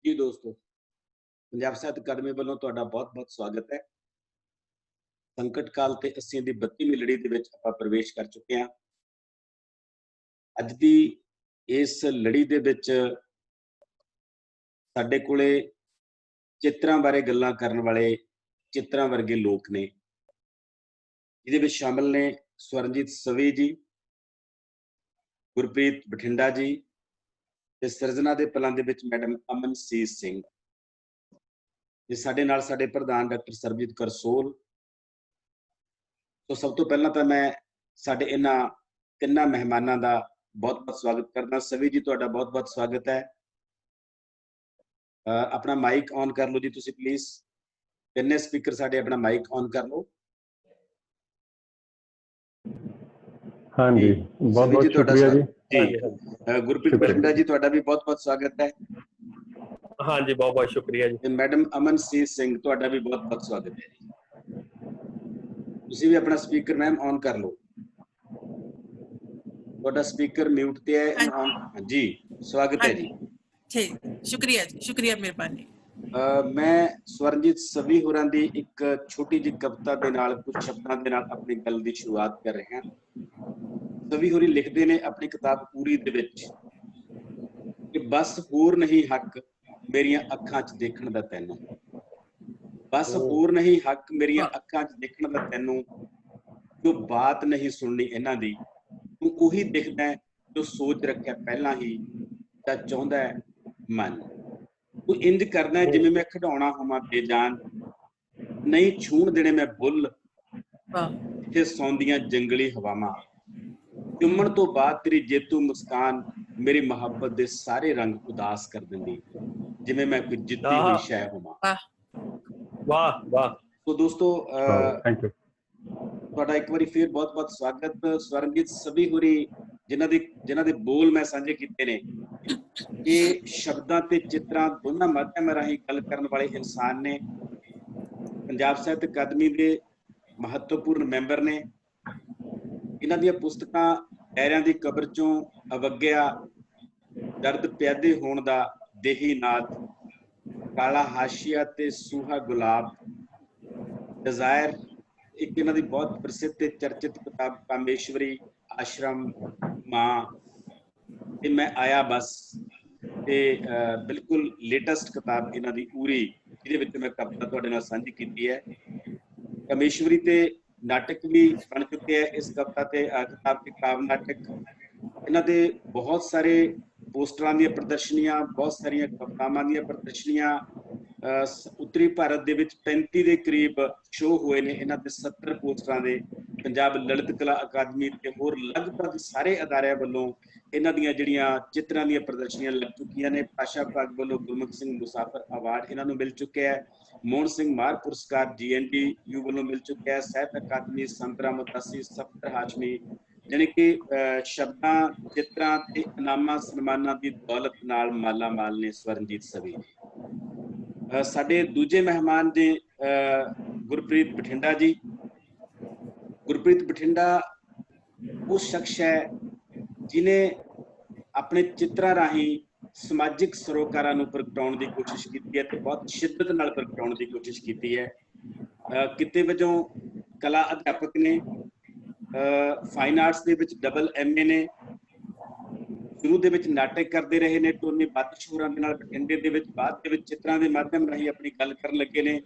जी दोस्तों, पंजाब साहित्य अकादमी ਵੱਲੋਂ ਤੁਹਾਡਾ ਬਹੁਤ-ਬਹੁਤ ਸਵਾਗਤ ਹੈ। ਸੰਕਟ ਕਾਲ ਤੇ ਅਸੀਂ ਦੀ 32ਵੀਂ ਲੜੀ ਦੇ ਵਿੱਚ ਆਪਾਂ ਪ੍ਰਵੇਸ਼ ਕਰ ਚੁੱਕੇ ਹਾਂ। ਅੱਜ ਦੀ ਇਸ ਲੜੀ ਦੇ ਵਿੱਚ ਸਾਡੇ ਕੋਲੇ ਚਿੱਤਰਾਂ ਬਾਰੇ ਗੱਲਾਂ ਕਰਨ ਵਾਲੇ ਚਿੱਤਰਾਂ ਵਰਗੇ ਲੋਕ ਨੇ, ਜਿਹਦੇ ਵਿੱਚ ਸ਼ਾਮਲ ਨੇ ਸਵਰਨਜੀਤ ਸਵੀ ਜੀ, ਗੁਰਪ੍ਰੀਤ ਬਠਿੰਡਾ ਜੀ ਤੇ ਸਿਰਜਣਾ ਦੇ ਪਲਾਂ ਦੇ ਵਿੱਚ ਮੈਡਮ ਅਮਨਸੀਤ ਸਿੰਘ। ਤੇ ਸਾਡੇ ਨਾਲ ਸਾਡੇ ਪ੍ਰਧਾਨ ਡਾਕਟਰ ਸਰਬਜੀਤ ਕੌਰ ਸੋਹਲ। तो सब तो पहला तो मैं साडे इन्हां तिन्नां मेहमानां दा बहुत-बहुत स्वागत करदा। सभी जी तुहाडा बहुत-बहुत स्वागत है। अपना माइक ऑन कर लो जी तुसीं प्लीज़। तिन्ने स्पीकर साडे अपना माइक ऑन कर लो। हाँ जी, बहुत बहुत शुक्रिया जी। जी गुरप्रीत बठिंडा जी तुहाडा भी बहुत-बहुत स्वागत है। हाँ जी, बहुत-बहुत शुक्रिया जी। मैडम अमनसीत सिंह तुहाडा भी बहुत-बहुत स्वागत है जी। ਤੁਸੀਂ ਵੀ ਆਪਣਾ ਸਪੀਕਰ ਮੈਮ ਔਨ ਕਰ ਲਓ। ਤੁਹਾਡਾ ਸਪੀਕਰ ਮਿਊਟ ਤੇ ਹੈ। ਔਨ ਜੀ, ਸਵਾਗਤ ਹੈ ਜੀ। ਠੀਕ, ਸ਼ੁਕਰੀਆ ਜੀ, ਸ਼ੁਕਰੀਆ, ਮਿਹਰਬਾਨੀ। ਮੈਂ ਸਵਰਨਜੀਤ ਸਵੀ ਹੋਰਾਂ ਦੀ ਇੱਕ ਛੋਟੀ ਜਿਹੀ ਕਵਿਤਾ ਦੇ ਨਾਲ ਕੁਝ ਸ਼ਬਦਾਂ ਦੇ ਨਾਲ ਆਪਣੀ ਗੱਲ ਦੀ ਸ਼ੁਰੂਆਤ ਕਰ ਰਹੇ ਹਾਂ। ਸਵੀ ਹੋਰੀ ਲਿਖਦੇ ਨੇ ਆਪਣੀ ਕਿਤਾਬ ਪੂਰੀ ਦੇ ਵਿੱਚ ਕਿ ਬਸ ਹੋਰ ਨਹੀਂ ਹੱਕ ਮੇਰੀਆਂ ਅੱਖਾਂ 'ਚ ਦੇਖਣ ਦਾ ਤੈਨੂੰ, बस होर नहीं हक मेरिया अखां च देखण दा तैनू, जो बात नहीं सुननी इन्हां दी, तू उही दिखदा है जो सोच रखिया पहला ही तां चाहुंदा है मन। तू इंज करदा है जिवें मैं खिडौणा होवां बेजान, नहीं छूण देणे मैं बुल जिथे सौंदियां जंगली हवावां। चुम्मण तो बाद तेरी जेतू मुस्कान मेरी मुहब्बत दे सारे रंग उदास कर दिंदी, जिवें मैं कोई जिद्दी हुई शै होवां। वाह वाह। तो दोस्तों थैंक यू, ਤੁਹਾਡਾ ਇੱਕ ਵਾਰੀ ਫਿਰ ਬਹੁਤ-ਬਹੁਤ ਸਵਾਗਤ। ਸਵਰਨਜੀਤ ਸਵੀ ਹੋਰੀ ਜਿਨ੍ਹਾਂ ਦੇ ਬੋਲ ਮੈਂ ਸਾਂਝੇ ਕੀਤੇ ਨੇ, ਇਹ ਸ਼ਬਦਾਂ ਤੇ ਚਿੱਤਰਾਂ ਦੋਨਾਂ ਮਾਧਿਅਮਾਂ ਰਾਹੀਂ ਗੱਲ ਕਰਨ ਵਾਲੇ ਇਨਸਾਨ ਨੇ। ਪੰਜਾਬ ਸਾਹਿਤ ਅਕਾਦਮੀ ਦੇ ਮਹੱਤਵਪੂਰਨ ਮੈਂਬਰ ਨੇ। ਇਹਨਾਂ ਦੀਆਂ ਪੁਸਤਕਾਂ ਡੈਰਿਆਂ ਦੀ ਕਬਰ ਚੋਂ ਅਵੱਗਿਆ, ਦਰਦ ਪਿਆਦੇ ਹੋਣ ਦਾ ਦੇਹੀ ਨਾਦ, ਕਾਲਾ ਹਾਸ਼ੀਆ ਤੇ ਸੂਹਾ ਗੁਲਾਬ, ਡਿਜ਼ਾਇਰ, ਇੱਕ ਇਹਨਾਂ ਦੀ ਬਹੁਤ ਪ੍ਰਸਿੱਧ ਤੇ ਚਰਚਿਤ ਕਿਤਾਬ ਕਾਮੇਸ਼ਵਰੀ, ਆਸ਼ਰਮ, ਮਾਂ ਤੇ ਮੈਂ ਆਇਆ ਬਸ, ਤੇ ਬਿਲਕੁਲ ਲੇਟੈਸਟ ਕਿਤਾਬ ਇਹਨਾਂ ਦੀ ਪੂਰੀ, ਜਿਹਦੇ ਵਿੱਚ ਮੈਂ ਕਵਿਤਾ ਤੁਹਾਡੇ ਨਾਲ ਸਾਂਝੀ ਕੀਤੀ ਹੈ। ਕਾਮੇਸ਼ਵਰੀ ਤੇ ਨਾਟਕ ਵੀ ਬਣ ਚੁੱਕੇ ਹੈ। ਇਸ ਕਵਿਤਾ ਤੇ ਕਿਤਾਬ ਤੇ ਕਾਵ ਨਾਟਕ, ਇਹਨਾਂ ਦੇ ਬਹੁਤ ਸਾਰੇ ਪੋਸਟਰਾਂ ਦੀਆਂ ਪ੍ਰਦਰਸ਼ਨੀਆਂ, ਬਹੁਤ ਸਾਰੀਆਂ ਕਵਿਤਾਵਾਂ ਦੀਆਂ ਪ੍ਰਦਰਸ਼ਨੀਆਂ, ਉੱਤਰੀ ਭਾਰਤ ਦੇ ਵਿੱਚ 35 ਦੇ ਕਰੀਬ ਸ਼ੋਅ ਹੋਏ ਨੇ ਇਹਨਾਂ ਦੇ 70 ਪੋਸਟਰਾਂ ਦੇ। ਪੰਜਾਬ ਲਲਿਤ ਕਲਾ ਅਕਾਦਮੀ ਤੇ ਹੋਰ ਲਗਭਗ ਸਾਰੇ ਅਦਾਰਿਆਂ ਵੱਲੋਂ ਇਹਨਾਂ ਦੀਆਂ ਜਿਹੜੀਆਂ ਚਿੱਤਰਾਂ ਦੀਆਂ ਪ੍ਰਦਰਸ਼ਨੀਆਂ ਲੱਗ ਚੁੱਕੀਆਂ ਨੇ। ਭਾਸ਼ਾ ਵਿਭਾਗ ਵੱਲੋਂ ਗੁਰਮੁਖ ਸਿੰਘ ਮੁਸਾਫਰ ਅਵਾਰਡ ਇਹਨਾਂ ਨੂੰ ਮਿਲ ਚੁੱਕਿਆ ਹੈ। ਮੋਹਨ ਸਿੰਘ ਮਾਰ ਪੁਰਸਕਾਰ GNDU ਵੱਲੋਂ ਮਿਲ ਚੁੱਕਿਆ ਹੈ। ਸਾਹਿਤ ਅਕਾਦਮੀ ਸੰਤਰਾ ਮੁਤਾਸੀ ਸਫਦਰ ਹਾਸ਼ਮੀ, ਜਾਣੀ ਕਿ ਸ਼ਬਦਾਂ, ਚਿੱਤਰਾਂ ਤੇ ਇਨਾਮਾਂ ਸਨਮਾਨਾਂ ਦੀ ਦੌਲਤ ਨਾਲ ਮਾਲਾ ਮਾਲ ਨੇ ਸਵਰਨਜੀਤ ਸਵੀ। ਸਾਡੇ ਦੂਜੇ ਮਹਿਮਾਨ ਨੇ ਗੁਰਪ੍ਰੀਤ ਬਠਿੰਡਾ ਜੀ। ਗੁਰਪ੍ਰੀਤ ਬਠਿੰਡਾ ਉਹ ਸ਼ਖਸ ਹੈ ਜਿਨੇ ਆਪਣੇ ਚਿੱਤਰਾਂ ਰਾਹੀਂ ਸਮਾਜਿਕ ਸਰੋਕਾਰਾਂ ਨੂੰ ਪ੍ਰਗਟਾਉਣ ਦੀ ਕੋਸ਼ਿਸ਼ ਕੀਤੀ ਹੈ ਤੇ ਬਹੁਤ ਸ਼ਿੱਦਤ ਨਾਲ ਪ੍ਰਗਟਾਉਣ ਦੀ ਕੋਸ਼ਿਸ਼ ਕੀਤੀ ਹੈ। ਕਿੱਤੇ ਵਜੋਂ ਕਲਾ ਅਧਿਆਪਕ ਨੇ, ਫਾਈਨ ਆਰਟਸ ਦੇ ਵਿੱਚ MA ਨੇ, ਸ਼ੁਰੂ ਦੇ ਵਿੱਚ ਨਾਟਕ ਕਰਦੇ ਰਹੇ ਨੇ ਟੋਨੀ ਬਾਦਸ਼ ਹੋਰਾਂ ਦੇ ਨਾਲ ਬਠਿੰਡੇ ਦੇ ਵਿੱਚ, ਬਾਅਦ ਦੇ ਵਿੱਚ ਚਿੱਤਰਾਂ ਦੇ ਮਾਧਿਅਮ ਰਾਹੀਂ ਆਪਣੀ ਗੱਲ ਕਰਨ ਲੱਗੇ ਨੇ।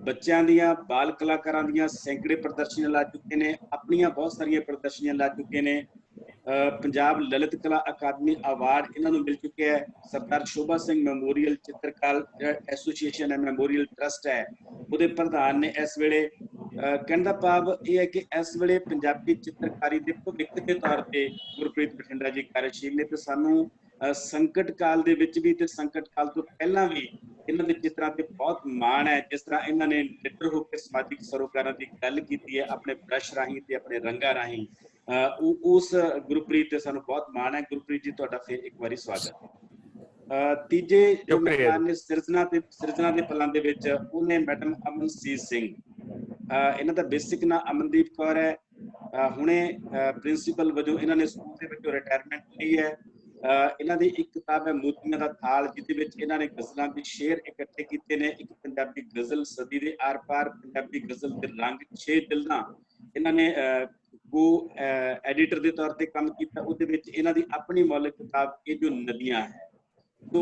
ਬੱਚਿਆਂ ਦੀਆਂ, ਬਾਲ ਕਲਾਕਾਰਾਂ ਦੀਆਂ ਸੈਂਕੜੇ ਪ੍ਰਦਰਸ਼ਨੀਆਂ ਲਾ ਚੁੱਕੇ ਨੇ, ਆਪਣੀਆਂ ਬਹੁਤ ਸਾਰੀਆਂ ਪ੍ਰਦਰਸ਼ਨੀਆਂ ਲਾ ਚੁੱਕੇ ਨੇ। ਪੰਜਾਬ ਲਲਿਤ ਕਲਾ ਅਕਾਦਮੀ ਅਵਾਰਡ ਇਹਨਾਂ ਨੂੰ ਮਿਲ ਚੁੱਕਿਆ ਹੈ। ਸਰਦਾਰ ਸ਼ੋਭਾ ਸਿੰਘ ਮੈਮੋਰੀਅਲ ਚਿੱਤਰਕਾਰ ਐਸੋਸੀਏਸ਼ਨ ਹੈ, ਮੈਮੋਰੀਅਲ ਟਰਸਟ ਹੈ, ਉਹਦੇ ਪ੍ਰਧਾਨ ਨੇ ਇਸ ਵੇਲੇ। ਕਹਿਣ ਦਾ ਭਾਵ ਇਹ ਹੈ ਕਿ ਇਸ ਵੇਲੇ ਪੰਜਾਬੀ ਚਿੱਤਰਕਾਰੀ ਦੇ ਭਵਿੱਖ ਦੇ ਤੌਰ ਤੇ ਗੁਰਪ੍ਰੀਤ ਬਠਿੰਡਾ ਜੀ ਕਾਰਜਸ਼ੀਲ ਨੇ। ਤੇ ਸਾਨੂੰ ਸੰਕਟ ਕਾਲ ਦੇ ਵਿੱਚ ਵੀ ਤੇ ਸੰਕਟ ਕਾਲ ਤੋਂ ਪਹਿਲਾਂ ਵੀ ਇਹਨਾਂ ਦੇ ਚਿੱਤਰਾਂ ਤੇ ਬਹੁਤ ਮਾਣ ਹੈ। ਜਿਸ ਤਰ੍ਹਾਂ ਇਹਨਾਂ ਨੇ ਨਿਡਰ ਹੋ ਕੇ ਸਮਾਜਿਕ ਸਰੋਕਾਰਾਂ ਦੀ ਗੱਲ ਕੀਤੀ ਹੈ ਆਪਣੇ ਬ੍ਰਸ਼ ਰਾਹੀਂ ਤੇ ਆਪਣੇ ਰੰਗਾਂ ਰਾਹੀਂ, ਉਸ ਗੁਰਪ੍ਰੀਤ ਤੇ ਸਾਨੂੰ ਬਹੁਤ ਮਾਣ ਹੈ। ਗੁਰਪ੍ਰੀਤ ਜੀ ਤੁਹਾਡਾ ਫਿਰ ਇੱਕ ਵਾਰੀ ਸਵਾਗਤ। ਤੀਜੇ ਜੋ ਮਹਿਮਾਨ ਨੇ ਸਿਰਜਣਾ ਦੇ ਪਲਾਂ ਦੇ ਵਿੱਚ, ਉਹਨੇ ਮੈਡਮ ਅਮਨਸੀਤ ਸਿੰਘ। ਇਹਨਾਂ ਦਾ ਬੇਸਿਕ ਨਾਂ ਅਮਨਦੀਪ ਕੌਰ ਹੈ। ਹੁਣੇ ਪ੍ਰਿੰਸੀਪਲ ਵਜੋਂ ਇਹਨਾਂ ਨੇ ਸਕੂਲ ਦੇ ਵਿੱਚੋਂ ਰਿਟਾਇਰਮੈਂਟ ਲਈ ਹੈ। ਇਹਨਾਂ ਦੀ ਇੱਕ ਕਿਤਾਬ ਹੈ ਮੋਤੀਆਂ ਦਾ ਥਾਲ, ਜਿਹਦੇ ਵਿੱਚ ਇਹਨਾਂ ਨੇ ਗਜ਼ਲਾਂ ਦੇ ਸ਼ੇਰ ਇਕੱਠੇ ਕੀਤੇ ਨੇ। ਇੱਕ ਪੰਜਾਬੀ ਗਜ਼ਲ ਸਦੀ ਦੇ ਆਰ ਪਾਰ, ਪੰਜਾਬੀ ਗਜ਼ਲ ਦੇ ਰੰਗ 6 ਜਿਲਦਾਂ ਇਹਨਾਂ ਨੇ ਕੋ ਐਡੀਟਰ ਦੇ ਤੌਰ ਤੇ ਕੰਮ ਕੀਤਾ। ਉਹਦੇ ਵਿੱਚ ਇਹਨਾਂ ਦੀ ਆਪਣੀ ਮੌਲਿਕ ਕਿਤਾਬ ਇਹ ਜੋ ਨਦੀਆਂ ਹੈ। तो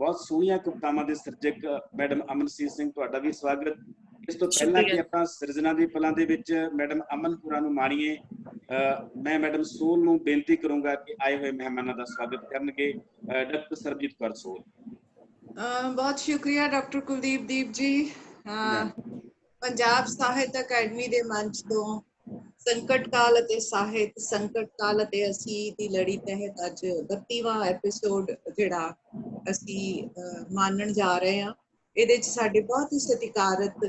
बहुत सोहणियां कवितावां दे सिरजक मैडम अमनसीत सिंह, तुहाडा भी स्वागत। इस तो पहला कि आपां सिरजना दे पलां दे विच मैडम अमन होरां नूं माणीए, मैं मैडम सोल नूं बेनती करूंगा कि आए हुए मेहमानां दा स्वागत करनगे। डॉक्टर सरबजीत कौर सोल। बहुत शुक्रिया डॉक्टर कुलदीप दीप जी। पंजाब साहित्य अकैडमी दे मंच तो संकट काल अते साहित, संकट काल अते असी दी लड़ी तहत अज 32वां एपीसोड जिहड़ा असी मानण जा रहे हां। इहदे च साडे बहुत ही सत्कारत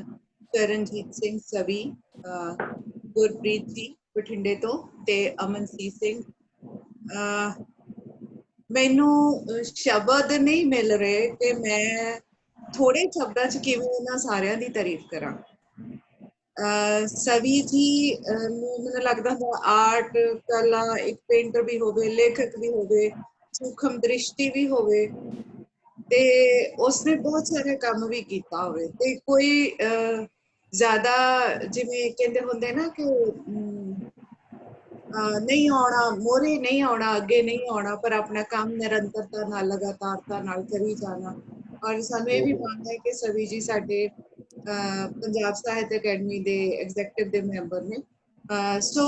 चरणजीत सिंह सवी, गुरप्रीत जी बठिंडे तो ते अमनसीत सिंह। मैनू शब्द नहीं मिल रहे कि मैं थोड़े शब्दां च किवें इन्हां सारियां दी तारीफ करां। सवी जी मैनूं लगदा है आर्ट कला, एक पेंटर भी होवे, लेखक भी होवे, सूक्ष्म दृष्टि भी होवे ते उसने बहुत सारे काम भी कीता होवे ते कोई ज्यादा जिवें कहंदे हुंदे ना कि नहीं आना मोरे, नहीं आना अगे, नहीं आना, पर अपना काम निरंतरता नाल लगातारता नाल करी जाना। और सानू ये भी मानना है कि सवी जी साडे पंजाब साहित्य अकैडमी दे एग्जीक्यूटिव दे मैंबर ने। सो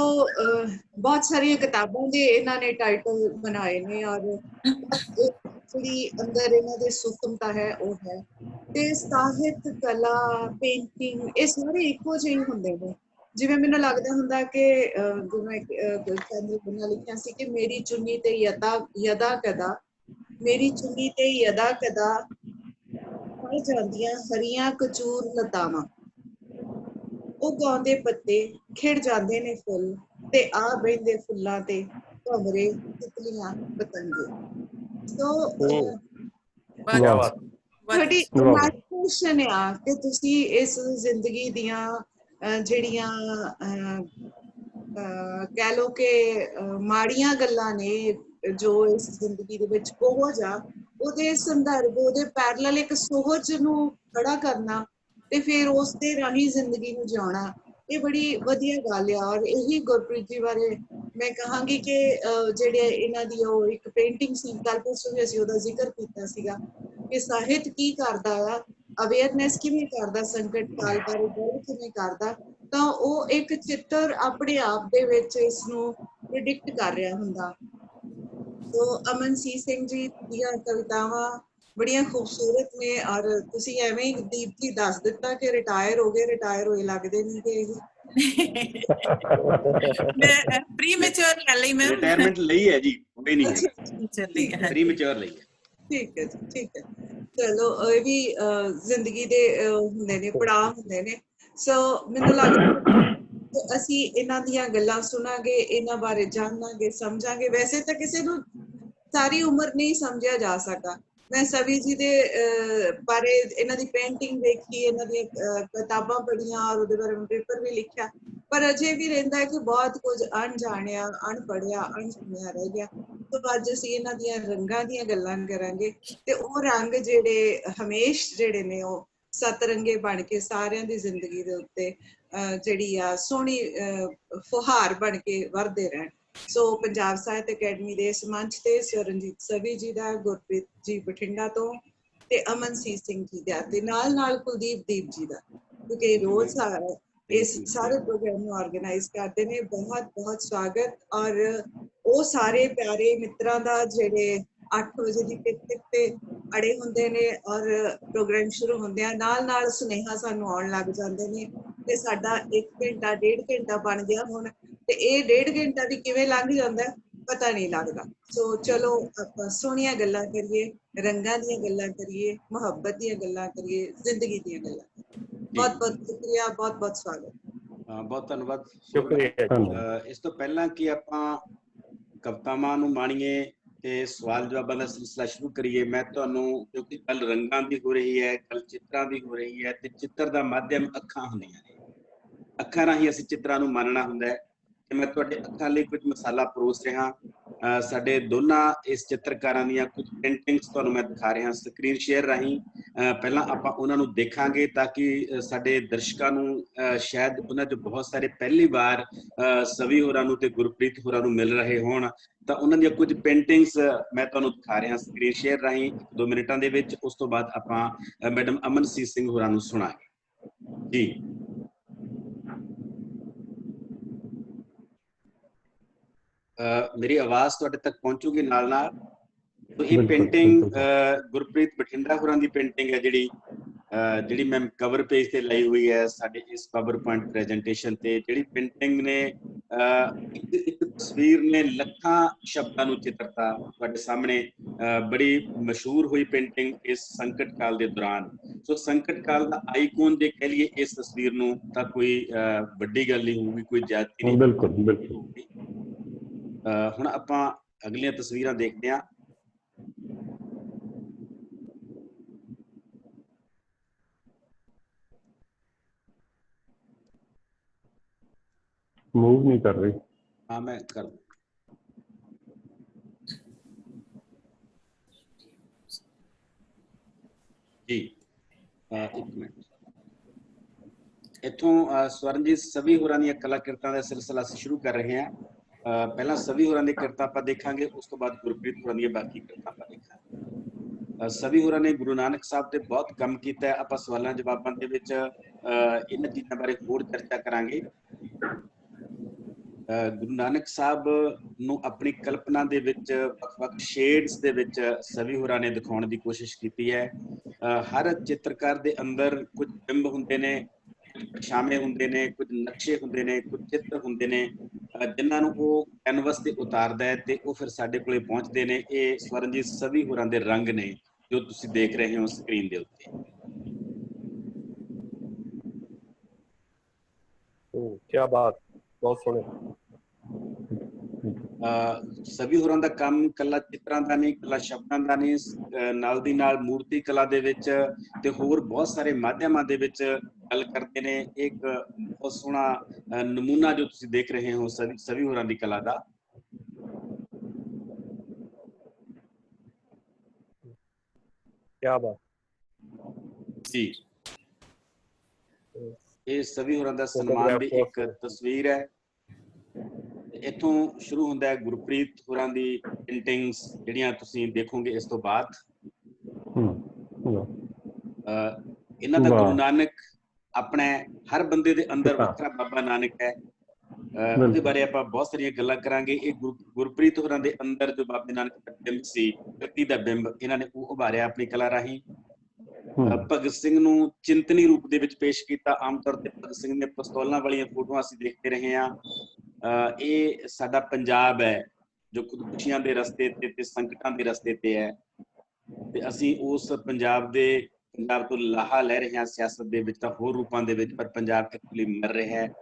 बहुत सारी किताबों के इन्हां ने टाइटल बनाए ने और जिहड़ी अंदर इन्हां दे सूक्ष्मता है वो है। ते साहित्य, कला, पेंटिंग ये सारे इक्को जिहे हुंदे ने। जिवें मैनूं लगदा हुंदा कि जिवें चंद्र बन्ना लिखिया सी कि मेरी चुन्नी ते यदा कदा, मेरी चुन्नी ते यदा कदा फल जांदियां हरियां कचूर लतावां, ओ गौंदे पत्ते खिड़ जांदे ने फुल ते आ बहिंदे फुल्लां ते भंवरे तितलियां पतंगे। तो क्या बात। थोड़ी इमेजिनेशन आ कि तुसी इस जिंदगी दियां ਜਿਹੜੀਆਂ कह लो कि माड़ियां गल्लां ने जो इस जिंदगी दे विच कोहज आ, ਉਹਦੇ ਸੰਦਰਭ, ਉਹਦੇ ਪੈਰਲਲ ਇੱਕ ਸੋਹਜ ਨੂੰ ਖੜਾ ਕਰਨਾ ਤੇ ਫਿਰ ਉਸ ਦੇ ਰਾਹੀਂ ਜ਼ਿੰਦਗੀ ਨੂੰ ਜਿਉਣਾ, ਇਹ ਬੜੀ ਵਧੀਆ ਗੱਲ ਆ। ਔਰ ਇਹੀ ਗੁਰਪ੍ਰੀਤ ਜੀ ਬਾਰੇ ਮੈਂ ਕਹਾਂਗੀ ਕਿ ਜਿਹੜੇ ਇਹਨਾਂ ਦੀ ਉਹ ਇੱਕ ਪੇਂਟਿੰਗ ਸੀ, ਕੱਲ ਪਰਸੋਂ ਵੀ ਅਸੀਂ ਉਹਦਾ ਜ਼ਿਕਰ ਕੀਤਾ ਸੀਗਾ ਕਿ ਸਾਹਿਤ ਕੀ ਕਰਦਾ ਆ, ਅਵੇਅਰਨੈਸ ਕਿਵੇਂ ਕਰਦਾ, ਸੰਕਟ ਕਾਲ ਬਾਰੇ ਗੱਲ ਕਿਵੇਂ ਕਰਦਾ, ਤਾਂ ਉਹ ਇੱਕ ਚਿੱਤਰ ਆਪਣੇ ਆਪ ਦੇ ਵਿੱਚ ਇਸ ਨੂੰ ਪ੍ਰਿਡਿਕਟ ਕਰ ਰਿਹਾ ਹੁੰਦਾ। तो अमनसीत सिंह जी ਦੀਆਂ ਕਵਿਤਾਵਾਂ ਬੜੀਆਂ ਖੂਬਸੂਰਤ ਨੇ ਔਰ ਤੁਸੀਂ ਐਵੇਂ ਹੀ ਦੀਪ ਜੀ ਦੱਸ ਦਿੱਤਾ ਕਿ ਰਿਟਾਇਰ ਹੋ ਗਏ, ਰਿਟਾਇਰ ਹੋਏ ਲੱਗਦੇ ਨਹੀਂ ਕਿ मैं प्रीमेच्योर कर ली मैं रिटायरमेंट ਲਈ ਹੈ ਜੀ, ਹੋਈ ਨਹੀਂ ਹੈ, चली है। प्रीमेच्योर ਲਈ ਹੈ। ਠੀਕ ਹੈ ਜੀ, ਠੀਕ ਹੈ। ਚਲੋ ਇਹ ਵੀ ਜ਼ਿੰਦਗੀ ਦੇ ਹੁੰਦੇ ਨੇ, ਪੜਾਅ ਹੁੰਦੇ ਨੇ। ਸੋ ਮੈਨੂੰ ਲੱਗਦਾ ਅਸੀਂ ਇਹਨਾਂ ਦੀਆਂ ਗੱਲਾਂ ਸੁਣਾਂਗੇ, ਇਹਨਾਂ ਬਾਰੇ ਜਾਣਾਂਗੇ, ਸਮਝਾਂਗੇ। ਵੈਸੇ ਤਾਂ ਕਿਸੇ ਨੂੰ ਸਾਰੀ ਉਮਰ ਨਹੀਂ ਸਮਝਿਆ ਜਾ ਸਕਦਾ। ਮੈਂ ਸਵੀ ਜੀ ਦੇ ਬਾਰੇ, ਇਹਨਾਂ ਦੀ ਪੇਂਟਿੰਗ ਦੇਖੀ, ਇਹਨਾਂ ਦੀਆਂ ਕਿਤਾਬਾਂ ਪੜ੍ਹੀਆਂ ਔਰ ਉਹਦੇ ਬਾਰੇ ਪੇਪਰ ਵੀ ਲਿਖਿਆ, ਪਰ ਅਜੇ ਵੀ ਰਹਿੰਦਾ ਹੈ ਕਿ ਬਹੁਤ ਕੁਝ ਅਣਜਾਣਿਆ, ਅਣਪੜ੍ਹਿਆ, ਅਣਸੁਣਿਆ ਰਹਿ ਗਿਆ। ਤੋਂ ਅੱਜ ਅਸੀਂ ਇਹਨਾਂ ਦੀਆਂ ਰੰਗਾਂ ਦੀਆਂ ਗੱਲਾਂ ਕਰਾਂਗੇ ਤੇ ਉਹ ਰੰਗ ਜਿਹੜੇ ਹਮੇਸ਼ ਜਿਹੜੇ ਨੇ ਉਹ ਸਤਰੰਗੇ ਬਣ ਕੇ ਸਾਰਿਆਂ ਦੀ ਜ਼ਿੰਦਗੀ ਦੇ ਉੱਤੇ ਜਿਹੜੀ ਆ ਸੋਹਣੀ ਫੁਹਾਰ ਬਣ ਕੇ ਵਰਦੇ ਰਹਿਣ। ਸੋ ਪੰਜਾਬ ਸਾਹਿਤ ਅਕੈਡਮੀ ਦੇ ਇਸ ਮੰਚ ਤੇ ਚਰਨਜੀਤ ਸਵੀ ਜੀ ਦਾ, ਗੁਰਪ੍ਰੀਤ ਜੀ ਬਠਿੰਡਾ ਤੋਂ ਤੇ ਅਮਨਸੀਤ ਸਿੰਘ ਜੀ ਦਾ ਤੇ ਨਾਲ ਕੁਲਦੀਪ ਦੀਪ ਜੀ ਦਾ, ਕਿਉਂਕਿ ਰੋਜ਼ ਇਸ ਸਾਰੇ ਪ੍ਰੋਗਰਾਮ ਨੂੰ ਆਰਗੇਨਾਈਜ਼ ਕਰਦੇ ਨੇ। ਬਹੁਤ ਬਹੁਤ ਸਵਾਗਤ। ਔਰ ਉਹ ਸਾਰੇ ਪਿਆਰੇ ਮਿੱਤਰਾਂ ਦਾ ਜਿਹੜੇ 8 ਵਜੇ ਦੀ ਟਿਕ ਤੇ ਅੜੇ ਹੁੰਦੇ ਨੇ ਔਰ ਪ੍ਰੋਗਰਾਮ ਸ਼ੁਰੂ ਹੁੰਦੇ ਆ ਨਾਲ ਸੁਨੇਹਾ ਸਾਨੂੰ ਆਉਣ ਲੱਗ ਜਾਂਦੇ ਨੇ ਤੇ ਸਾਡਾ 1 ਘੰਟਾ 1.5 ਘੰਟਾ ਬਣ ਗਿਆ ਹੁਣ, ਤੇ ਇਹ 1.5 ਘੰਟਾ ਵੀ ਕਿਵੇਂ ਲੰਘ ਜਾਂਦਾ ਪਤਾ ਨਹੀਂ ਲੱਗਦਾ। ਸੋ ਚਲੋ ਆਪਾਂ ਸੋਹਣੀਆਂ ਗੱਲਾਂ ਕਰੀਏ, ਰੰਗਾਂ ਦੀਆਂ ਗੱਲਾਂ ਕਰੀਏ, ਮੁਹੱਬਤ ਦੀਆਂ ਗੱਲਾਂ ਕਰੀਏ, ਜ਼ਿੰਦਗੀ ਦੀਆਂ ਗੱਲਾਂ। ਬਹੁਤ ਬਹੁਤ ਸ਼ੁਕਰੀਆ, ਬਹੁਤ ਬਹੁਤ ਸਵਾਗਤ। ਬਹੁਤ ਧੰਨਵਾਦ, ਸ਼ੁਕਰੀਆ। ਇਸ ਤੋਂ ਪਹਿਲਾਂ ਕਿ ਆਪਾਂ ਕਵਿਤਾਵਾਂ ਨੂੰ ਮਾਣੀਏ ਤੇ ਸਵਾਲ ਜਵਾਬਾਂ ਦਾ ਸਿਲਸਿਲਾ ਸ਼ੁਰੂ ਕਰੀਏ, ਮੈਂ ਤੁਹਾਨੂੰ, ਕਿਉਂਕਿ ਕੱਲ ਰੰਗਾਂ ਦੀ ਹੋ ਰਹੀ ਹੈ, ਕੱਲ ਚਿੱਤਰਾਂ ਦੀ ਹੋ ਰਹੀ ਹੈ ਤੇ ਚਿੱਤਰ ਦਾ ਮਾਧਿਅਮ ਅੱਖਾਂ ਹੁੰਦੀਆਂ ਨੇ, ਅੱਖਾਂ ਰਾਹੀਂ ਅਸੀਂ ਚਿੱਤਰਾਂ ਨੂੰ ਮੰਨਣਾ ਹੁੰਦਾ ਹੈ। ਤੇ ਮੈਂ ਤੁਹਾਡੇ ਅੱਖਾਂ ਲਈ ਕੁਝ ਮਸਾਲਾ ਪਰੋਸ ਰਿਹਾ। ਸਾਡੇ ਦੋਨਾਂ ਇਸ ਚਿੱਤਰਕਾਰਾਂ ਦੀਆਂ ਕੁਝ ਪੇਂਟਿੰਗਸ ਤੁਹਾਨੂੰ ਮੈਂ ਦਿਖਾ ਰਿਹਾ ਸਕਰੀਨ ਸ਼ੇਅਰ ਰਾਹੀਂ। ਪਹਿਲਾਂ ਆਪਾਂ ਉਹਨਾਂ ਨੂੰ ਦੇਖਾਂਗੇ ਤਾਂ ਕਿ ਸਾਡੇ ਦਰਸ਼ਕਾਂ ਨੂੰ ਸ਼ਾਇਦ ਉਹਨਾਂ 'ਚ ਬਹੁਤ ਸਾਰੇ ਪਹਿਲੀ ਵਾਰ ਸਵੀ ਹੋਰਾਂ ਨੂੰ ਤੇ ਗੁਰਪ੍ਰੀਤ ਹੋਰਾਂ ਨੂੰ ਮਿਲ ਰਹੇ ਹੋਣ, ਤਾਂ ਉਹਨਾਂ ਦੀਆਂ ਕੁਝ ਪੇਂਟਿੰਗਸ ਮੈਂ ਤੁਹਾਨੂੰ ਦਿਖਾ ਰਿਹਾ ਸਕਰੀਨ ਸ਼ੇਅਰ ਰਾਹੀਂ 1-2 ਮਿੰਟਾਂ ਦੇ ਵਿੱਚ। ਉਸ ਤੋਂ ਬਾਅਦ ਆਪਾਂ ਮੈਡਮ ਅਮਨਸੀਤ ਸਿੰਘ ਹੋਰਾਂ ਨੂੰ ਸੁਣਾਂਗੇ ਜੀ। ਮੇਰੀ ਆਵਾਜ਼ ਤੁਹਾਡੇ ਤੱਕ ਪਹੁੰਚੂਗੀ ਨਾਲ ਨਾਲ। ਇਹ ਪੇਂਟਿੰਗ ਗੁਰਪ੍ਰੀਤ ਬਠਿੰਡਾ ਹੋਰਾਂ ਦੀ ਪੇਂਟਿੰਗ ਹੈ ਜਿਹੜੀ ਮੈਂ ਕਵਰ ਪੇਜ ਤੇ ਲਈ ਹੋਈ ਹੈ ਸਾਡੇ ਇਸ ਪਾਵਰ ਪੁਆਇੰਟ ਪ੍ਰੈਜੈਂਟੇਸ਼ਨ ਤੇ। ਜਿਹੜੀ ਪੇਂਟਿੰਗ ਨੇ ਇੱਕ ਤਸਵੀਰ ਨੇ ਲੱਖਾਂ ਸ਼ਬਦਾਂ ਨੂੰ ਚਿੱਤਰਤਾ ਤੁਹਾਡੇ ਸਾਹਮਣੇ। ਬੜੀ ਮਸ਼ਹੂਰ ਹੋਈ ਪੇਂਟਿੰਗ ਇਸ ਸੰਕਟ ਕਾਲ ਦੇ ਦੌਰਾਨ। ਸੋ ਸੰਕਟ ਕਾਲ ਦਾ ਆਈਕਨ ਜੇ ਕਹਿ ਲਈਏ ਇਸ ਤਸਵੀਰ ਨੂੰ ਤਾਂ ਕੋਈ ਵੱਡੀ ਗੱਲ ਨਹੀਂ ਹੋਊਗੀ, ਕੋਈ ਜ਼ਿਆਦਤੀ ਨਹੀਂ। ਬਿਲਕੁਲ। ਹੁਣ ਆਪਾਂ ਅਗਲੀਆਂ ਤਸਵੀਰਾਂ ਦੇਖਦੇ ਹਾਂ। मूव नहीं कर रही। हाँ मैं कर जी। एक मिनट। इथों स्वरणजीत सभी होरां दी कलाकृतां दा सिलसिला असीं शुरू कर रहे हैं। पहला सभी होरां दी कृतां आपां देखांगे, उस तो बाद गुरप्रीत होरां दी बाकी कृतां आपां देखांगे। सभी होरां ने गुरु नानक साहब ते बहुत काम कीता है। आपां सवालां जवाबां दे विच इन्हां चीज़ां बारे होर चर्चा करांगे। गुरु नानक साहब ਨੂੰ ਆਪਣੀ ਕਲਪਨਾ ਦੇ ਵਿੱਚ ਵੱਖ-ਵੱਖ ਸ਼ੇਡਸ ਦੇ ਵਿੱਚ ਸਵੀ ਹੋਰਾਂ ਨੇ ਦਿਖਾਉਣ ਦੀ ਕੋਸ਼ਿਸ਼ ਕੀਤੀ ਹੈ। ਹਰ ਚਿੱਤਰਕਾਰ ਦੇ ਅੰਦਰ ਕੁਝ ਬਿੰਬ ਹੁੰਦੇ ਨੇ, ਕੁਝ ਪਰਛਾਵੇਂ ਹੁੰਦੇ ਨੇ, ਕੁਝ ਨਕਸ਼ੇ ਹੁੰਦੇ ਨੇ, ਕੁਝ ਚਿੱਤਰ ਹੁੰਦੇ ਨੇ ਜਿਨ੍ਹਾਂ ਨੂੰ ਉਹ ਕੈਨਵਸ ਤੇ ਉਤਾਰਦਾ ਹੈ ਤੇ ਉਹ ਫਿਰ ਸਾਡੇ ਕੋਲੇ ਪਹੁੰਚਦੇ ਨੇ। ਇਹ ਸਵਰਨਜੀਤ ਸਵੀ ਹੋਰਾਂ ਦੇ ਰੰਗ ਨੇ ਜੋ ਤੁਸੀਂ ਦੇਖ ਰਹੇ ਹੋ ਸਕਰੀਨ ਦੇ ਉੱਤੇ। ਕੀ ਬਾਤ, ਬਹੁਤ ਸੋਹਣੇ। ਸਵੀ ਹੋਰਾਂ ਦਾ ਕੰਮ ਕੱਲਾ ਚਿੱਤਰਾਂ ਦਾ ਨਹੀਂ, ਕੱਲਾ ਸ਼ਬਦਾਂ ਦਾ ਨਹੀਂ, ਨਾਲ ਦੀ ਨਾਲ ਮੂਰਤੀ ਕਲਾ ਦੇ ਵਿੱਚ ਤੇ ਹੋਰ ਬਹੁਤ ਸਾਰੇ ਮਾਧਿਅਮਾਂ ਦੇ ਵਿੱਚ ਗੱਲ ਕਰਦੇ ਨੇ। ਇੱਕ ਬਹੁਤ ਸੋਹਣਾ ਨਮੂਨਾ ਜੋ ਤੁਸੀਂ ਦੇਖ ਰਹੇ ਹੋ ਸਵੀ ਹੋਰਾਂ ਦੀ ਕਲਾ ਦਾ। ਕੀ ਬਾਤ ਜੀ। ਇਹ ਸਵੀ ਹੋਰਾਂ ਦਾ ਸਨਮਾਨ ਦੀ ਇੱਕ ਤਸਵੀਰ ਹੈ। ਇੱਥੋਂ ਸ਼ੁਰੂ ਹੁੰਦਾ ਹੈ ਗੁਰਪ੍ਰੀਤ ਹੋਰਾਂ ਦੀ ਪੇਂਟਿੰਗਸ ਜਿਹੜੀਆਂ ਤੁਸੀਂ ਦੇਖੋਗੇ ਇਸ ਤੋਂ ਬਾਅਦ। ਇਹਨਾਂ ਦਾ ਗੁਰੂ ਨਾਨਕ ਆਪਣੇ ਹਰ ਬੰਦੇ ਦੇ ਅੰਦਰ ਵੱਖਰਾ ਬਾਬਾ ਨਾਨਕ ਹੈ। ਉਹਦੇ ਬਾਰੇ ਆਪਾਂ ਬਹੁਤ ਸਾਰੀਆਂ ਗੱਲਾਂ ਕਰਾਂਗੇ। ਇਹ ਗੁਰਪ੍ਰੀਤ ਹੋਰਾਂ ਦੇ ਅੰਦਰ ਜੋ ਬਾਬੇ ਨਾਨਕ ਦਾ ਬਿੰਬ ਸੀ, ਪ੍ਰਕਿਰਤੀ ਦਾ ਬਿੰਬ, ਇਹਨਾਂ ਨੇ ਉਹ ਉਭਾਰਿਆ ਆਪਣੀ ਕਲਾ ਰਾਹੀਂ। ਭਗਤ ਸਿੰਘ ਨੂੰ ਚਿੰਤਨੀ ਰੂਪ ਦੇ ਵਿੱਚ ਪੇਸ਼ ਕੀਤਾ। ਆਮ ਤੌਰ ਤੇ ਭਗਤ ਸਿੰਘ ਦੀਆਂ ਪਿਸਤੌਲਾਂ ਵਾਲੀਆਂ ਫੋਟੋਆਂ ਅਸੀਂ ਦੇਖਦੇ ਰਹੇ ਹਾਂ। ਇਹ ਸਾਡਾ ਪੰਜਾਬ ਹੈ ਜੋ ਖੁਦਕੁਸ਼ੀਆਂ ਦੇ ਰਸਤੇ ਤੇ ਸੰਕਟਾਂ ਦੇ ਰਸਤੇ ਤੇ ਹੈ ਤੇ ਅਸੀਂ ਉਸ ਪੰਜਾਬ ਤੋਂ ਲਾਹਾ ਲੈ ਰਹੇ ਹਾਂ ਸਿਆਸਤ ਦੇ ਵਿੱਚ ਤਾਂ ਹੋਰ ਰੂਪਾਂ ਦੇ ਵਿੱਚ, ਪਰ ਪੰਜਾਬ ਐਕਚੁਅਲੀ ਮਰ ਰਿਹਾ ਹੈ।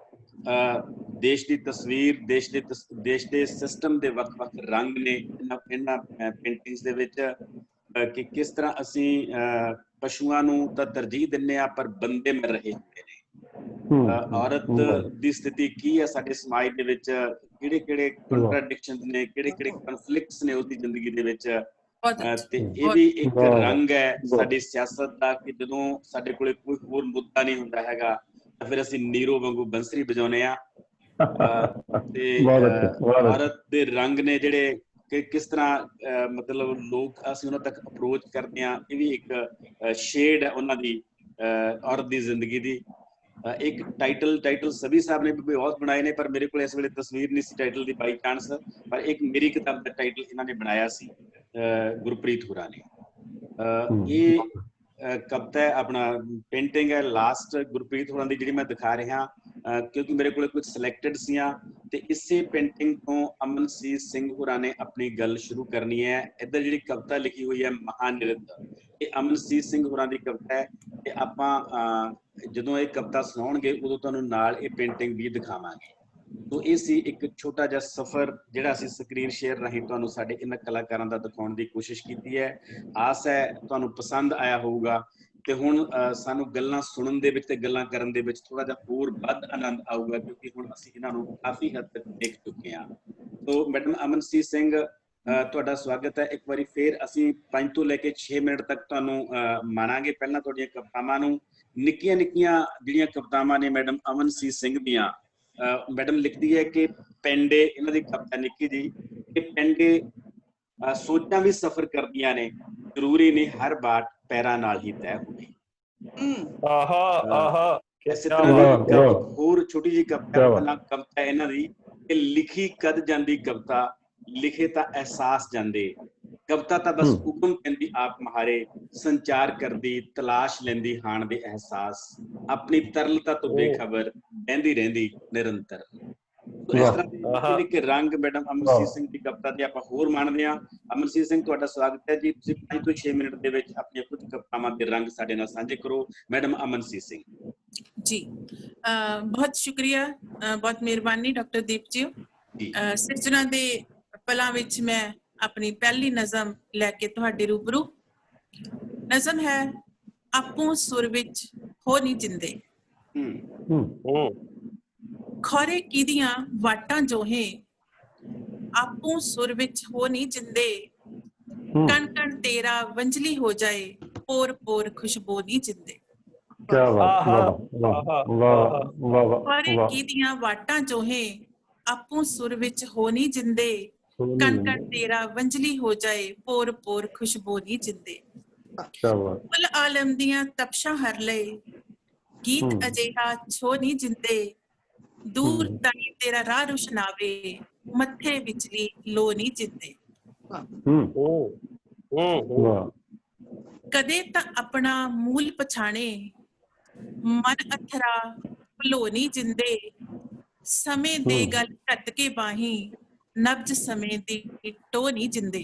ਦੇਸ਼ ਦੀ ਤਸਵੀਰ, ਦੇਸ਼ ਦੇ ਸਿਸਟਮ ਦੇ ਵੱਖ-ਵੱਖ ਰੰਗ ਨੇ ਇਹਨਾਂ ਪੇਂਟਿੰਗਸ ਦੇ ਵਿੱਚ ਕਿ ਕਿਸ ਤਰ੍ਹਾਂ ਅਸੀਂ ਪਸ਼ੂਆਂ ਨੂੰ ਤਾਂ ਤਰਜੀਹ ਦਿੰਦੇ ਹਾਂ ਪਰ ਬੰਦੇ ਮਰ ਰਹੇ ਹੁੰਦੇ ਨੇ। ਔਰਤ ਦੀ ਸਥਿਤੀ ਕੀ ਹੈ ਸਾਡੇ ਸਮਾਜ ਦੇ ਵਿੱਚ, ਕਿਹੜੇ ਕੰਟਰਾਡਿਕਸ਼ਨਸ ਨੇ, ਕਿਹੜੇ ਕਨਫਲਿਕਟਸ ਨੇ ਉਹਦੀ ਜ਼ਿੰਦਗੀ ਦੇ ਵਿੱਚ। ਤੇ ਇਹ ਵੀ ਇੱਕ ਰੰਗ ਹੈ ਸਾਡੀ ਸਿਆਸਤ ਦਾ ਕਿ ਜਦੋਂ ਸਾਡੇ ਕੋਲੇ ਕੋਈ ਹੋਰ ਮੁੱਦਾ ਨਹੀਂ ਹੁੰਦਾ ਹੈਗਾ ਤਾਂ ਫਿਰ ਅਸੀਂ ਨੀਰੋ ਵਾਂਗੂ ਬੰਸਰੀ ਵਜਾਉਂਦੇ ਆ। ਤੇ ਔਰਤ ਦੇ ਰੰਗ ਨੇ ਜਿਹੜੇ ਕਿ ਕਿਸ ਤਰ੍ਹਾਂ ਮਤਲਬ ਲੋਕ ਅਸੀਂ ਉਹਨਾਂ ਤੱਕ ਅਪਰੋਚ ਕਰਦੇ ਹਾਂ, ਇਹ ਵੀ ਇੱਕ ਸ਼ੇਡ ਹੈ ਉਹਨਾਂ ਦੀ ਔਰਤ ਦੀ ਜ਼ਿੰਦਗੀ ਦੀ। ਇੱਕ ਟਾਈਟਲ ਸਭੀ ਸਾਹਿਬ ਨੇ ਵੀ ਬਹੁਤ ਬਣਾਏ ਨੇ ਪਰ ਮੇਰੇ ਕੋਲ ਇਸ ਵੇਲੇ ਤਸਵੀਰ ਨਹੀਂ ਸੀ ਟਾਈਟਲ ਦੀ ਬਾਈ ਚਾਂਸ, ਪਰ ਇੱਕ ਮੇਰੀ ਕਿਤਾਬ ਦਾ ਟਾਈਟਲ ਇਹਨਾਂ ਨੇ ਬਣਾਇਆ ਸੀ ਗੁਰਪ੍ਰੀਤ ਹੋਰਾਂ ਨੇ। ਇਹ ਕਵਿਤਾ ਹੈ, ਆਪਣਾ ਪੇਂਟਿੰਗ ਹੈ ਲਾਸਟ ਗੁਰਪ੍ਰੀਤ ਹੋਰਾਂ ਦੀ ਜਿਹੜੀ ਮੈਂ ਦਿਖਾ ਰਿਹਾ ਕਿਉਂਕਿ ਮੇਰੇ ਕੋਲ ਕੁਝ ਸਿਲੈਕਟਡ ਸੀਆਂ ਤੇ ਇਸੇ ਪੇਂਟਿੰਗ ਤੋਂ ਅਮਨਸੀਤ ਸਿੰਘ ਹੋਰਾਂ ਨੇ ਆਪਣੀ ਗੱਲ ਸ਼ੁਰੂ ਕਰਨੀ ਹੈ। ਇੱਧਰ ਜਿਹੜੀ ਕਵਿਤਾ ਲਿਖੀ ਹੋਈ ਹੈ ਮਹਾਨਿਰਤ, ਇਹ ਅਮਨਸੀਤ ਸਿੰਘ ਹੋਰਾਂ ਦੀ ਕਵਿਤਾ ਹੈ ਤੇ ਆਪਾਂ ਜਦੋਂ ਇਹ ਕਵਿਤਾ ਸੁਣਾਉਣਗੇ ਉਦੋਂ ਤੁਹਾਨੂੰ ਨਾਲ ਇਹ ਪੇਂਟਿੰਗ ਵੀ ਦਿਖਾਵਾਂਗੇ। ਤੋ ਇਹ ਸੀ ਇੱਕ ਛੋਟਾ ਜਿਹਾ ਸਫ਼ਰ ਜਿਹੜਾ ਅਸੀਂ ਸਕਰੀਨ ਸ਼ੇਅਰ ਰਾਹੀਂ ਤੁਹਾਨੂੰ ਸਾਡੇ ਇਹਨਾਂ ਕਲਾਕਾਰਾਂ ਦਾ ਦਿਖਾਉਣ ਦੀ ਕੋਸ਼ਿਸ਼ ਕੀਤੀ ਹੈ। ਆਸ ਹੈ ਤੁਹਾਨੂੰ ਪਸੰਦ ਆਇਆ ਹੋਊਗਾ ਤੇ ਹੁਣ ਸਾਨੂੰ ਗੱਲਾਂ ਸੁਣਨ ਦੇ ਵਿੱਚ ਤੇ ਗੱਲਾਂ ਕਰਨ ਦੇ ਵਿੱਚ ਥੋੜਾ ਜਿਹਾ ਹੋਰ ਵੱਧ ਆਨੰਦ ਆਊਗਾ, ਕਿਉਂਕਿ ਹੁਣ ਅਸੀਂ ਇਹਨਾਂ ਨੂੰ ਕਾਫੀ ਹੱਦ ਤੱਕ ਦੇਖ ਚੁੱਕੇ ਹਾਂ। ਸੋ ਮੈਡਮ ਅਮਨਸੀਤ ਸਿੰਘ, ਤੁਹਾਡਾ ਸਵਾਗਤ ਹੈ ਇੱਕ ਵਾਰੀ ਫੇਰ। ਅਸੀਂ 5 ਤੋਂ ਲੈ ਕੇ 6 ਮਿੰਟ ਤੱਕ ਤੁਹਾਨੂੰ ਮਾਣਾਂਗੇ। ਪਹਿਲਾਂ ਤੁਹਾਡੀਆਂ ਕਵਿਤਾਵਾਂ ਨੂੰ, ਨਿੱਕੀਆਂ ਨਿੱਕੀਆਂ ਜਿਹੜੀਆਂ ਕਵਿਤਾਵਾਂ ਨੇ ਮੈਡਮ ਅਮਨਸੀਤ ਸਿੰਘ ਦੀਆਂ, ਮੈਡਮ ਲਿਖਦੀ ਹੈ ਕਿ ਪੈਂਡੇ, ਇਹਨਾਂ ਦੀ ਕਵਿਤਾ ਨਿੱਕੀ ਜੀ, ਕਿ ਪੈਂਡੇ ਸੋਚਾਂ ਵੀ ਸਫ਼ਰ ਕਰਦੀਆਂ ਨੇ, ਜ਼ਰੂਰੀ ਨਹੀਂ ਹਰ ਬਾਤ ਪੈਰਾਂ ਨਾਲ ਹੀ ਤੈਅ ਹੋਵੇ। ਆਹਾ ਆਹਾ, ਇਸੇ ਕਿਆ ਤਰ੍ਹਾਂ ਬਾਤ। ਦੀ ਹੋਰ ਛੋਟੀ ਜਿਹੀ ਕਵਿਤਾ ਇਹਨਾਂ ਦੀ, ਕਿ ਲਿਖੀ ਕਦ ਜਾਂਦੀ ਕਵਿਤਾ, ਲਿਖੇ ਤਾਂ ਅਹਿਸਾਸ ਜਾਂਦੇ, ਕਵਿਤਾ ਤਾਂ ਬਸ ਹੁਕਮ ਕਹਿੰਦੀ ਆਪ ਮਹਾਰੇ, ਸੰਚਾਰ ਕਰਦੀ ਤਲਾਸ਼ ਲੈਂਦੀ ਹਾਣ ਦੇ ਅਹਿਸਾਸ, ਆਪਣੀ ਤਰਲਤਾ ਤੋਂ ਬੇਖਬਰ ਬਹਿੰਦੀ ਰਹਿੰਦੀ ਨਿਰੰਤਰ। ਇਸ ਤਰ੍ਹਾਂ ਦੇ ਕਿ ਰੰਗ ਮੈਡਮ ਅਮਨਸੀਤ ਸਿੰਘ ਦੀ ਕਵਿਤਾ ਤੇ ਆਪਾਂ ਹੋਰ ਮਾਣਦੇ ਹਾਂ। ਅਮਨਸੀਤ ਸਿੰਘ, ਤੁਹਾਡਾ ਸਵਾਗਤ ਹੈ ਜੀ। ਤੁਸੀਂ 5 ਤੋਂ 6 ਮਿੰਟ ਦੇ ਵਿੱਚ ਆਪਣੀਆਂ ਕੁਝ ਕਵਿਤਾਵਾਂ ਦੇ ਰੰਗ ਸਾਡੇ ਨਾਲ ਸਾਂਝੇ ਕਰੋ। ਮੈਡਮ ਅਮਨਸੀਤ ਸਿੰਘ जी, बहुत शुक्रिया, बहुत मेहरबानी डॉक्टर दीप जी। सिरजना दे पलां विच मैं अपनी पहली नज़म लैके तुहाडे रूबरू। नज़म है आपू सुर विच हो नहीं जिंदे। खौरे किदियां वाटां जोहे, आपू सुर विच हो नहीं जिंदे, कण कण तेरा वंजली हो जाए, पोर पोर खुशबू नहीं जिंदे। क्या बात, वाह वाह वाह खौरे किदियां वाटां जोहे, आपू सुर विच हो नहीं जिंदे, कण कण तेरा वंजली हो जाए, पोर पोर खुशबू नहीं जिंदे। कुल आलम दियां तपशां हर लए, गीत अजेहा छो नहीं जिंदे, दूर ताई तेरा राह रुशनावे, मत्थे विचली लो नहीं जिंदे। कदे तां अपना मूल पछाणे, मन अथरा भुलो नहीं जिंदे, समय दे गल घट के बाही, नब्ज समय दी टो नहीं जिंदे।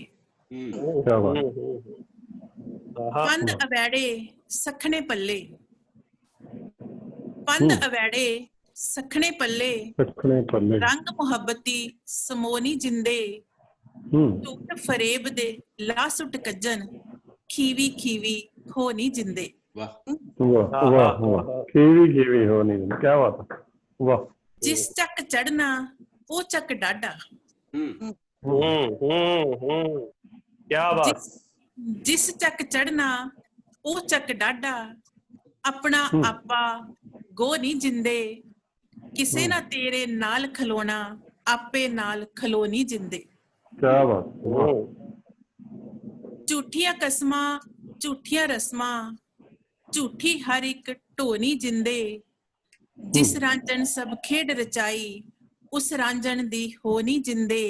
पंद अवैड़े सखने पल्ले, पंद अवैड़े सखने पल्ले, रंग मुहब्बती समो नहीं जिंदे, झूठ फरेब दे ला सुट कज्जन, खीवी खीवी खो नहीं जिंदे। वाह वाह वाह, खीवी खीवी हो नहीं, क्या बात है, वाह। जिस चक चढ़ना वो चक डाडा, क्या बात। जिस चक चढ़ना वो चक डाडा, अपना आपा गो नहीं जिंदे, किसे ना तेरे नाल खलोना, आपे नाल खलो नहीं जिंदे। क्या बात, वाह। झूठियां कसमां झूठियां रस्मां, झूठी हर एक ढोनी जिंदे, जिस रांझन सब खेड रचाई, उस रांझन दी होनी जिंदे,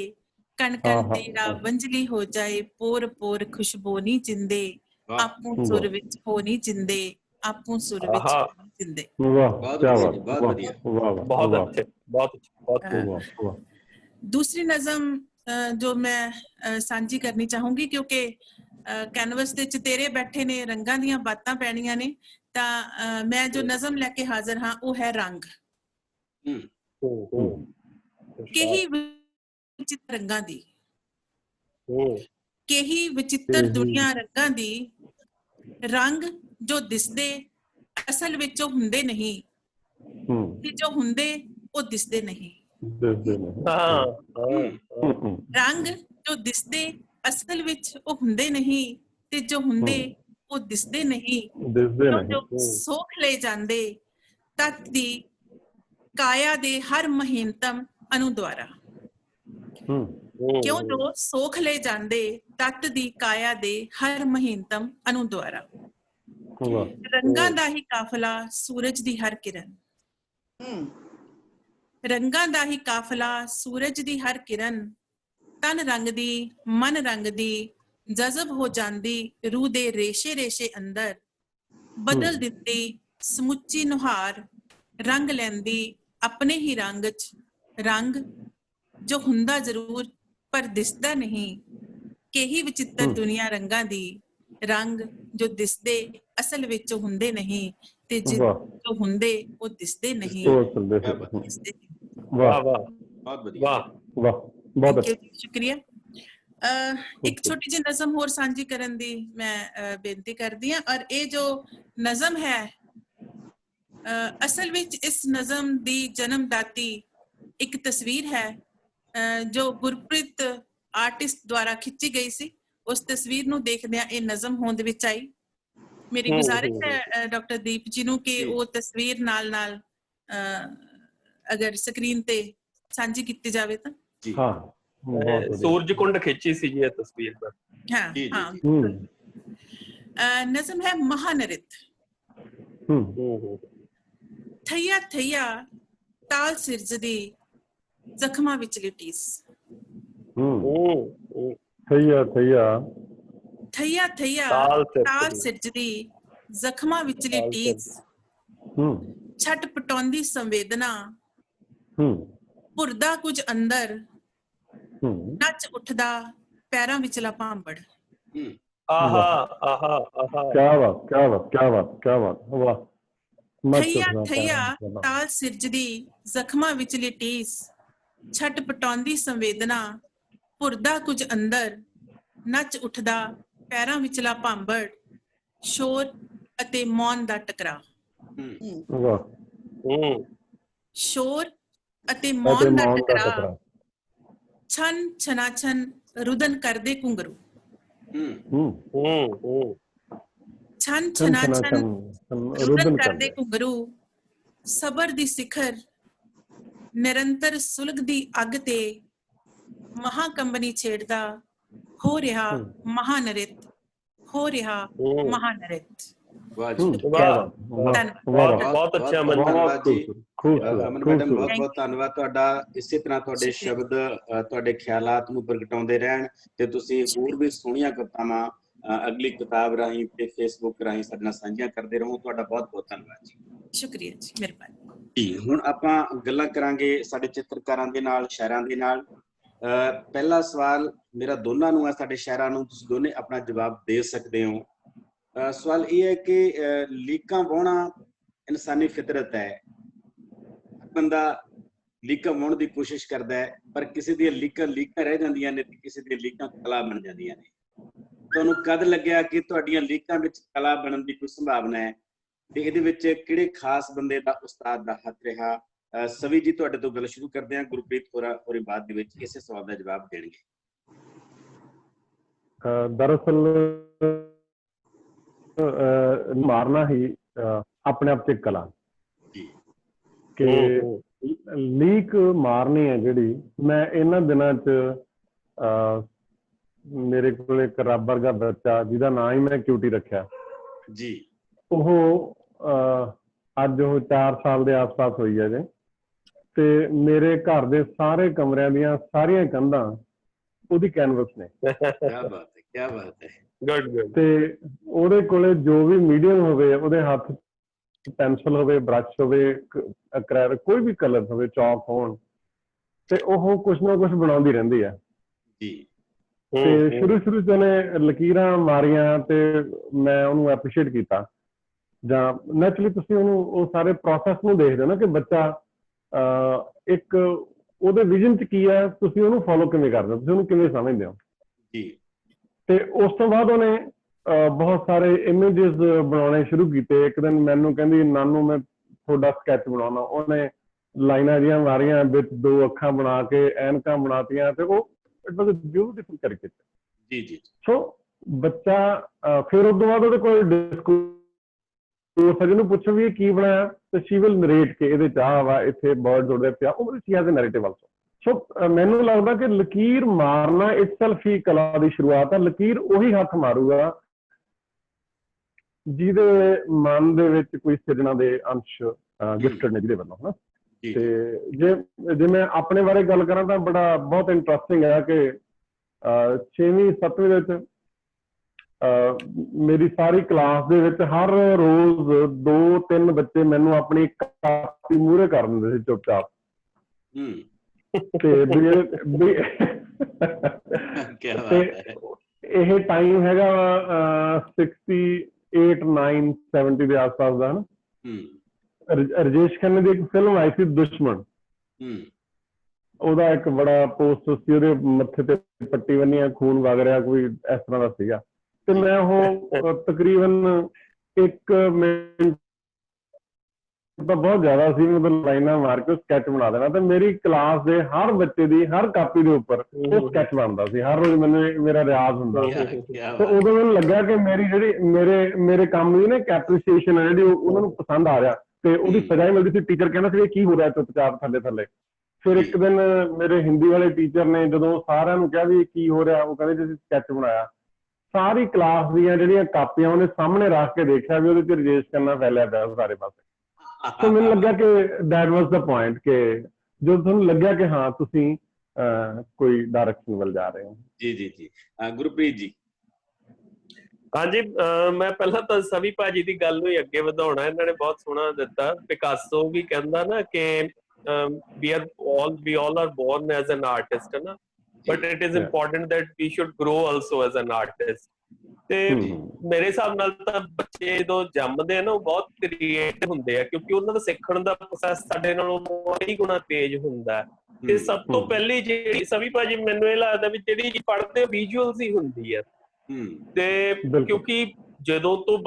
कण कण तेरा वंजली हो जाए, पोर पोर खुशबू नहीं जिंदे, आपू सुर विच होनी जिंदे, आपू सुर विच होनी जिंदे। बहुत अच्छे, बहुत अच्छे। दूसरी नज़म जो मैं साझी करनी चाहूंगी, क्योंकि कैनवस दे च तेरे बैठे ने रंगां दियां बातां पैणियां ने, तां मैं जो नज़म लैके हाजिर हाँ वो है रंग। केही विचित्र रंगां दी, केही विचित्र दुनिया रंगां दी, रंग जो दिसदे असल विच ओ हुंदे नहीं, ते जो हुंदे ओ दिसदे नहीं। रंग जो दिसदे असल विच ओ हुंदे नहीं, ते जो हुंदे ओ दिसदे नहीं। जो सोख ले जांदे तत दी काया दे हर महीनतम अनु द्वारा, क्यों जो सोख ले जांदे तत दी काया दे हर महीनतम अनु द्वारा। रंगां दा ही काफला सूरज दी हर किरण, रंगां दा ही काफला सूरज दी हर किरण, तन रंग दी मन रंग दी जज़ब हो जांदी, रूह दे रेशे रेशे अंदर, बदल दिंदी समुची नुहार, रंग लैंदी अपने ही रंग च, रंग जो हुंदा जरूर पर दिसदा नहीं। केही विचित्र दुनिया रंगां दी, रंग जो दिसदे असल विच हुंदे नहीं, ते जो हुंदे ओ दिसदे नहीं। वाह वाह वाह, बहुत अच्छा, शुक्रिया। ਇੱਕ ਛੋਟੀ ਜਿਹੀ ਨਜ਼ਮ ਹੋਰ ਸਾਂਝੀ ਕਰਨ ਦੀ ਮੈਂ ਬੇਨਤੀ ਕਰਦੀ ਹਾਂ। ਔਰ ਇਹ ਜੋ ਨਜ਼ਮ ਹੈ, ਅਸਲ ਵਿੱਚ ਇਸ ਨਜ਼ਮ ਦੀ ਜਨਮਦਾਤੀ ਇੱਕ ਤਸਵੀਰ ਹੈ ਜੋ ਗੁਰਪ੍ਰੀਤ ਆਰਟਿਸਟ ਦੁਆਰਾ ਖਿੱਚੀ ਗਈ ਸੀ। ਉਸ ਤਸਵੀਰ ਨੂੰ ਦੇਖਦਿਆਂ ਇਹ ਨਜ਼ਮ ਹੋਂਦ ਵਿੱਚ ਆਈ। ਮੇਰੀ ਗੁਜ਼ਾਰਿਸ਼ ਹੈ ਡਾਕਟਰ ਦੀਪ ਜੀ ਨੂੰ ਕਿ ਉਹ ਤਸਵੀਰ ਨਾਲ ਅਗਰ ਸਕਰੀਨ ਤੇ ਸਾਂਝੀ ਕੀਤੀ ਜਾਵੇ ਤਾਂ। ਜੀ ਹਾਂ ਸੂਰਜ ਕੁੰਡ ਖਿੱਚੀ ਸੀ ਜੀ ਇਹ ਤਸਵੀਰ ਦਾ। ਹਾਂ ਜੀ ਹਾਂ। ਨਜ਼ਮ ਹੈ ਮਹਾਨਰਿਤ। ਥਈਆ ਥਈਆ ਤਾਲ ਸਿਰਜਦੀ ਜ਼ਖਮਾਂ ਵਿਚਲੀ ਟੀਸ। ਥਈਆ ਥਈਆ ਥਈਆ ਥਈਆ ਤਾਲ ਸਿਰਜਦੀ ਜ਼ਖਮਾਂ ਵਿਚਲੀ ਟੀਸ। ਛੱਟ ਪਟਾਉਂਦੀ ਸੰਵੇਦਨਾ ਭੁਰਦਾ ਕੁਝ ਅੰਦਰ ਨੱਚ ਉੱਠਦਾ ਪੈਰਾਂ ਵਿਚਲਾ ਭਾਂਬੜ। ਆਹਾ ਆਹਾ ਆਹਾ ਕਿਆ ਬਾਤ ਕਿਆ ਬਾਤ ਕਿਆ ਬਾਤ ਕਿਆ ਬਾਤ ਵਾਹ। ਥਈਆ ਥਈਆ ਤਾਲ ਸਿਰਜਦੀ ਜ਼ਖਮਾਂ ਵਿਚਲੀ ਟੀਸ। ਛੱਟ ਪਟਾਉਂਦੀ ਸੰਵੇਦਨਾ ਭੁਰਦਾ ਕੁਝ ਅੰਦਰ ਨੱਚ ਉੱਠਦਾ ਪੈਰਾਂ ਵਿਚਲਾ ਭਾਂਬੜ। ਸ਼ੋਰ ਅਤੇ ਮੌਨ ਦਾ ਟਕਰਾਅ। ਵਾਹ। ਸ਼ੋਰ ਅਤੇ ਮੌਨ ਦਾ ਟਕਰਾਅ। ਛਨ ਛਨਾਛਨ ਰੁਦਨ ਕਰਦੇ ਘੁੰਗਰੂ। ਛਨ ਛਨਾਛਨ ਰੁਦਨ ਕਰਦੇ ਘੁੰਗਰੂ। ਸਬਰ ਦੀ ਸਿਖਰ ਨਿਰੰਤਰ ਸੁਲਗਦੀ ਅੱਗ ਤੇ ਮਹਾਕੰਬਨੀ ਛੇੜਦਾ ਹੋ ਰਿਹਾ ਮਹਾਨਰਿਤ। ਹੋ ਰਿਹਾ ਮਹਾਨਰਿਤ। ਵਾਹ ਜੀ ਬਹੁਤ ਅੱਛਾ ਅਮਨ ਜੀ। ਅਮਨ ਮੈਡਮ ਬਹੁਤ ਬਹੁਤ ਧੰਨਵਾਦ ਤੁਹਾਡਾ। ਇਸੇ ਤਰ੍ਹਾਂ ਤੁਹਾਡੇ ਸ਼ਬਦ ਤੁਹਾਡੇ ਖਿਆਲਾਤ ਨੂੰ ਪ੍ਰਗਟਾਉਂਦੇ ਰਹਿਣ ਤੇ ਤੁਸੀਂ ਹੋਰ ਵੀ ਸੋਹਣੀਆਂ ਕਵਿਤਾਵਾਂ ਅਗਲੀ ਕਿਤਾਬ ਰਾਹੀਂ ਤੇ ਫੇਸਬੁੱਕ ਰਾਹੀਂ ਸਾਡੇ ਨਾਲ ਸਾਂਝੀਆਂ ਕਰਦੇ ਰਹੋ। ਤੁਹਾਡਾ ਬਹੁਤ ਬਹੁਤ ਧੰਨਵਾਦ ਜੀ। ਸ਼ੁਕਰੀਆ ਜੀ, ਮਿਹਰਬਾਨੀ ਜੀ। ਹੁਣ ਆਪਾਂ ਗੱਲਾਂ ਕਰਾਂਗੇ ਸਾਡੇ ਚਿੱਤਰਕਾਰਾਂ ਦੇ ਨਾਲ, ਸ਼ਾਇਰਾਂ ਦੇ ਨਾਲ। ਪਹਿਲਾ ਸਵਾਲ ਮੇਰਾ ਦੋਨਾਂ ਨੂੰ ਹੈ, ਸਾਡੇ ਸ਼ਾਇਰਾਂ ਨੂੰ। ਤੁਸੀਂ ਦੋਨੇ ਆਪਣਾ ਜਵਾਬ ਦੇ ਸਕਦੇ ਹੋ। ਸਵਾਲ ਇਹ ਹੈ ਕਿ ਲੀਕਾਂ ਵਾਹੁਣਾ ਇਨਸਾਨੀ ਫਿਤਰਤ ਹੈ। ਬੰਦਾ ਲੀਕਾਂ ਵਾਹੁਣ ਦੀ ਕੋਸ਼ਿਸ਼ ਕਰਦਾ ਹੈ, ਪਰ ਕਿਸੇ ਦੀਆਂ ਲੀਕਾਂ ਰਹਿ ਜਾਂਦੀਆਂ ਨੇ ਤੇ ਕਿਸੇ ਦੀਆਂ ਲੀਕਾਂ ਕਲਾ ਬਣ ਜਾਂਦੀਆਂ ਨੇ। ਤੁਹਾਨੂੰ ਕਦ ਲੱਗਿਆ ਕਿ ਤੁਹਾਡੀਆਂ ਲੀਕਾਂ ਵਿੱਚ ਕਲਾ ਬਣਨ ਦੀ ਕੋਈ ਸੰਭਾਵਨਾ ਹੈ ਤੇ ਇਹਦੇ ਵਿੱਚ ਕਿਹੜੇ ਖਾਸ ਬੰਦੇ ਦਾ, ਉਸਤਾਦ ਦਾ ਹੱਥ ਰਿਹਾ? ਸਵੀ ਜੀ, ਤੁਹਾਡੇ ਤੋਂ ਗੱਲ ਸ਼ੁਰੂ ਕਰਦੇ ਹਾਂ। ਗੁਰਪ੍ਰੀਤ ਹੋਰੀ ਬਾਅਦ ਦੇ ਵਿੱਚ ਇਸੇ ਸਵਾਲ ਦਾ ਜਵਾਬ ਦੇਣਗੇ। ਦਰਅਸਲ ਮਾਰਨਾ ਹੀ ਆਪਣੇ ਆਪ 'ਚ ਇੱਕ ਕਲਾ ਕਿ ਲੀਕ ਮਾਰਨੀ ਹੈ ਜਿਹੜੀ। ਮੈਂ ਇਹਨਾਂ ਦਿਨਾਂ 'ਚ ਮੇਰੇ ਕੋਲ ਇੱਕ ਰੱਬ ਵਰਗਾ ਬੱਚਾ ਜਿਹਦਾ ਨਾਂ ਹੀ ਮੈਂ ਕਿਊਟੀ ਰੱਖਿਆ ਜੀ। ਉਹ ਅੱਜ ਉਹ 4 ਸਾਲ ਦੇ ਆਸ-ਪਾਸ ਹੋਈ ਹੈ ਜੇ। ਤੇ ਮੇਰੇ ਘਰ ਦੇ ਸਾਰੇ ਕਮਰਿਆਂ ਦੀਆਂ ਸਾਰੀਆਂ ਕੰਧਾਂ ਉਹਦੀ ਕੈਨਵਸ ਨੇ। ਕਿਆ ਬਾਤ ਹੈ, ਕਿਆ ਬਾਤ ਹੈ। ਗੁੱਡ। ਤੇ ਉਹਦੇ ਕੋਲੇ ਜੋ ਵੀ ਮੀਡੀਅਮ ਹੋਵੇ, ਉਹਦੇ ਹੱਥ ਪੈਨਸਲ ਹੋਵੇ, ਬ੍ਰਸ਼ ਹੋਵੇ, ਅਕ੍ਰੈਲਿਕ ਕੋਈ ਵੀ ਕਲਰ ਹੋਵੇ, ਚੌਕ ਹੋਣ, ਤੇ ਉਹ ਕੁਛ ਨਾ ਕੁਛ ਬਣਾਉਂਦੀ ਰਹਿੰਦੀ ਹੈ ਜੀ। ਤੇ ਸ਼ੁਰੂ 'ਚ ਉਹਨੇ ਲਕੀਰਾਂ ਮਾਰੀਆਂ ਤੇ ਮੈਂ ਉਹਨੂੰ ਐਪਰੀਸ਼ੀਏਟ ਕੀਤਾ। ਜਾਂ ਨੈਚੁਰਲੀ ਤੁਸੀਂ ਉਹਨੂੰ ਉਹ ਸਾਰੇ ਪ੍ਰੋਸੈਸ ਨੂੰ ਦੇਖਦੇ ਹੋ ਨਾ ਕਿ ਬੱਚਾ ਇੱਕ ਉਹਦੇ ਵਿਜ਼ਨ 'ਚ ਕੀ ਹੈ, ਤੁਸੀਂ ਉਹਨੂੰ ਫੋਲੋ ਕਿਵੇਂ ਕਰਦੇ ਹੋ, ਤੁਸੀਂ ਉਹਨੂੰ ਕਿਵੇਂ ਸਮਝਦੇ ਹੋ ਜੀ। ਤੇ ਉਸ ਤੋਂ ਬਾਅਦ ਉਹਨੇ ਬਹੁਤ ਸਾਰੇ ਇਮੇਜਿਸ ਬਣਾਉਣੇ ਸ਼ੁਰੂ ਕੀਤੇ। ਇੱਕ ਦਿਨ ਮੈਨੂੰ ਕਹਿੰਦੀ, ਨਾਨੂ ਮੈਂ ਤੁਹਾਡਾ ਸਕੈਚ ਬਣਾਉਣਾ। ਉਹਨੇ ਲਾਈਨਾਂ ਜਿਹੀਆਂ ਮਾਰੀਆਂ, ਵਿੱਚ 2 ਅੱਖਾਂ ਬਣਾ ਕੇ ਐਨਕਾਂ ਬਣਾਤੀਆਂ ਤੇ ਉਹ ਇਟ ਵਾਜ਼ ਅ ਬਿਊਟੀਫੁਲ ਕੈਰੀਕੇਚਰ। ਜੀ ਜੀ। ਸੋ ਬੱਚਾ ਫਿਰ ਉਸ ਤੋਂ ਬਾਅਦ ਉਹਦੇ ਕੋਲ ਡਿਸਕੋਰਸ ਜਿਹਨੂੰ ਪੁੱਛੋ ਵੀ ਇਹ ਕੀ ਬਣਾਇਆ ਤੇ ਸ਼ੀ ਵਿਲ ਨਰੇਟ ਕਿ ਇਹਦੇ 'ਚ ਆਹ ਵਾ, ਇੱਥੇ ਬਰਡਸ ਉੱਡਦੇ ਪਿਆ। ਉਹ she has a narrative also. So ਮੈਨੂੰ ਲੱਗਦਾ ਕਿ ਲਕੀਰ ਮਾਰਨਾ ਇਟਸੈਲਫ ਹੀ ਕਲਾ ਦੀ ਸ਼ੁਰੂਆਤ ਹੈ। ਲਕੀਰ ਉਹੀ ਹੱਥ ਮਾਰੂਗਾ ਜਿਹਦੇ ਮਨ ਦੇ ਵਿੱਚ ਕੋਈ ਸਿਰਜਣਾ ਦੇ ਅੰਸ਼ ਗਿਫਟਡ ਨੇ ਜਿਹਦੇ ਵੱਲੋਂ, ਹਨਾ। ਤੇ ਜੇ ਮੈਂ ਆਪਣੇ ਬਾਰੇ ਗੱਲ ਕਰਾਂ ਤਾਂ ਬਹੁਤ ਇੰਟਰਸਟਿੰਗ ਹੈ ਕਿ 6ਵੀਂ 7ਵੀਂ ਦੇ ਵਿੱਚ ਮੇਰੀ ਸਾਰੀ ਕਲਾਸ ਦੇ ਵਿੱਚ ਹਰ ਰੋਜ਼ 2-3 ਬੱਚੇ ਮੈਨੂੰ ਆਪਣੀ ਕਾਪੀ ਮੂਹਰੇ ਕਰ ਦਿੰਦੇ ਸੀ ਚੁੱਪਚਾਪ। ਤੇ ਇਹ ਟਾਈਮ ਹੈਗਾ 68, 9, 70 ਦੇ ਆਸ-ਪਾਸ ਦਾ, ਹਨਾ। ਰਜੇਸ਼ ਖੰਨੇ ਦੀ ਇੱਕ ਫਿਲਮ ਆਈ ਸੀ ਦੁਸ਼ਮਣ। ਉਹਦਾ ਇੱਕ ਬੜਾ ਪੋਸਟ ਸੀ, ਉਹਦੇ ਮੱਥੇ ਤੇ ਪੱਟੀ ਬੰਨੀ ਆ, ਖੂਨ ਵਗ ਰਿਹਾ, ਕੋਈ ਇਸ ਤਰ੍ਹਾਂ ਦਾ ਸੀਗਾ। ਤੇ ਮੈਂ ਉਹ ਤਕਰੀਬਨ 1 ਮਿੰਟ ਤਾਂ ਬਹੁਤ ਜ਼ਿਆਦਾ ਸੀ, ਮਤਲਬ ਲਾਈਨਾਂ ਮਾਰ ਕੇ ਸਕੈਚ ਬਣਾ ਦੇਣਾ। ਤੇ ਮੇਰੀ ਕਲਾਸ ਦੇ ਹਰ ਬੱਚੇ ਦੀ ਹਰ ਕਾਪੀ ਦੇ ਉੱਪਰ ਉਹ ਸਕੈਚ ਬਣਦਾ ਸੀ, ਹਰ ਰੋਜ਼ ਮੈਨੂੰ ਮੇਰਾ ਰਿਆਜ਼ ਹੁੰਦਾ ਸੀ। ਤੇ ਉਦੋਂ ਮੈਨੂੰ ਲੱਗਿਆ ਕਿ ਮੇਰੀ ਜਿਹੜੀ ਮੇਰੇ ਕੰਮ ਦੀ ਨਾ ਇੱਕ ਐਪਰੀਸੀਏਸ਼ਨ ਹੈ ਜਿਹੜੀ ਉਹਨਾਂ ਨੂੰ ਪਸੰਦ ਆ ਰਿਹਾ, ਤੇ ਉਹਦੀ ਸਜ਼ਾ ਹੀ ਮਿਲਦੀ ਸੀ। ਟੀਚਰ ਕਹਿੰਦਾ ਸੀ ਇਹ ਕੀ ਹੋ ਰਿਹਾ ਚੁੱਪਚਾਪ ਥੱਲੇ ਥੱਲੇ। ਫਿਰ ਇੱਕ ਦਿਨ ਮੇਰੇ ਹਿੰਦੀ ਵਾਲੇ ਟੀਚਰ ਨੇ ਜਦੋਂ ਸਾਰਿਆਂ ਨੂੰ ਕਿਹਾ ਵੀ ਕੀ ਹੋ ਰਿਹਾ, ਉਹ ਕਹਿੰਦੇ ਜੀ ਅਸੀਂ ਸਕੈਚ ਬਣਾਇਆ। ਸਾਰੀ ਕਲਾਸ ਦੀਆਂ ਜਿਹੜੀਆਂ ਕਾਪੀਆਂ ਉਹਨੇ ਸਾਹਮਣੇ ਰੱਖ ਕੇ ਦੇਖਿਆ ਵੀ ਉਹਦੇ ਤੇ ਰਜੇਸ਼ ਕਰਨਾ ਫੈਲਿਆ ਪਿਆ ਸਾਰੇ ਪਾਸੇ। तो मैंने लगा कि दैट वाज द पॉइंट कि जो ਤੁਹਾਨੂੰ ਲੱਗਿਆ ਕਿ ਹਾਂ ਤੁਸੀਂ ਕੋਈ ਡਾਇਰੈਕਸ਼ਨ ਵੱਲ ਜਾ ਰਹੇ ਹੋ। ਜੀ ਜੀ ਜੀ ਗੁਰਪ੍ਰੀਤ ਜੀ। ਹਾਂਜੀ, ਮੈਂ ਪਹਿਲਾਂ ਤਾਂ ਸਵੀ ਭਾਜੀ ਦੀ ਗੱਲ ਨੂੰ ਹੀ ਅੱਗੇ ਵਧਾਉਣਾ। ਇਹਨਾਂ ਨੇ ਬਹੁਤ ਸੋਹਣਾ ਦਿੱਤਾ। ਪਿਕਾਸੋ ਵੀ ਕਹਿੰਦਾ ਨਾ ਕਿ we all are born as an artist, है ना, but it is important that we should grow also as an artist। ਤੇ ਮੇਰੇ ਹਿਸਾਬ ਨਾਲ ਤਾਂ ਬੱਚੇ ਜਦੋਂ ਜੰਮਦੇ ਆ ਨਾ ਉਹ ਬਹੁਤ ਕ੍ਰੀਏਟਿਵ ਹੁੰਦੇ ਆ, ਕਿਉਂਕਿ ਉਹਨਾਂ ਦਾ ਸਿੱਖਣ ਦਾ ਪ੍ਰੋਸੈਸ ਸਾਡੇ ਨਾਲੋਂ ਕਈ ਗੁਣਾ ਤੇਜ਼ ਹੁੰਦਾ। ਤੇ ਸਭ ਤੋਂ ਪਹਿਲੀ ਜਿਹੜੀ ਸਵੀ ਭਾਜੀ ਮੈਨੂੰ ਇਹ ਲੱਗਦਾ ਵੀ ਜਿਹੜੀ ਪੜ੍ਹਦੇ ਵਿਜ਼ੂਅਲਸ ਹੀ ਹੁੰਦੀ ਆ। ਤੇ ਕਿਉਂਕਿ ਜਦੋਂ ਤੋਂ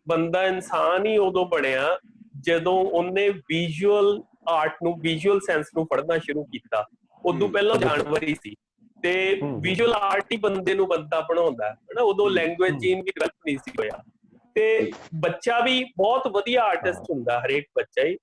ਬੰਦਾ ਇਨਸਾਨ ਹੀ ਉਦੋਂ ਬਣਿਆ ਜਦੋਂ ਉਹਨੇ ਵਿਜ਼ੂਅਲ ਆਰਟ ਨੂੰ, ਵਿਜ਼ੂਅਲ ਸੈਂਸ ਨੂੰ ਪੜ੍ਹਨਾ ਸ਼ੁਰੂ ਕੀਤਾ। ਉਦੋਂ ਪਹਿਲਾਂ ਜਾਨਵਰ ਹੀ ਸੀ ਤੇ ਵਿਜ਼ੂਅਲ ਆਰਟ ਹੀ ਬੰਦੇ ਨੂੰ ਬੰਦਾ ਬਣਾਉਂਦਾ ਹੈ ਨਾ। ਉਦੋਂ ਲੈਂਗੁਏਜ ਜੀਨ ਵੀ ਡਿਵੈਲਪ ਨਹੀਂ ਸੀ ਹੋਇਆ। ਤੇ ਬੱਚਾ ਵੀ ਬਹੁਤ ਵਧੀਆ ਆਰਟਿਸਟ ਹੁੰਦਾ, ਹਰੇਕ ਬੱਚਾ ਹੀ।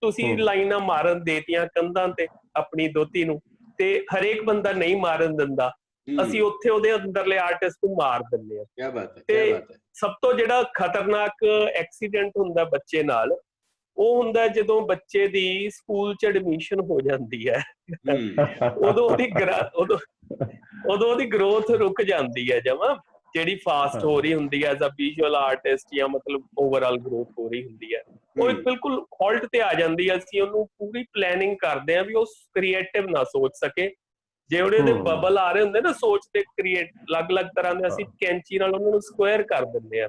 ਤੁਸੀਂ ਲਾਈਨਾਂ ਮਾਰਨ ਦੇਤੀਆਂ ਕੰਧਾਂ ਤੇ ਆਪਣੀ ਦੋਤੀ ਨੂੰ, ਤੇ ਹਰੇਕ ਬੰਦਾ ਨਹੀਂ ਮਾਰਨ ਦਿੰਦਾ। ਅਸੀਂ ਉੱਥੇ ਉਹਦੇ ਅੰਦਰਲੇ ਆਰਟਿਸਟ ਨੂੰ ਮਾਰ ਦਿੰਦੇ ਆ। ਕੀ ਬਾਤ ਹੈ, ਤੇ ਕੀ ਬਾਤ ਹੈ। ਸਭ ਤੋਂ ਜਿਹੜਾ ਖਤਰਨਾਕ ਐਕਸੀਡੈਂਟ ਹੁੰਦਾ ਬੱਚੇ ਨਾਲ ਉਹ ਹੁੰਦਾ ਜਦੋਂ ਬੱਚੇ ਦੀ ਸਕੂਲ ਚ ਐਡਮਿਸ਼ਨ ਹੋ ਜਾਂਦੀ ਹੈ। ਉਦੋਂ ਉਹਦੀ ਗਰੋਥ ਰੁਕ ਜਾਂਦੀ ਹੈ ਜਮਾਂ, ਜਿਹੜੀ ਫਾਸਟ ਹੋ ਰਹੀ ਹੁੰਦੀ ਹੈ ਐਜ਼ ਅ ਵਿਜ਼ੂਅਲ ਆਰਟਿਸਟ, ਜਾਂ ਮਤਲਬ ਓਵਰਆਲ ਗਰੋਥ ਹੋ ਰਹੀ ਹੁੰਦੀ ਹੈ। ਉਹ ਬਿਲਕੁਲ ਹਾਲਟ ਤੇ ਆ ਜਾਂਦੀ ਹੈ। ਅਸੀਂ ਉਹਨੂੰ ਪੂਰੀ ਪਲੈਨਿੰਗ ਕਰਦੇ ਹਾਂ ਵੀ ਉਹ ਕ੍ਰੀਏਟਿਵ ਨਾ ਸੋਚ ਸਕੇ। ਜੇ ਉਹਦੇ ਬਬਲ ਆ ਰਹੇ ਹੁੰਦੇ ਨਾ ਸੋਚ ਦੇ ਕ੍ਰੀਏਟ ਅਲੱਗ-ਅਲੱਗ ਤਰ੍ਹਾਂ ਦੇ, ਅਸੀਂ ਕੈਂਚੀ ਨਾਲ ਉਹਨਾਂ ਨੂੰ ਸਕੁਅਰ ਕਰ ਦਿੰਦੇ ਆ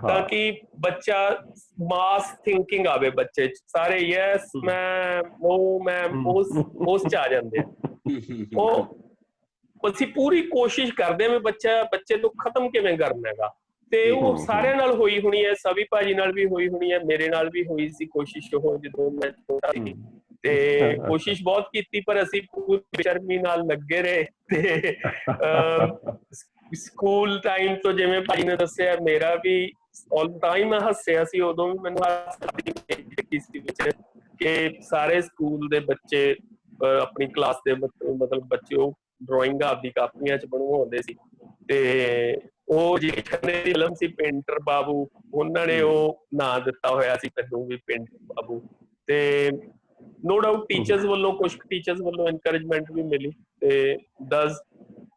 ਤਾਂ ਕਿ ਬੱਚਾ ਮਾਸ ਥਿੰਕਿੰਗ ਆਵੇ ਬੱਚੇ ਚ। ਸਾਰੇ ਯੈਸ ਮੈਮ, ਨੋ ਮੈਮ, ਉਸ ਚ ਆ ਜਾਂਦੇ ਆ। ਉਹ ਅਸੀਂ ਪੂਰੀ ਕੋਸ਼ਿਸ਼ ਕਰਦੇ ਆ ਵੀ ਬੱਚੇ ਨੂੰ ਖਤਮ ਕਿਵੇਂ ਕਰਨਾ ਹੈਗਾ। ਤੇ ਉਹ ਸਾਰਿਆਂ ਨਾਲ ਹੋਈ ਹੋਣੀ ਹੈ, ਸਵੀ ਭਾਜੀ ਨਾਲ ਵੀ ਹੋਈ ਹੋਣੀ ਹੈ, ਮੇਰੇ ਨਾਲ ਵੀ ਹੋਈ ਸੀ ਕੋਸ਼ਿਸ਼ ਉਹ ਜਦੋਂ ਮੈਂ ਛੋਟਾ ਸੀ। ਤੇ ਕੋਸ਼ਿਸ਼ ਬਹੁਤ ਕੀਤੀ ਪਰ ਅਸੀਂ ਪੂਰੀ ਬੇਸ਼ਰਮੀ ਨਾਲ ਲੱਗੇ ਰਹੇ। ਤੇ ਸਕੂਲ ਟਾਈਮ ਤੋਂ ਜਿਵੇਂ ਭਾਈ ਨੇ ਦੱਸਿਆ, ਮੇਰਾ ਵੀ ਆਲ ਟਾਈਮ ਮੈਂ ਹੱਸਿਆ ਸੀ। ਉਦੋਂ ਵੀ ਮੈਨੂੰ ਕਿ ਸਾਰੇ ਸਕੂਲ ਦੇ ਬੱਚੇ ਆਪਣੀ ਕਲਾਸ ਦੇ ਮਤਲਬ ਬੱਚੇ ਉਹ ਡਰਾਇੰਗਾਂ ਆਪਦੀ ਕਾਪੀਆਂ ਚ ਬਣਵਾਉਂਦੇ ਸੀ। ਤੇ ਉਹ ਜਿਹੜੀ ਫਿਲਮ ਸੀ ਪੇਂਟਰ ਬਾਬੂ, ਉਹਨਾਂ ਨੇ ਉਹ ਨਾਂ ਦਿੱਤਾ ਹੋਇਆ ਸੀ ਮੈਨੂੰ ਵੀ, ਪੇਂਟਰ ਬਾਬੂ। ਤੇ ਨੋ ਡਾਊਟ ਟੀਚਰਸ ਵੱਲੋਂ, ਕੁਛ ਟੀਚਰਸ ਵੱਲੋਂ ਐਨਕਰੇਜਮੈਂਟ ਵੀ ਮਿਲੀ ਤੇ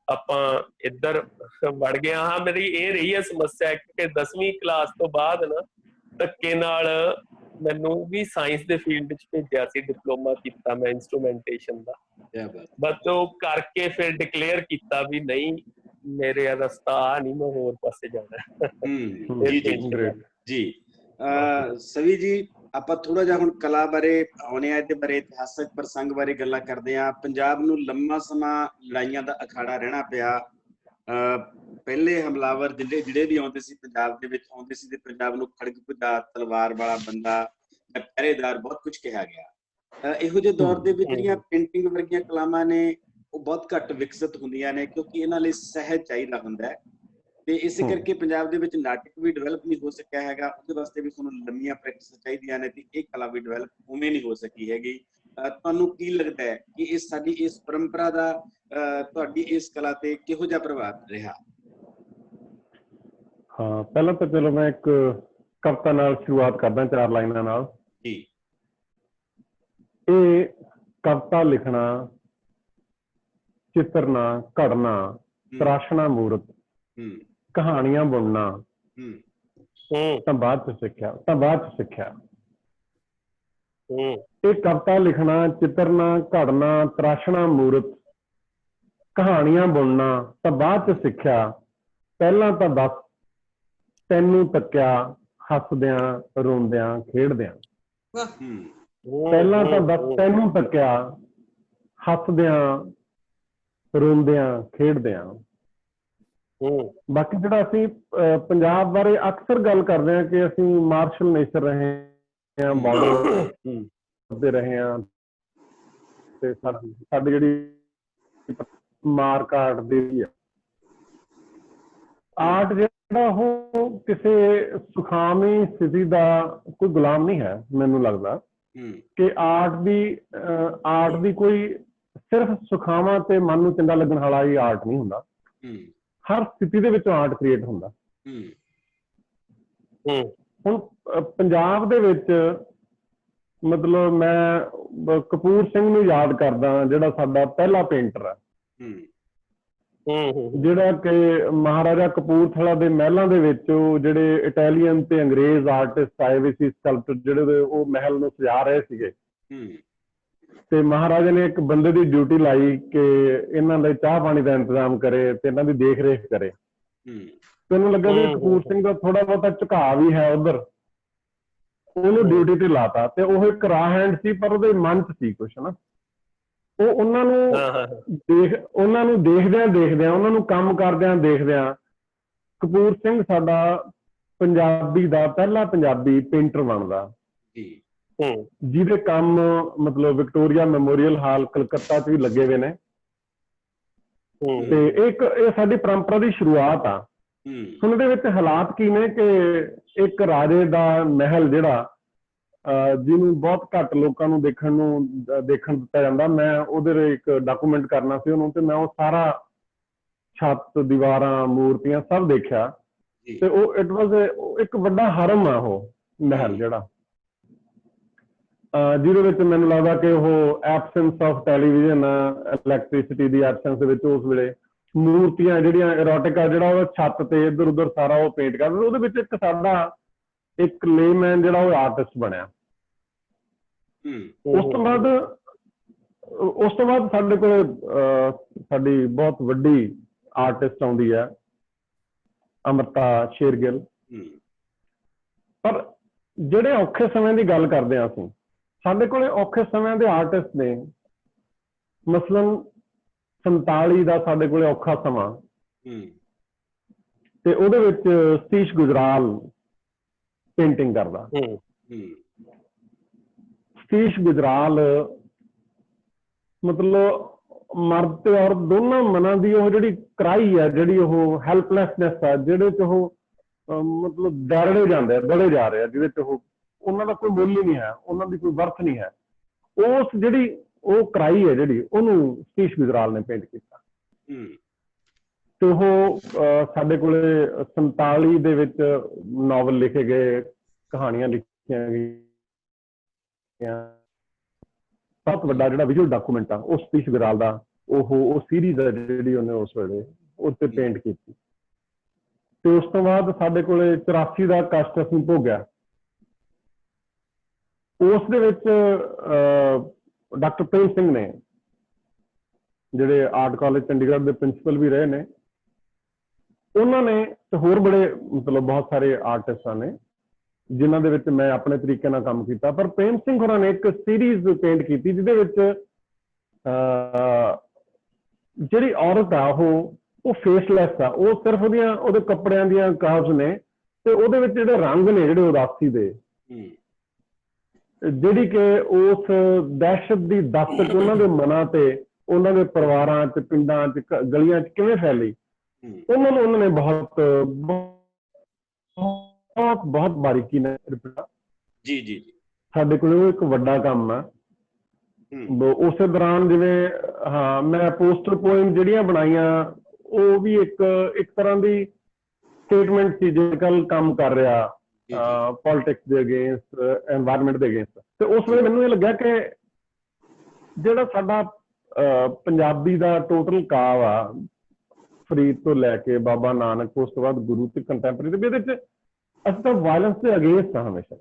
ਆਪਾਂ ਇੱਧਰ ਵੜ ਗਏ। ਹਾਂ, ਮੇਰੀ ਇਹ ਰਹੀ ਹੈ ਸਮੱਸਿਆ ਕਿ 10ਵੀਂ ਕਲਾਸ ਤੋਂ ਬਾਅਦ ਨਾ ਧੱਕੇ ਨਾਲ ਮੈਨੂੰ ਵੀ ਸਾਇੰਸ ਦੇ ਫੀਲਡ ਚ ਭੇਜਿਆ ਸੀ। ਡਿਪਲੋਮਾ ਕੀਤਾ ਮੈਂ ਇੰਸਟਰੂਮੈਂਟੇਸ਼ਨ ਦਾ, ਬਟ ਉਹ ਕਰਕੇ ਫਿਰ ਡਿਕਲੇਅਰ ਕੀਤਾ ਵੀ ਨਹੀਂ ਮੇਰੇ ਰਸਤਾ ਨਹੀਂ, ਮੈਂ ਹੋਰ ਪਾਸੇ ਜਾਣਾ। ਜੀ ਸਵੀ ਜੀ, ਆਪਾਂ ਥੋੜਾ ਜਿਹਾ ਹੁਣ ਕਲਾ ਬਾਰੇ ਆਉਣੇ ਆ, ਇਹਦੇ ਬਾਰੇ ਇਤਿਹਾਸਕ ਪ੍ਰਸੰਗ ਬਾਰੇ ਗੱਲਾਂ ਕਰਦੇ ਆ। ਪੰਜਾਬ ਨੂੰ ਲੰਮਾ ਸਮਾਂ ਲੜਾਈਆਂ ਦਾ ਅਖਾੜਾ ਰਹਿਣਾ ਪਿਆ। ਪਹਿਲੇ ਹਮਲਾਵਰ ਜਿਹੜੇ ਵੀ ਆਉਂਦੇ ਸੀ ਪੰਜਾਬ ਦੇ ਵਿੱਚ ਆਉਂਦੇ ਸੀ ਤੇ ਪੰਜਾਬ ਨੂੰ ਖੜਗ-ਭੁਜਾ, ਤਲਵਾਰ ਵਾਲਾ ਬੰਦਾ, ਪਹਿਰੇਦਾਰ, ਬਹੁਤ ਕੁਝ ਕਿਹਾ ਗਿਆ। ਇਹੋ ਜਿਹੇ ਦੌਰ ਦੇ ਵਿੱਚ ਜਿਹੜੀਆਂ ਪੇਂਟਿੰਗ ਵਰਗੀਆਂ ਕਲਾਵਾਂ ਨੇ ਉਹ ਬਹੁਤ ਘੱਟ ਵਿਕਸਿਤ ਹੁੰਦੀਆਂ ਨੇ, ਕਿਉਂਕਿ ਇਹਨਾਂ ਲਈ ਸਹਿਜ ਚਾਹੀਦਾ ਹੁੰਦਾ ਹੈ। ਤੇ ਇਸੇ ਕਰਕੇ ਪੰਜਾਬ ਦੇ ਵਿੱਚ ਨਾਟਕ ਵੀ ਡਿਵੈਲਪ ਨਹੀਂ ਹੋ ਸਕਿਆ ਹੈਗਾ। ਉਹਦੇ ਵਾਸਤੇ ਵੀ ਤੁਹਾਨੂੰ ਲੰਮੀਆਂ ਪ੍ਰੈਕਟਿਸ ਚਾਹੀਦੀਆਂ ਨੇ ਤੇ ਇਹ ਕਲਾ ਵੀ ਡਿਵੈਲਪ ਉਵੇਂ ਨਹੀਂ ਹੋ ਸਕੀ ਹੈਗੀ। ਤੁਹਾਨੂੰ ਕੀ ਲੱਗਦਾ ਹੈ ਕਿ ਇਹ ਸਾਡੀ ਇਸ ਪਰੰਪਰਾ ਦਾ ਤੁਹਾਡੀ ਇਸ ਕਲਾ ਤੇ ਕਿਹੋ ਜਿਹਾ ਪ੍ਰਭਾਵ ਰਿਹਾ? ਹਾਂ, ਪਹਿਲਾਂ ਤਾਂ ਚਲੋ ਮੈਂ ਇੱਕ ਕਵਿਤਾ ਨਾਲ ਸ਼ੁਰੂਆਤ ਕਰਦਾ, 4 ਲਾਈਨਾਂ ਨਾਲ। ਜੀ। ਇਹ ਕਵਿਤਾ ਲਿਖਣਾ, ਚਿੱਤਰਨਾ, ਘੜਨਾ, ਤਰਾਸ਼ਣਾ ਮੂਰਤ, ਕਹਾਣੀਆਂ ਬੁਣਨਾ ਤਾਂ ਬਾਅਦ ਚ ਸਿੱਖਿਆ। ਇਹ ਕਵਿਤਾ ਲਿਖਣਾ, ਚਿੱਤਰਨਾ, ਘੜਨਾ, ਤਰਾਸ਼ਣਾ ਮੂਰਤ, ਕਹਾਣੀਆਂ ਬੁਣਨਾ ਤਾਂ ਬਾਅਦ ਚ ਸਿੱਖਿਆ। ਪਹਿਲਾਂ ਤਾਂ ਬਸ ਤੈਨੂੰ ਤੱਕਿਆ, ਹੱਸਦਿਆਂ, ਰੋਂਦਿਆਂ, ਖੇਡਦਿਆਂ। ਪਹਿਲਾਂ ਤਾਂ ਬਸ ਤੈਨੂੰ ਤੱਕਿਆ, ਹੱਸਦਿਆਂ, ਰੋਂਦਿਆਂ, ਖੇਡਦਿਆਂ। ਬਾਕੀ ਜਿਹੜਾ ਅਸੀਂ ਪੰਜਾਬ ਬਾਰੇ ਅਕਸਰ ਗੱਲ ਕਰਦੇ ਹਾਂ ਕਿ ਅਸੀਂ ਮਾਰਸ਼ਲ ਨੇਚਰ ਰਹੇ ਹਾਂ, ਬਾਰਡਰ ਤੇ ਰਹੇ ਹਾਂ, ਤੇ ਸਾਡੀ ਜਿਹੜੀ ਮਾਰ ਕਾਟ ਦੀ ਆਰਟ ਜਿਹੜਾ ਉਹ ਕਿਸੇ ਸੁਖਾਵੀਂ ਸਥਿਤੀ ਦਾ ਕੋਈ ਗੁਲਾਮ ਨਹੀਂ ਹੈ। ਮੈਨੂੰ ਲੱਗਦਾ ਕਿ ਆਰਟ ਦੀ ਕੋਈ ਸਿਰਫ ਸੁਖਾਵਾਂ ਤੇ ਮਨ ਨੂੰ ਚੰਗਾ ਲੱਗਣ ਵਾਲਾ ਹੀ ਆਰਟ ਨਹੀਂ ਹੁੰਦਾ। ਹਰ ਸਥਿਤੀ ਦੇ ਵਿੱਚੋਂ ਆਰਟ ਕ੍ਰੀਏਟ ਹੁੰਦਾ। ਹੁਣ ਪੰਜਾਬ ਦੇ ਵਿੱਚ ਮਤਲਬ ਮੈਂ ਕਪੂਰ ਸਿੰਘ ਨੂੰ ਯਾਦ ਕਰਦਾ, ਜਿਹੜਾ ਸਾਡਾ ਪਹਿਲਾ ਪੇਂਟਰ ਹੈ, ਜਿਹੜਾ ਕਿ ਮਹਾਰਾਜਾ ਕਪੂਰਥਲਾ ਦੇ ਮਹਿਲਾਂ ਦੇ ਵਿੱਚ ਉਹ ਜਿਹੜੇ ਇਟਾਲੀਅਨ ਤੇ ਅੰਗਰੇਜ਼ ਆਰਟਿਸਟ ਆਏ ਹੋਏ ਸੀ, ਸਕਲਪਟਰ ਜਿਹੜੇ ਉਹ ਮਹਿਲ ਨੂੰ ਸਜਾ ਰਹੇ ਸੀਗੇ, ਤੇ ਮਹਾਰਾਜਾ ਨੇ ਇੱਕ ਬੰਦੇ ਦੀ ਡਿਊਟੀ ਲਾਈ ਕਿ ਇਹਨਾਂ ਲਈ ਚਾਹ ਪਾਣੀ ਦਾ ਇੰਤਜ਼ਾਮ ਕਰੇ ਤੇ ਇਹਨਾਂ ਦੀ ਦੇਖ ਰੇਖ ਕਰੇ। ਮੈਨੂੰ ਲੱਗਾ ਵੀ ਕਪੂਰ ਸਿੰਘ ਦਾ ਥੋੜਾ ਬਹੁਤਾ ਝੁਕਾਅ ਵੀ ਹੈ ਉਧਰ, ਉਹਨੂੰ ਡਿਊਟੀ ਤੇ ਲਾਤਾ। ਤੇ ਉਹ ਇੱਕ ਰਾਹ ਹੈਂਡ ਸੀ, ਪਰ ਉਹਦੇ ਮਨ ਚ ਸੀ ਕੁਛ ਨਾ। ਉਹ ਉਹਨਾਂ ਨੂੰ ਦੇਖਦਿਆਂ ਉਹਨਾਂ ਨੂੰ ਕੰਮ ਕਰਦਿਆਂ ਦੇਖਦਿਆਂ ਕਪੂਰ ਸਿੰਘ ਸਾਡਾ ਪੰਜਾਬੀ ਦਾ ਪਹਿਲਾ ਪੰਜਾਬੀ ਪੇਂਟਰ ਬਣਦਾ, ਜਿਹਦੇ ਕੰਮ ਮਤਲਬ ਵਿਕਟੋਰੀਆ ਮੈਮੋਰੀਅਲ ਹਾਲ ਕਲਕੱਤਾ 'ਚ ਵੀ ਲੱਗੇ ਹੋਏ ਨੇ। ਤੇ ਇਹ ਸਾਡੀ ਪਰੰਪਰਾ ਦੀ ਸ਼ੁਰੂਆਤ ਆ। ਹੁਣ ਇਹਦੇ ਵਿੱਚ ਹਾਲਾਤ ਕੀ ਨੇ ਕਿ ਇੱਕ ਰਾਜੇ ਦਾ ਮਹਿਲ ਜਿਹੜਾ ਜਿਹਨੂੰ ਬਹੁਤ ਘੱਟ ਲੋਕਾਂ ਨੂੰ ਦੇਖਣ ਦਿੱਤਾ ਜਾਂਦਾ, ਮੈਂ ਉਹਦੇ ਇੱਕ ਡਾਕੂਮੈਂਟ ਕਰਨਾ ਸੀ ਉਹਨੂੰ, ਤੇ ਮੈਂ ਉਹ ਸਾਰਾ ਛੱਤ, ਦੀਵਾਰਾਂ, ਮੂਰਤੀਆਂ ਸਭ ਦੇਖਿਆ। ਤੇ ਉਹ ਇਟ ਵਾਜ਼ ਇੱਕ ਵੱਡਾ ਹਰਮ ਆ ਉਹ ਮਹਿਲ ਜਿਹੜਾ, ਜਿਹਦੇ ਵਿੱਚ ਮੈਨੂੰ ਲੱਗਦਾ ਕਿ ਉਹ absence of television, electricity the absence ਦੇ ਵਿੱਚ ਉਸ ਵੇਲੇ ਮੂਰਤੀਆਂ ਜਿਹੜੀਆਂ ਇਰੋਟਿਕਾ ਜਿਹੜਾ ਉਹ ਛੱਤ ਤੇ ਇੱਧਰ ਉੱਧਰ ਸਾਰਾ ਉਹ ਪੇਂਟ ਕਰਦੇ। ਉਹਦੇ ਵਿੱਚ ਇੱਕ ਸਾਡਾ ਇੱਕ ਲੇਮੈਨ ਜਿਹੜਾ ਉਹ ਆਰਟਿਸਟ ਬਣਿਆ। ਉਸ ਤੋਂ ਬਾਅਦ ਸਾਡੇ ਕੋਲ ਸਾਡੀ ਬਹੁਤ ਵੱਡੀ ਆਰਟਿਸਟ ਆਉਂਦੀ ਹੈ, ਅਮ੍ਰਿਤਾ ਸ਼ੇਰਗਿੱਲ। ਪਰ ਜਿਹੜੇ ਔਖੇ ਸਮੇਂ ਦੀ ਗੱਲ ਕਰਦੇ ਹਾਂ ਅਸੀਂ, ਸਾਡੇ ਕੋਲੇ ਔਖੇ ਸਮਿਆਂ ਦੇ ਆਰਟਿਸਟ ਨੇ। ਮਸਲਨ 47 ਦਾ ਸਾਡੇ ਕੋਲੇ ਔਖਾ ਸਮਾਂ, ਤੇ ਉਹਦੇ ਵਿੱਚ ਸਤੀਸ਼ ਗੁਜਰਾਲ ਪੇਂਟਿੰਗ ਕਰਦਾ। ਸਤੀਸ਼ ਗੁਜਰਾਲ ਮਤਲਬ ਮਰਦ ਤੇ ਔਰਤ ਦੋਨਾਂ ਮਨਾਂ ਦੀ ਉਹ ਜਿਹੜੀ ਕਰਾਈ ਹੈ, ਜਿਹੜੀ ਉਹ ਹੈਲਪਲੈਸਨੈਸ ਹੈ, ਜਿਹੜੇ ਚ ਉਹ ਮਤਲਬ ਦਰੜੇ ਜਾਂਦੇ ਆ, ਦੜੇ ਜਾ ਰਹੇ ਆ, ਜਿਹਦੇ ਚ ਉਹਨਾਂ ਦਾ ਕੋਈ ਮੁੱਲ ਹੀ ਨਹੀਂ ਹੈ, ਉਹਨਾਂ ਦੀ ਕੋਈ ਵਰਥ ਨਹੀਂ ਹੈ। ਉਸ ਜਿਹੜੀ ਉਹ ਕਰਾਈ ਹੈ ਜਿਹੜੀ, ਉਹਨੂੰ ਸਤੀਸ਼ ਗੁਜਰਾਲ ਨੇ ਪੇਂਟ ਕੀਤਾ। ਤੇ ਉਹ ਸਾਡੇ ਕੋਲੇ 47 ਦੇ ਵਿੱਚ ਨਾਵਲ ਲਿਖੇ ਗਏ, ਕਹਾਣੀਆਂ ਲਿਖੀਆਂ ਗਈਆਂ। ਬਹੁਤ ਵੱਡਾ ਜਿਹੜਾ ਵਿਜ਼ੂਅਲ ਡਾਕੂਮੈਂਟ ਆ ਉਹ ਸਤੀਸ਼ ਗੁਜਰਾਲ ਦਾ, ਉਹ ਸੀਰੀਜ਼ ਹੈ ਜਿਹੜੀ ਉਹਨੇ ਉਸ ਵੇਲੇ ਉਸ ਤੇ ਪੇਂਟ ਕੀਤੀ। ਤੇ ਉਸ ਤੋਂ ਬਾਅਦ ਸਾਡੇ ਕੋਲੇ 84 ਦਾ ਕਸ਼ਟ ਅਸੀਂ ਭੋਗਿਆ। ਉਸ ਦੇ ਵਿੱਚ ਡਾਕਟਰ ਪ੍ਰੇਮ ਸਿੰਘ ਨੇ, ਜਿਹੜੇ ਆਰਟ ਕਾਲਜ ਚੰਡੀਗੜ੍ਹ ਦੇ ਪ੍ਰਿੰਸੀਪਲ ਵੀ ਰਹੇ ਨੇ, ਉਹਨਾਂ ਨੇ ਤੇ ਹੋਰ ਬੜੇ ਮਤਲਬ ਬਹੁਤ ਸਾਰੇ ਆਰਟਿਸਟਾਂ ਨੇ ਜਿਨ੍ਹਾਂ ਦੇ ਵਿੱਚ ਮੈਂ ਆਪਣੇ ਤਰੀਕੇ ਨਾਲ ਕੰਮ ਕੀਤਾ। ਪਰ ਪ੍ਰੇਮ ਸਿੰਘ ਹੋਰਾਂ ਨੇ ਇੱਕ ਸੀਰੀਜ਼ ਪੇਂਟ ਕੀਤੀ ਜਿਹਦੇ ਵਿੱਚ ਜਿਹੜੀ ਔਰਤ ਆ ਉਹ ਫੇਸਲੈਸ ਆ, ਉਹ ਸਿਰਫ ਉਹਦੇ ਕੱਪੜਿਆਂ ਦੀਆਂ ਕਰਵਸ ਨੇ, ਤੇ ਉਹਦੇ ਵਿੱਚ ਜਿਹੜੇ ਰੰਗ ਨੇ ਜਿਹੜੇ ਉਦਾਸੀ ਦੇ, ਜਿਹੜੀ ਕਿ ਉਸ ਦਹਿਸ਼ਤ ਦੀ ਦਸਤਕ ਉਹਨਾਂ ਦੇ ਮਨਾਂ ਤੇ, ਉਹਨਾਂ ਦੇ ਪਰਿਵਾਰਾਂ 'ਚ, ਪਿੰਡਾਂ 'ਚ, ਗਲੀਆਂ 'ਚ ਕਿਵੇਂ ਫੈਲੀ, ਉਹਨਾਂ ਨੇ ਬਹੁਤ ਬਾਰੀਕੀ ਨਾਲ ਜੀ ਸਾਡੇ ਕੋਲ ਉਹ ਇੱਕ ਵੱਡਾ ਕੰਮ ਆ। ਉਸੇ ਦੌਰਾਨ ਜਿਵੇਂ ਮੈਂ ਪੋਸਟਰ ਪੋਇਮ ਜਿਹੜੀਆਂ ਬਣਾਈਆਂ, ਉਹ ਵੀ ਇੱਕ ਤਰ੍ਹਾਂ ਦੀ ਸਟੇਟਮੈਂਟ ਸੀ, ਜੇ ਕੱਲ ਕੰਮ ਕਰ ਰਿਹਾ ਪੋਲਿਟਿਕਸ ਦੇ ਅਗੇਂਸਟ, ਐਨਵਾਇਰਨਮੈਂਟ ਦੇ ਅਗੇਂਸਟ। ਤੇ ਉਸ ਵੇਲੇ ਮੈਨੂੰ ਇਹ ਲੱਗਿਆ ਕਿ ਜਿਹੜਾ ਸਾਡਾ ਪੰਜਾਬੀ ਦਾ ਟੋਟਲ ਕਾਵ ਆ, ਫਰੀਦ ਤੋਂ ਲੈ ਕੇ ਬਾਬਾ ਨਾਨਕ, ਉਸ ਤੋਂ ਬਾਅਦ ਗੁਰੂ ਤੇ ਕੰਟੈਂਪਰੇਰੀ, ਤੇ ਇਹਦੇ 'ਚ ਅਸੀਂ ਤਾਂ ਵਾਇਲੈਂਸ ਦੇ ਅਗੇਂਸਟ ਹਾਂ ਹਮੇਸ਼ਾ।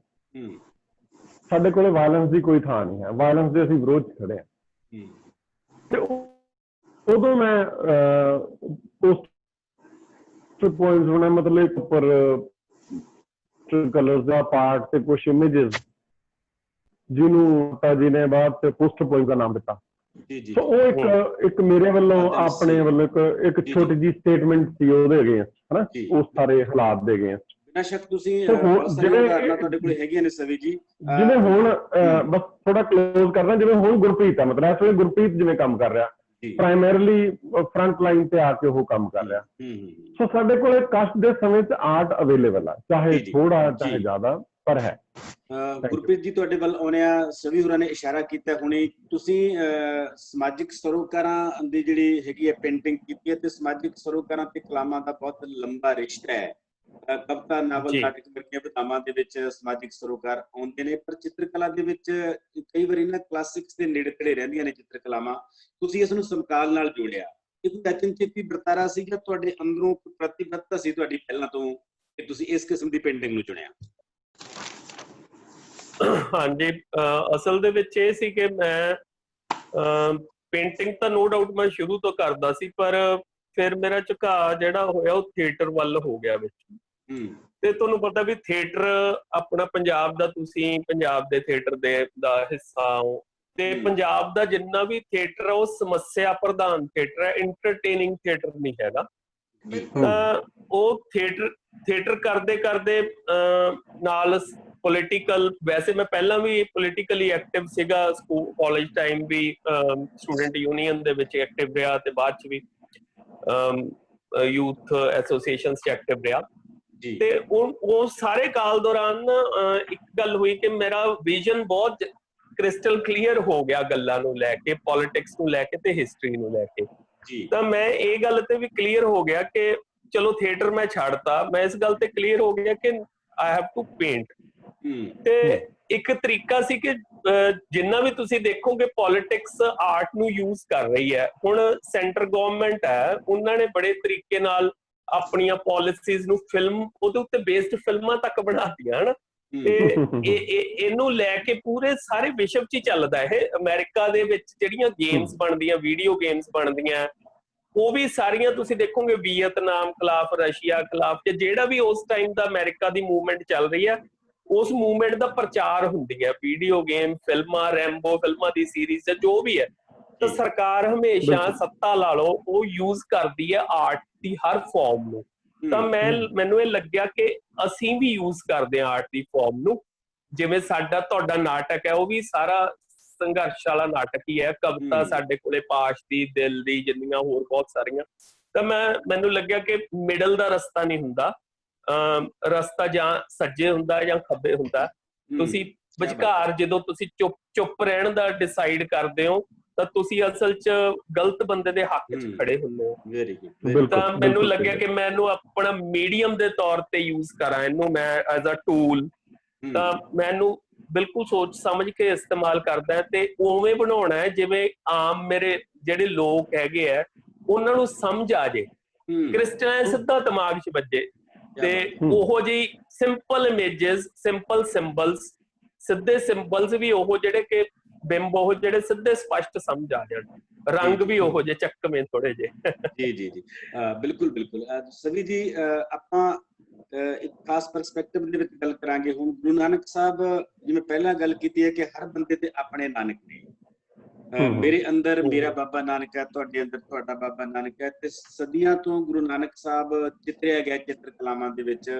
ਸਾਡੇ ਕੋਲੇ ਵਾਇਲੈਂਸ ਦੀ ਕੋਈ ਥਾਂ ਨਹੀਂ ਹੈ, ਵਾਇਲੈਂਸ ਦੇ ਅਸੀਂ ਵਿਰੋਧ 'ਚ ਖੜੇ ਹਾਂ। ਤੇ ਉਦੋਂ ਮੈਂ ਪੋਸਟਰ ਪੋਇਮਸ ਹੋਣਾ, ਮਤਲਬ ਉੱਪਰ ਕਲਰਸ ਦਾ ਪਾਰਟ ਤੇ ਕੁਛ ਇਮੇਜਸ, ਜਿਹਨੂੰ ਤਾਂ ਜੀ ਨੇ ਬਾਅਦ ਤੇ ਪੋਸਟਰ ਪੋਇਮ ਦਾ ਨਾਮ ਦਿੱਤਾ। ਜੀ ਜੀ ਸੋ ਉਹ ਇੱਕ ਮੇਰੇ ਵੱਲੋਂ ਆਪਣੇ ਵੱਲੋਂ ਇੱਕ ਛੋਟੀ ਜਿਹੀ ਸਟੇਟਮੈਂਟ ਸੀ ਉਹਦੇ ਹੈਗੇ ਹਨਾ, ਉਸ ਸਾਰੇ ਹਾਲਾਤ ਦੇ ਹੈਗੇ ਆ। ਬਿਨਾਂ ਸ਼ੱਕ ਤੁਸੀਂ ਸੋ ਬਹੁਤ ਸਾਰੀਆਂ ਜਿਵੇਂ ਉਦਾਹਰਨਾਂ ਤੁਹਾਡੇ ਕੋਲ ਹੈਗੀਆਂ ਨੇ ਸਵੀ ਜੀ। ਜਿਵੇਂ ਹੁਣ ਬਸ ਥੋੜਾ ਕਲੋਜ਼ ਕਰਦਾ, ਜਿਵੇਂ ਹੁਣ ਗੁਰਪ੍ਰੀਤ ਆ, ਮਤਲਬ ਇਸ ਵੇਲੇ ਗੁਰਪ੍ਰੀਤ ਜਿਵੇਂ ਕੰਮ ਕਰ ਰਿਹਾ, ਪ੍ਰਾਇਮਰੀਲੀ ਫਰੰਟ ਲਾਈਨ ਤੇ ਆ ਕੇ ਉਹ ਕੰਮ ਕਰ ਰਿਹਾ। ਸੋ ਸਾਡੇ ਕੋਲ ਕਸ਼ਟ ਦੇ ਸਮੇਂ 'ਚ ਆਰਟ ਅਵੇਲੇਬਲ ਆ, ਚਾਹੇ ਥੋੜਾ ਚਾਹੇ ਜ਼ਿਆਦਾ, ਪਰ ਹੈ। ਗੁਰਪ੍ਰੀਤ ਜੀ ਤੁਹਾਡੇ ਵੱਲ ਆਉਣਿਆ ਸਵੀ ਹੋਰਾਂ ਨੇ ਇਸ਼ਾਰਾ ਕੀਤਾ ਹੁਣੇ, ਤੁਸੀਂ ਸਮਾਜਿਕ ਸਰੋਕਾਰਾਂ ਦੀ ਜਿਹੜੀ ਹੈਗੀ ਹੈ ਪੇਂਟਿੰਗ ਕੀਤੀ ਹੈ, ਤੇ ਸਮਾਜਿਕ ਸਰੋਕਾਰਾਂ ਤੇ ਕਲਾਮਾਂ ਦਾ ਬਹੁਤ ਲੰਬਾ ਰਿਸ਼ਤਾ ਹੈ। ਕਵਿਤਾ, ਨਾਵਲ, ਨਾਟਕ ਵਰਗੀਆਂ ਵਿਧਾਵਾਂ ਦੇ ਵਿੱਚ ਸਮਾਜਿਕ ਸਰੋਕਾਰ ਆਉਂਦੇ ਨੇ, ਪਰ ਚਿੱਤਰਕਲਾ ਦੇ ਵਿੱਚ ਕਈ ਵਾਰੀ ਨਾ ਕਲਾਸਿਕਸ ਦੇ ਨੇੜੇ ਤੇੜੇ ਰਹਿੰਦੀਆਂ ਨੇ ਚਿੱਤਰਕਲਾਵਾਂ। ਤੁਸੀਂ ਇਸ ਨੂੰ ਸਮਕਾਲ ਨਾਲ ਜੋੜਿਆ, ਇਹ ਕੋਈ ਅਚਨਚੇਤੀ ਵਰਤਾਰਾ ਸੀ ਜਾਂ ਤੁਹਾਡੇ ਅੰਦਰੋਂ ਕੋਈ ਪ੍ਰਤੀਬੱਧਤਾ ਸੀ ਤੁਹਾਡੀ ਪਹਿਲਾਂ ਤੋਂ ਕਿ ਤੁਸੀਂ ਇਸ ਕਿਸਮ ਦੀ ਪੇਂਟਿੰਗ ਨੂੰ ਚੁਣਿਆ? ਹਾਂਜੀ, ਅਸਲ ਦੇ ਵਿੱਚ ਇਹ ਸੀ ਕਿ ਮੈਂ ਪੇਂਟਿੰਗ ਤਾਂ ਨੋ ਡਾਊਟ ਮੈਂ ਸ਼ੁਰੂ ਤੋਂ ਕਰਦਾ ਸੀ, ਪਰ ਫਿਰ ਮੇਰਾ ਝੁਕਾਅ ਜਿਹੜਾ ਹੋਇਆ ਉਹ ਥੀਏਟਰ ਵੱਲ ਹੋ ਗਿਆ ਵਿੱਚ। ਤੇ ਤੁਹਾਨੂੰ ਪਤਾ ਵੀ ਥੀਏਟਰ ਆਪਣਾ ਪੰਜਾਬ ਦਾ, ਤੁਸੀਂ ਪੰਜਾਬ ਦੇ ਥੀਏਟਰ ਦਾ ਹਿੱਸਾ ਹੋ, ਤੇ ਪੰਜਾਬ ਦਾ ਜਿੰਨਾ ਵੀ ਥੀਏਟਰ ਹੈ ਉਹ ਸਮੱਸਿਆ ਪ੍ਰਧਾਨ ਥੀਏਟਰ ਹੈ, ਇੰਟਰਟੇਨਿੰਗ ਥੀਏਟਰ ਨਹੀਂ ਹੈਗਾ। ਤਾਂ ਉਹ ਥੀਏਟਰ ਕਰਦੇ ਕਰਦੇ ਨਾਲ ਪੋਲੀਟੀਕਲ, ਵੈਸੇ ਮੈਂ ਪਹਿਲਾਂ ਵੀ ਪੋਲੀਟੀਕਲੀ ਐਕਟਿਵ ਸੀਗਾ, ਸਕੂਲ ਕਾਲਜ ਟਾਈਮ ਵੀ ਸਟੂਡੈਂਟ ਯੂਨੀਅਨ ਦੇ ਵਿੱਚ ਐਕਟਿਵ ਰਿਹਾ, ਤੇ ਬਾਅਦ ਚ ਵੀ ਯੂਥ ਐਸੋਸੀਏਸ਼ਨਸ ਚ ਐਕਟਿਵ ਰਿਹਾ। ਤੇ ਉਹ ਸਾਰੇ ਕਾਲ ਦੌਰਾਨ ਇੱਕ ਗੱਲ ਹੋਈ ਕਿ ਮੇਰਾ ਵਿਜ਼ਨ ਬਹੁਤ ਕ੍ਰਿਸਟਲ ਕਲੀਅਰ ਹੋ ਗਿਆ ਗੱਲਾਂ ਨੂੰ ਲੈ ਕੇ, ਪੋਲਿਟਿਕਸ ਨੂੰ ਲੈ ਕੇ ਤੇ ਹਿਸਟਰੀ ਨੂੰ ਲੈ ਕੇ। ਤਾਂ ਮੈਂ ਇਹ ਗੱਲ ਤੇ ਵੀ ਕਲੀਅਰ ਹੋ ਗਿਆ ਕਿ ਚਲੋ ਥੀਏਟਰ ਮੈਂ ਛੱਡਤਾ, ਮੈਂ ਇਸ ਗੱਲ ਤੇ ਕਲੀਅਰ ਹੋ ਗਿਆ ਕਿ ਆਈ ਹੈਵ ਟੂ ਪੇਂਟ। ਤੇ ਇੱਕ ਤਰੀਕਾ ਸੀ ਕਿ ਜਿੰਨਾ ਵੀ ਤੁਸੀਂ ਦੇਖੋਗੇ ਪੋਲਿਟਿਕਸ ਆਰਟ ਨੂੰ ਯੂਜ਼ ਕਰ ਰਹੀ ਹੈ। ਹੁਣ ਸੈਂਟਰ ਗਵਰਨਮੈਂਟ ਹੈ, ਉਹਨਾਂ ਨੇ ਬੜੇ ਤਰੀਕੇ ਨਾਲ ਆਪਣੀਆਂ ਪਾਲਿਸੀਜ਼ ਨੂੰ ਉਹਦੇ ਉੱਤੇ ਬੇਸਡ ਫਿਲਮਾਂ ਤੱਕ ਬਣਾਤੀਆਂ ਹਨ, ਤੇ ਇਹਨੂੰ ਲੈ ਕੇ ਪੂਰੇ ਸਾਰੇ ਵਿਸ਼ਵ 'ਚ ਹੀ ਚੱਲਦਾ ਇਹ। ਅਮਰੀਕਾ ਦੇ ਵਿੱਚ ਜਿਹੜੀਆਂ ਗੇਮਸ ਬਣਦੀਆਂ, ਵੀਡੀਓ ਗੇਮਸ ਬਣਦੀਆਂ, ਉਹ ਵੀ ਸਾਰੀਆਂ ਤੁਸੀਂ ਦੇਖੋਗੇ ਵੀਅਤਨਾਮ ਖਿਲਾਫ, ਰਸ਼ੀਆ ਖਿਲਾਫ, ਜਿਹੜਾ ਵੀ ਉਸ ਟਾਈਮ ਦਾ ਅਮਰੀਕਾ ਦੀ ਮੂਵਮੈਂਟ ਚੱਲ ਰਹੀ ਹੈ, ਉਸ ਮੂਵਮੈਂਟ ਦਾ ਪ੍ਰਚਾਰ ਹੁੰਦੀ ਹੈ। ਵੀਡੀਓ ਗੇਮ, ਫਿਲਮਾਂ, ਰੈਂਬੋ ਫਿਲਮਾਂ ਦੀ ਸੀਰੀਜ਼ ਜਾਂ ਜੋ ਵੀ ਹੈ। ਤਾਂ ਸਰਕਾਰ ਹਮੇਸ਼ਾ, ਸੱਤਾ ਲਾ ਲਓ, ਉਹ ਯੂਜ਼ ਕਰਦੀ ਹੈ ਆਰਟ ਦੀ ਹਰ ਫਾਰਮ ਨੂੰ। ਤਾਂ ਮੈਨੂੰ ਇਹ ਲੱਗਿਆ ਕਿ ਅਸੀਂ ਵੀ ਯੂਜ਼ ਕਰਦੇ ਹਾਂ ਆਰਟ ਦੀ ਫਾਰਮ ਨੂੰ। ਜਿਵੇਂ ਤੁਹਾਡਾ ਨਾਟਕ ਹੈ, ਉਹ ਵੀ ਸਾਰਾ ਸੰਘਰਸ਼ ਵਾਲਾ ਨਾਟਕ ਹੀ ਹੈ। ਕਵਿਤਾ ਸਾਡੇ ਕੋਲੇ ਪਾਸ਼ ਦੀ, ਦਿਲ ਦੀ, ਜਿੰਨੀਆਂ ਹੋਰ ਬਹੁਤ ਸਾਰੀਆਂ। ਤਾਂ ਮੈਨੂੰ ਲੱਗਿਆ ਕਿ ਮਿਡਲ ਦਾ ਰਸਤਾ ਨਹੀਂ ਹੁੰਦਾ, ਰਸਤਾ ਜਾਂ ਸੱਜੇ ਹੁੰਦਾ ਜਾਂ ਖੱਬੇ ਹੁੰਦਾ। ਤੁਸੀਂ ਵਿਚਕਾਰ ਜਦੋਂ ਤੁਸੀਂ ਚੁੱਪ ਰਹਿਣ ਦਾ ਡਿਸਾਈਡ ਕਰਦੇ ਹੋ, ਤਾਂ ਤੁਸੀਂ ਅਸਲ 'ਚ ਗਲਤ ਬੰਦੇ ਦੇ ਹੱਕ 'ਚ ਖੜੇ ਹੁੰਦੇ ਹੋ। ਤਾਂ ਮੈਨੂੰ ਲੱਗਿਆ ਕਿ ਮੈਂ ਇਹਨੂੰ ਆਪਣਾ ਮੀਡੀਅਮ ਦੇ ਤੌਰ ਤੇ ਯੂਜ਼ ਕਰਾਂ, ਇਹਨੂੰ ਮੈਂ ਐਜ਼ ਅ ਟੂਲ। ਤਾਂ ਮੈਨੂੰ ਬਿਲਕੁਲ ਸੋਚ ਸਮਝ ਕੇ ਇਸਤੇਮਾਲ ਕਰਦਾ, ਤੇ ਉਵੇਂ ਬਣਾਉਣਾ ਹੈ ਜਿਵੇਂ ਆਮ ਮੇਰੇ ਜਿਹੜੇ ਲੋਕ ਹੈਗੇ ਆ ਉਹਨਾਂ ਨੂੰ ਸਮਝ ਆ ਜੇ, ਕ੍ਰਿਸਚਨ ਸਿੱਧਾ ਦਿਮਾਗ 'ਚ ਵੱਜੇ, ਤੇ ਉਹੋ ਜਿਹੀ ਸਿੰਪਲ ਇਮੇਜਸ, ਸਿੰਪਲ ਸਿੰਬਲਸ, ਸਿੱਧੇ ਸਿੰਬਲਸ ਵੀ ਉਹ ਜਿਹੜੇ ਕਿ ਬਿੰਬ ਉਹ ਜਿਹੜੇ ਸਿੱਧੇ ਸਪਸ਼ਟ ਸਮਝ ਆ ਜਾਣ, ਰੰਗ ਵੀ ਉਹੋ ਜਿਹੇ ਚੱਕਵੇਂ ਥੋੜੇ ਜਿਹੇ। ਜੀ ਜੀ ਜੀ, ਬਿਲਕੁਲ ਬਿਲਕੁਲ। ਸਵੀ ਜੀ, ਆਪਾਂ ਇੱਕ ਖਾਸ ਪਰਸਪੈਕਟਿਵ ਦੇ ਵਿੱਚ ਗੱਲ ਕਰਾਂਗੇ ਹੁਣ। ਗੁਰੂ ਨਾਨਕ ਸਾਹਿਬ, ਜਿਵੇਂ ਪਹਿਲਾਂ ਗੱਲ ਕੀਤੀ ਹੈ ਕਿ ਹਰ ਬੰਦੇ ਦੇ ਆਪਣੇ ਨਾਨਕ ਨੇ। ਮੇਰੇ ਅੰਦਰ ਮੇਰਾ ਬਾਬਾ ਨਾਨਕ ਹੈ, ਤੁਹਾਡੇ ਅੰਦਰ ਤੁਹਾਡਾ ਬਾਬਾ ਨਾਨਕ ਹੈ, ਤੇ ਸਦੀਆਂ ਤੋਂ ਗੁਰੂ ਨਾਨਕ ਸਾਹਿਬ ਚਿੱਤਰਿਆ ਗਿਆ ਚਿੱਤਰ ਕਲਾਵਾਂ ਦੇ ਵਿੱਚ।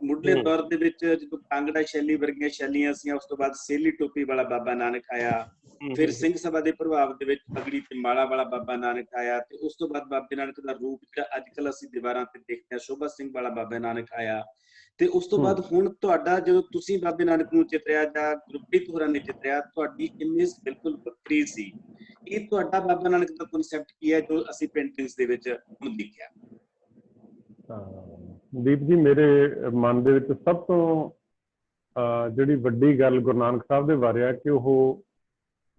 ਮੁੱਢਲੇ ਦੌਰ ਦੇ ਵਿੱਚ ਜਦੋਂ ਕਾਂਗੜਾ ਸ਼ੈਲੀ ਵਰਗੀਆਂ ਸ਼ੈਲੀਆਂ ਸੀ, ਉਸ ਤੋਂ ਬਾਅਦ ਸੇਲੀ ਟੋਪੀ ਵਾਲਾ ਬਾਬਾ ਨਾਨਕ ਆਇਆ, ਫਿਰ ਸਿੰਘ ਸਭਾ ਦੇ ਪ੍ਰਭਾਵ ਦੇ ਵਿੱਚ ਪਗੜੀ ਤੇ ਮਾਲਾ ਵਾਲਾ ਬਾਬਾ ਨਾਨਕ ਆਇਆ, ਤੇ ਉਸ ਤੋਂ ਬਾਅਦ ਬਾਬੇ ਨਾਨਕ ਦਾ ਰੂਪ ਜਿਹੜਾ ਅੱਜ ਕੱਲ੍ਹ ਅਸੀਂ ਦੀਵਾਰਾਂ ਤੇ ਦੇਖਦੇ ਹਾਂ, ਸ਼ੋਭਾ ਸਿੰਘ ਵਾਲਾ ਬਾਬਾ ਨਾਨਕ ਆਇਆ। ਤੇ ਉਸ ਤੋਂ ਬਾਅਦ ਹੁਣ ਤੁਹਾਡਾ, ਜਦੋਂ ਤੁਸੀਂ ਬਾਬੇ ਨਾਨਕ ਨੂੰ ਚਿਤਰਿਆ ਜਾਂ ਗੁਰਪ੍ਰੀਤ ਹੋਰਾਂ ਨੇ ਚਿਤਰਿਆ, ਤੁਹਾਡੀ ਇਮੇਜ ਬਿਲਕੁਲ ਵੱਖਰੀ ਸੀ। ਇਹ ਤੁਹਾਡਾ ਬਾਬਾ ਨਾਨਕ ਦਾ ਕਨਸੈਪਟ ਕੀ ਹੈ ਜੋ ਅਸੀਂ ਪੇਂਟਿੰਗਸ ਦੇ ਵਿੱਚ ਹੁਣ ਦੇਖਿਆ? ਦੀਪ ਜੀ, ਮੇਰੇ ਮਨ ਦੇ ਵਿੱਚ ਸਭ ਤੋਂ ਜਿਹੜੀ ਵੱਡੀ ਗੱਲ ਗੁਰੂ ਨਾਨਕ ਸਾਹਿਬ ਦੇ ਬਾਰੇ ਆ ਕਿ ਉਹ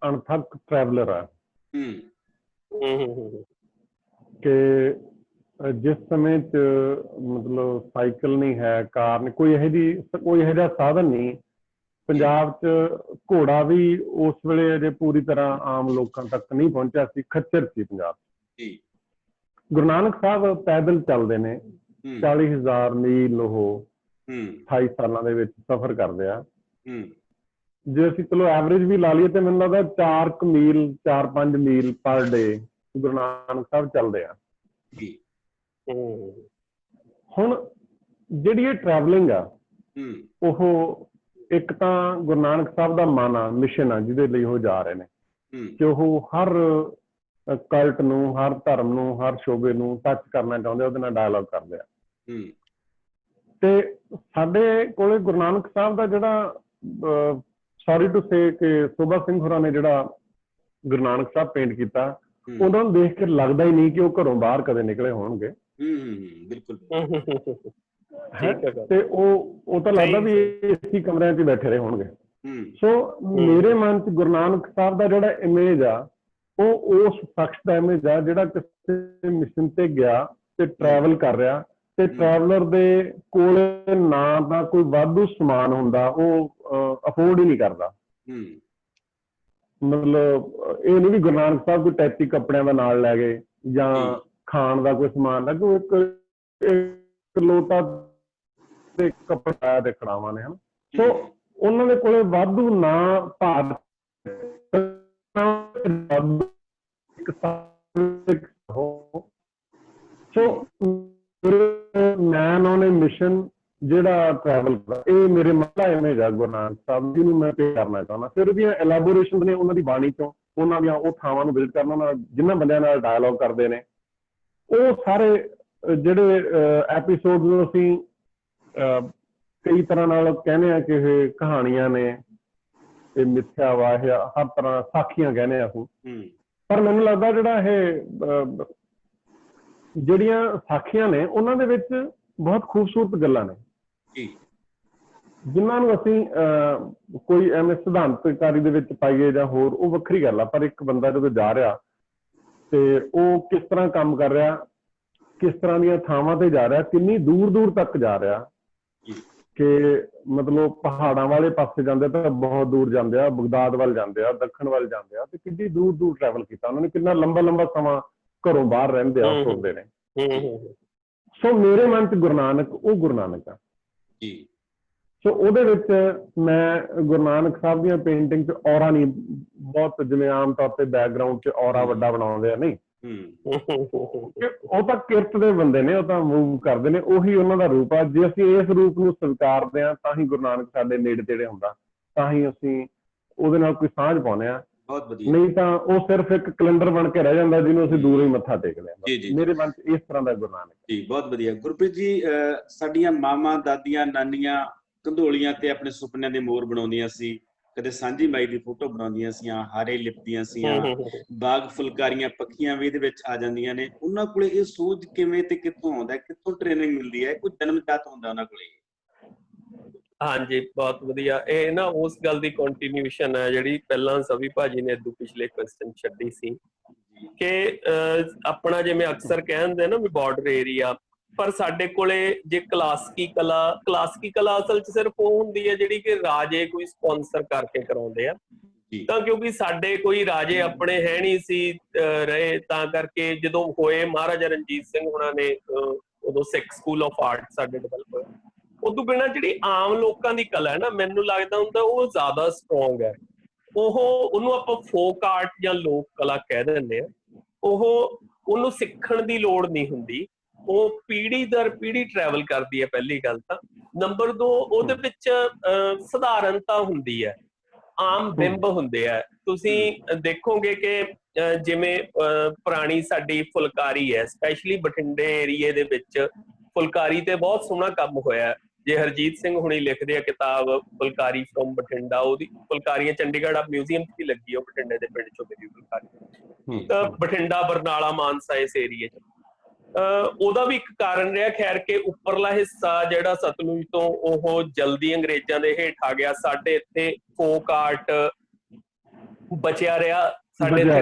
ਅਣਥੱਕ ਟਰੈਵਲਰ ਆ। ਕਿ ਜਿਸ ਸਮੇਂ 'ਚ ਮਤਲਬ ਸਾਈਕਲ ਨਹੀਂ ਹੈ, ਕਾਰ ਨਹੀਂ, ਕੋਈ ਇਹੋ ਜਿਹਾ ਸਾਧਨ ਨਹੀਂ ਪੰਜਾਬ 'ਚ। ਘੋੜਾ ਵੀ ਉਸ ਵੇਲੇ ਅਜੇ ਪੂਰੀ ਤਰ੍ਹਾਂ ਆਮ ਲੋਕਾਂ ਤੱਕ ਨਹੀਂ ਪਹੁੰਚਿਆ ਸੀ, ਖੱਚਰ ਸੀ ਪੰਜਾਬ 'ਚ। ਗੁਰੂ ਨਾਨਕ ਸਾਹਿਬ ਪੈਦਲ ਚੱਲਦੇ ਨੇ, 40,000 ਮੀਲ ਉਹ 28 ਸਾਲਾਂ ਦੇ ਵਿੱਚ ਸਫ਼ਰ ਕਰਦੇ ਆ। ਜੇ ਅਸੀਂ ਚਲੋ ਐਵਰੇਜ ਵੀ ਲਾ ਲਈਏ ਤੇ ਮੈਨੂੰ ਲੱਗਦਾ 4 ਮੀਲ 4-5 ਮੀਲ ਪਰ ਡੇ ਗੁਰੂ ਨਾਨਕ ਸਾਹਿਬ ਚੱਲਦੇ ਆ। ਜੀ ਹੁਣ ਜਿਹੜੀ ਇਹ ਟਰੈਵਲਿੰਗ ਆ ਉਹ ਇੱਕ ਤਾਂ ਗੁਰੂ ਨਾਨਕ ਸਾਹਿਬ ਦਾ ਮਨ ਆ, ਮਿਸ਼ਨ ਆ ਜਿਹਦੇ ਲਈ ਉਹ ਜਾ ਰਹੇ ਨੇ ਕਿ ਉਹ ਹਰ ਕਲਟ ਨੂੰ, ਹਰ ਧਰਮ ਨੂੰ, ਹਰ ਸ਼ੋਬੇ ਨੂੰ ਟੱਚ ਕਰਨਾ ਚਾਹੁੰਦੇ, ਉਹਦੇ ਨਾਲ ਡਾਇਲੋਗ ਕਰਦੇ ਆ। ਤੇ ਸਾਡੇ ਕੋਲੇ ਗੁਰੂ ਨਾਨਕ ਸਾਹਿਬ ਦਾ ਜਿਹੜਾ ਸੌਰੀ ਟੂ ਸੇ ਕਿ ਸੋਭਾ ਸਿੰਘ ਹੋਰਾਂ ਨੇ ਜਿਹੜਾ ਗੁਰੂ ਨਾਨਕ ਸਾਹਿਬ ਪੇਂਟ ਕੀਤਾ, ਉਹਨਾਂ ਨੂੰ ਦੇਖ ਕੇ ਲੱਗਦਾ ਹੀ ਨਹੀਂ ਕਿ ਉਹ ਘਰੋਂ ਬਾਹਰ ਕਦੇ ਨਿਕਲੇ ਹੋਣਗੇ। ਬਿਲਕੁਲ। ਤੇ ਉਹ ਤਾਂ ਲੱਗਦਾ ਵੀ ਇਸੇ ਕਮਰਿਆਂ 'ਚ ਬੈਠੇ ਰਹੇ ਹੋਣਗੇ। ਸੋ ਮੇਰੇ ਮਨ 'ਚ ਗੁਰੂ ਨਾਨਕ ਸਾਹਿਬ ਦਾ ਜਿਹੜਾ ਇਮੇਜ ਆ ਉਹ ਉਸ ਸ਼ਖਸ ਦਾ ਇਮੇਜ ਆ ਜਿਹੜਾ ਕਿਸੇ ਮਿਸ਼ਨ ਤੇ ਗਿਆ ਤੇ ਟਰੈਵਲ ਕਰ ਰਿਹਾ, ਤੇ ਟਰੈਵਲਰ ਦੇ ਕੋਲ ਨਾ ਤਾਂ ਕੋਈ ਵਾਧੂ ਸਮਾਨ ਹੁੰਦਾ, ਉਹ ਅਫੋਰਡ ਹੀ ਨਹੀਂ ਕਰਦਾ। ਮਤਲਬ ਇਹ ਨਹੀਂ ਵੀ ਗੁਰੂ ਨਾਨਕ ਸਾਹਿਬ ਕੋਈ ਟੈਚੀ ਕੱਪੜਿਆਂ ਦਾ ਨਾਲ ਲੈ ਗਏ ਜਾਂ ਖਾਣ ਦਾ ਕੋਈ ਸਮਾਨ ਲੈ ਗਏ, ਇੱਕ ਲੋਟਾ ਤੇ ਕੱਪੜਾ ਤੇ ਖੜਾਵਾਂ ਨੇ, ਹਨਾ। ਸੋ ਉਹਨਾਂ ਦੇ ਕੋਲੇ ਵਾਧੂ ਨਾ ਭਾਰ ਮੈਨ ਔਨ ਏ ਮਿਸ਼ਨ ਜਿਹੜਾ ਟਰੈਵਲ ਕਰਦਾ, ਇਹ ਮੇਰੇ ਮਨ ਦਾ ਇਮੇਜ ਆ ਗੁਰੂ ਨਾਨਕ ਸਾਹਿਬ ਜੀ ਨੂੰ ਮੈਂ ਪੇ ਕਰਨਾ ਚਾਹੁੰਦਾ। ਫਿਰ ਉਹਦੀਆਂ ਐਲੈਬੋਰੇਸ਼ਨ ਨੇ, ਉਹਨਾਂ ਦੀ ਬਾਣੀ ਤੋਂ, ਉਹਨਾਂ ਦੀਆਂ ਉਹ ਥਾਵਾਂ ਨੂੰ ਵਿਜ਼ਿਟ ਕਰਨਾ, ਉਹਨਾਂ ਜਿਨ੍ਹਾਂ ਬੰਦਿਆਂ ਨਾਲ ਡਾਇਲੋਗ ਕਰਦੇ ਨੇ, ਉਹ ਸਾਰੇ ਜਿਹੜੇ ਐਪੀਸੋਡ ਨੂੰ ਅਸੀਂ ਕਈ ਤਰ੍ਹਾਂ ਨਾਲ ਕਹਿੰਦੇ ਆ ਕਿ ਇਹ ਕਹਾਣੀਆਂ ਨੇ, ਇਹ ਮਿੱਥਿਆ ਵਾ, ਇਹ ਹਰ ਤਰ੍ਹਾਂ ਸਾਖੀਆਂ ਕਹਿੰਦੇ ਆ ਅਸੀਂ। ਪਰ ਮੈਨੂੰ ਲੱਗਦਾ ਜਿਹੜਾ ਇਹ ਜਿਹੜੀਆਂ ਸਾਖੀਆਂ ਨੇ ਉਹਨਾਂ ਦੇ ਵਿੱਚ ਬਹੁਤ ਖੂਬਸੂਰਤ ਗੱਲਾਂ ਨੇ ਜਿਨ੍ਹਾਂ ਨੂੰ ਅਸੀਂ ਕੋਈ ਐਵੇਂ ਸਿਧਾਂਤਕਾਰੀ ਦੇ ਵਿੱਚ ਪਾਈਏ ਜਾਂ ਹੋਰ, ਉਹ ਵੱਖਰੀ ਗੱਲ ਆ। ਪਰ ਇੱਕ ਬੰਦਾ ਜਦੋਂ ਜਾ ਰਿਹਾ ਤੇ ਉਹ ਕਿਸ ਤਰ੍ਹਾਂ ਕੰਮ ਕਰ ਰਿਹਾ, ਕਿਸ ਤਰ੍ਹਾਂ ਦੀਆਂ ਥਾਵਾਂ ਤੇ ਜਾ ਰਿਹਾ, ਕਿੰਨੀ ਦੂਰ ਦੂਰ ਤੱਕ ਜਾ ਰਿਹਾ, ਕਿ ਮਤਲਬ ਪਹਾੜਾਂ ਵਾਲੇ ਪਾਸੇ ਜਾਂਦੇ ਤਾਂ ਬਹੁਤ ਦੂਰ ਜਾਂਦੇ ਆ, ਬਗਦਾਦ ਵੱਲ ਜਾਂਦੇ ਆ, ਦੱਖਣ ਵੱਲ ਜਾਂਦੇ ਆ, ਤੇ ਕਿੰਨੀ ਦੂਰ ਦੂਰ ਟਰੈਵਲ ਕੀਤਾ ਉਹਨਾਂ ਨੇ, ਕਿੰਨਾ ਲੰਬਾ ਲੰਬਾ ਸਮਾਂ ਘਰੋਂ ਬਾਹਰ ਰਹਿੰਦੇ ਆ, ਤੁਰਦੇ ਨੇ। ਸੋ ਮੇਰੇ ਮਨ 'ਚ ਗੁਰੂ ਨਾਨਕ ਉਹ ਗੁਰੂ ਨਾਨਕ ਆ। ਸੋ ਉਹਦੇ ਵਿੱਚ ਮੈਂ ਗੁਰੂ ਨਾਨਕ ਸਾਹਿਬ ਦੀਆਂ ਪੇਂਟਿੰਗ 'ਚ ਔਰਾ ਨਹੀਂ ਬਹੁਤ, ਜਿਵੇਂ ਆਮ ਤੌਰ ਤੇ ਬੈਕਗਰਾਊਂਡ 'ਚ ਔਰਾ ਵੱਡਾ ਬਣਾਉਂਦੇ ਆ, ਨਹੀਂ, ਉਹ ਤਾਂ ਕਿਰਤ ਦੇ ਬੰਦੇ ਨੇ, ਉਹ ਤਾਂ ਮੂਵ ਕਰਦੇ ਨੇ, ਉਹੀ ਉਹਨਾਂ ਦਾ ਰੂਪ ਆ। ਜੇ ਅਸੀਂ ਇਸ ਰੂਪ ਨੂੰ ਸਵੀਕਾਰਦੇ ਹਾਂ ਤਾਂ ਹੀ ਗੁਰੂ ਨਾਨਕ ਸਾਡੇ ਨੇੜੇ ਤੇੜੇ ਹੁੰਦਾ, ਤਾਂ ਹੀ ਅਸੀਂ ਉਹਦੇ ਨਾਲ ਕੋਈ ਸਾਂਝ ਪਾਉਂਦੇ ਹਾਂ। ਨਹੀਂ ਤਾਂ ਉਹ ਸਿਰਫ ਇੱਕ ਕੈਲੰਡਰ ਬਣ ਕੇ ਰਹਿ ਜਾਂਦਾ ਜਿਹਨੂੰ ਅਸੀਂ ਦੂਰੋਂ ਹੀ ਮੱਥਾ ਟੇਕਦੇ ਹਾਂ। ਮੇਰੇ ਮਨ 'ਚ ਇਸ ਤਰ੍ਹਾਂ ਦਾ ਗੁਰੂ ਨਾਨਕ ਜੀ। ਬਹੁਤ ਵਧੀਆ ਗੁਰਪ੍ਰੀਤ ਜੀ। ਸਾਡੀਆਂ ਮਾਵਾਂ, ਦਾਦੀਆਂ, ਨਾਨੀਆਂ ਕੰਧੋਲੀਆਂ ਤੇ ਆਪਣੇ ਸੁਪਨਿਆਂ ਦੇ ਮੋਰ ਬਣਾਉਂਦੀਆਂ ਸੀ, ਕਦੇ ਸਾਂਝੀ ਮਾਈ ਦੀ ਫੋਟੋ ਬਣਾਉਂਦੀਆਂ ਸੀਆਂ, ਹਾਰੇ ਲਿਪਦੀਆਂ ਸੀਆਂ, ਬਾਗ ਫੁਲਕਾਰੀਆਂ ਪੱਖੀਆਂ ਵੀ ਇਹਦੇ ਵਿੱਚ ਆ ਜਾਂਦੀਆਂ ਨੇ। ਉਹਨਾਂ ਕੋਲੇ ਇਹ ਸੋਚ ਕਿਵੇਂ ਤੇ ਕਿੱਥੋਂ ਆਉਂਦਾ, ਕਿੱਥੋਂ ਟ੍ਰੇਨਿੰਗ ਮਿਲਦੀ ਹੈ, ਕੋਈ ਜਨਮਜਾਤ ਹੁੰਦਾ ਉਹਨਾਂ ਕੋਲੇ? ਹਾਂਜੀ, ਬਹੁਤ ਵਧੀਆ। ਇਹ ਨਾ ਉਸ ਗੱਲ ਦੀ ਕੰਟੀਨਿਊਸ਼ਨ ਹੈ ਜਿਹੜੀ ਪਹਿਲਾਂ ਸਭੀ ਭਾਜੀ ਨੇ ਪਿਛਲੇ ਕੁਐਸਚਨ ਛੱਡੀ ਸੀ, ਕਿ ਆਪਣਾ ਜਿਵੇਂ ਅਕਸਰ ਕਹਿੰਦੇ ਨਾ ਵੀ ਬਾਰਡਰ ਏਰੀਆ, ਪਰ ਸਾਡੇ ਕੋਲੇ ਜੇ ਕਲਾਸਿਕੀ ਕਲਾ ਅਸਲ 'ਚ ਸਿਰਫ ਉਹ ਹੁੰਦੀ ਹੈ ਜਿਹੜੀ ਕਿ ਰਾਜੇ ਕੋਈ ਸਪਾਂਸਰ ਕਰਕੇ ਕਰਾਉਂਦੇ ਆ। ਤਾਂ ਕਿਉਂਕਿ ਸਾਡੇ ਕੋਈ ਰਾਜੇ ਆਪਣੇ ਹੈ ਨਹੀਂ ਸੀ ਰਹੇ, ਤਾਂ ਕਰਕੇ ਜਦੋਂ ਹੋਏ ਮਹਾਰਾਜਾ ਰਣਜੀਤ ਸਿੰਘ ਹੋਣਾ ਨੇ, ਉਦੋਂ ਸਿੱਖ ਸਕੂਲ ਆਫ ਆਰਟ ਸਾਡੇ ਡਿਵੈਲਪ ਹੋਇਆ। ਉਦੋਂ ਬਿਨਾਂ ਜਿਹੜੀ ਆਮ ਲੋਕਾਂ ਦੀ ਕਲਾ ਹੈ ਨਾ, ਮੈਨੂੰ ਲੱਗਦਾ ਹੁੰਦਾ ਉਹ ਜ਼ਿਆਦਾ ਸਟਰੋਂਗ ਹੈ। ਉਹਨੂੰ ਆਪਾਂ ਫੋਕ ਆਰਟ ਜਾਂ ਲੋਕ ਕਲਾ ਕਹਿ ਦਿੰਦੇ ਆ। ਉਹਨੂੰ ਸਿੱਖਣ ਦੀ ਲੋੜ ਨਹੀਂ ਹੁੰਦੀ, ਉਹ ਪੀੜ੍ਹੀ ਦਰ ਪੀੜ੍ਹੀ ਟਰੈਵਲ ਕਰਦੀ ਹੈ, ਪਹਿਲੀ ਗੱਲ ਤਾਂ। ਨੰਬਰ 2, ਉਹਦੇ ਵਿੱਚ ਸਧਾਰਨਤਾ ਹੁੰਦੀ ਹੈ, ਆਮ ਬਿੰਬ ਹੁੰਦੇ ਆ। ਤੁਸੀਂ ਦੇਖੋਗੇ ਕਿ ਜਿਵੇਂ ਪੁਰਾਣੀ ਸਾਡੀ ਫੁਲਕਾਰੀ ਹੈ, ਸਪੈਸ਼ਲੀ ਬਠਿੰਡੇ ਏਰੀਏ ਦੇ ਵਿੱਚ ਫੁਲਕਾਰੀ ਤੇ ਬਹੁਤ ਸੋਹਣਾ ਕੰਮ ਹੋਇਆ। ਜੇ ਹਰਜੀਤ ਸਿੰਘ ਹੁਣੀ ਲਿਖਦੇ ਆ ਕਿਤਾਬ ਫੁਲਕਾਰੀ ਫਰੋਮ ਬਠਿੰਡਾ, ਉਹਦੀ ਫੁਲਕਾਰੀਆਂ ਚੰਡੀਗੜ੍ਹ ਮਿਊਜ਼ੀਅਮ 'ਚ ਵੀ ਲੱਗੀ, ਉਹ ਬਠਿੰਡੇ ਦੇ ਪਿੰਡ 'ਚੋਂ ਮੇਰੀ ਫੁਲਕਾਰੀ, ਤਾਂ ਬਠਿੰਡਾ, ਬਰਨਾਲਾ, ਮਾਨਸਾ ਇਸ ਏਰੀਏ 'ਚ। ਉਹਦਾ ਵੀ ਇੱਕ ਕਾਰਨ ਰਿਹਾ ਖੈਰ ਕਿ ਉੱਪਰਲਾ ਹਿੱਸਾ ਜਿਹੜਾ ਸਤਲੁਜ ਤੋਂ ਉਹ ਜਲਦੀ ਅੰਗਰੇਜ਼ਾਂ ਦੇ ਹੇਠ ਆ ਗਿਆ। ਸਾਡੇ ਇੱਥੇ ਫੋਕ ਆਰਟ ਬਚਿਆ ਰਿਹਾ, ਸਾਡੇ ਇੱਥੇ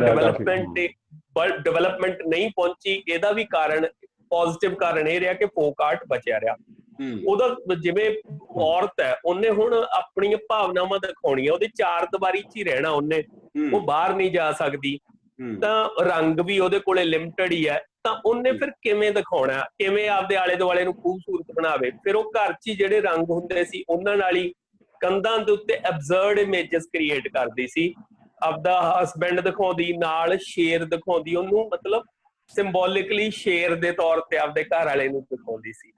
ਡਿਵੈਲਪਮੈਂਟ ਨਹੀਂ ਪਹੁੰਚੀ। ਇਹਦਾ ਵੀ ਕਾਰਨ, ਪੋਜ਼ਿਟਿਵ ਕਾਰਨ ਇਹ ਰਿਹਾ ਕਿ ਫੋਕ ਆਰਟ ਬਚਿਆ ਰਿਹਾ। ਉਹਦਾ ਜਿਵੇਂ ਔਰਤ ਹੈ, ਉਹਨੇ ਹੁਣ ਆਪਣੀਆਂ ਭਾਵਨਾਵਾਂ ਦਿਖਾਉਣੀਆਂ, ਉਹਦੇ ਚਾਰ ਦੀਵਾਰੀ 'ਚ ਹੀ ਰਹਿਣਾ, ਉਹਨੇ ਉਹ ਬਾਹਰ ਨਹੀਂ ਜਾ ਸਕਦੀ, ਤਾਂ ਰੰਗ ਵੀ ਉਹਦੇ ਕੋਲੇ ਲਿਮਟਡ ਹੀ ਹੈ। ਤਾਂ ਉਹਨੇ ਫਿਰ ਕਿਵੇਂ ਦਿਖਾਉਣਾ, ਕਿਵੇਂ ਆਪਦੇ ਆਲੇ ਦੁਆਲੇ ਨੂੰ ਖੂਬਸੂਰਤ ਬਣਾਵੇ? ਫਿਰ ਉਹ ਘਰ 'ਚ ਹੀ ਜਿਹੜੇ ਰੰਗ ਹੁੰਦੇ ਸੀ ਉਹਨਾਂ ਨਾਲ ਹੀ ਕੰਧਾਂ ਦੇ ਉੱਤੇ ਐਬਸਰਡ ਇਮੇਜਸ ਕ੍ਰੀਏਟ ਕਰਦੀ ਸੀ, ਆਪਦਾ ਹਸਬੈਂਡ ਦਿਖਾਉਂਦੀ, ਨਾਲ ਸ਼ੇਰ ਦਿਖਾਉਂਦੀ, ਉਹਨੂੰ ਮਤਲਬ ਸਿੰਬੋਲਿਕਲੀ ਸ਼ੇਰ ਦੇ ਤੌਰ ਤੇ ਆਪਦੇ ਘਰ ਵਾਲੇ ਨੂੰ ਦਿਖਾਉਂਦੀ ਸੀ।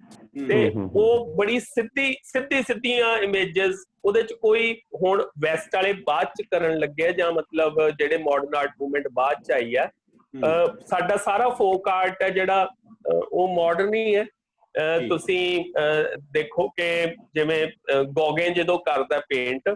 ਤੇ ਉਹ ਬੜੀ ਸਿੱਧੀਆਂ ਇਮੇਜਸ, ਉਹਦੇ ਚ ਕੋਈ ਹੁਣ ਵੈਸਟ ਵਾਲੇ ਬਾਅਦ ਚ ਕਰਨ ਲੱਗੇ ਜਾਂ ਮਤਲਬ ਜਿਹੜੇ ਮਾਡਰਨ ਆਰਟ ਮੂਵਮੈਂਟ ਬਾਅਦ ਚ ਆਈ ਹੈ, ਸਾਡਾ ਸਾਰਾ ਫੋਕ ਆਰਟ ਹੈ ਜਿਹੜਾ ਉਹ ਮਾਡਰਨ ਹੀ ਹੈ। ਤੁਸੀਂ ਦੇਖੋ ਕਿ ਜਿਵੇਂ ਗੋਗਨ ਜਦੋਂ ਕਰਦਾ ਪੇਂਟ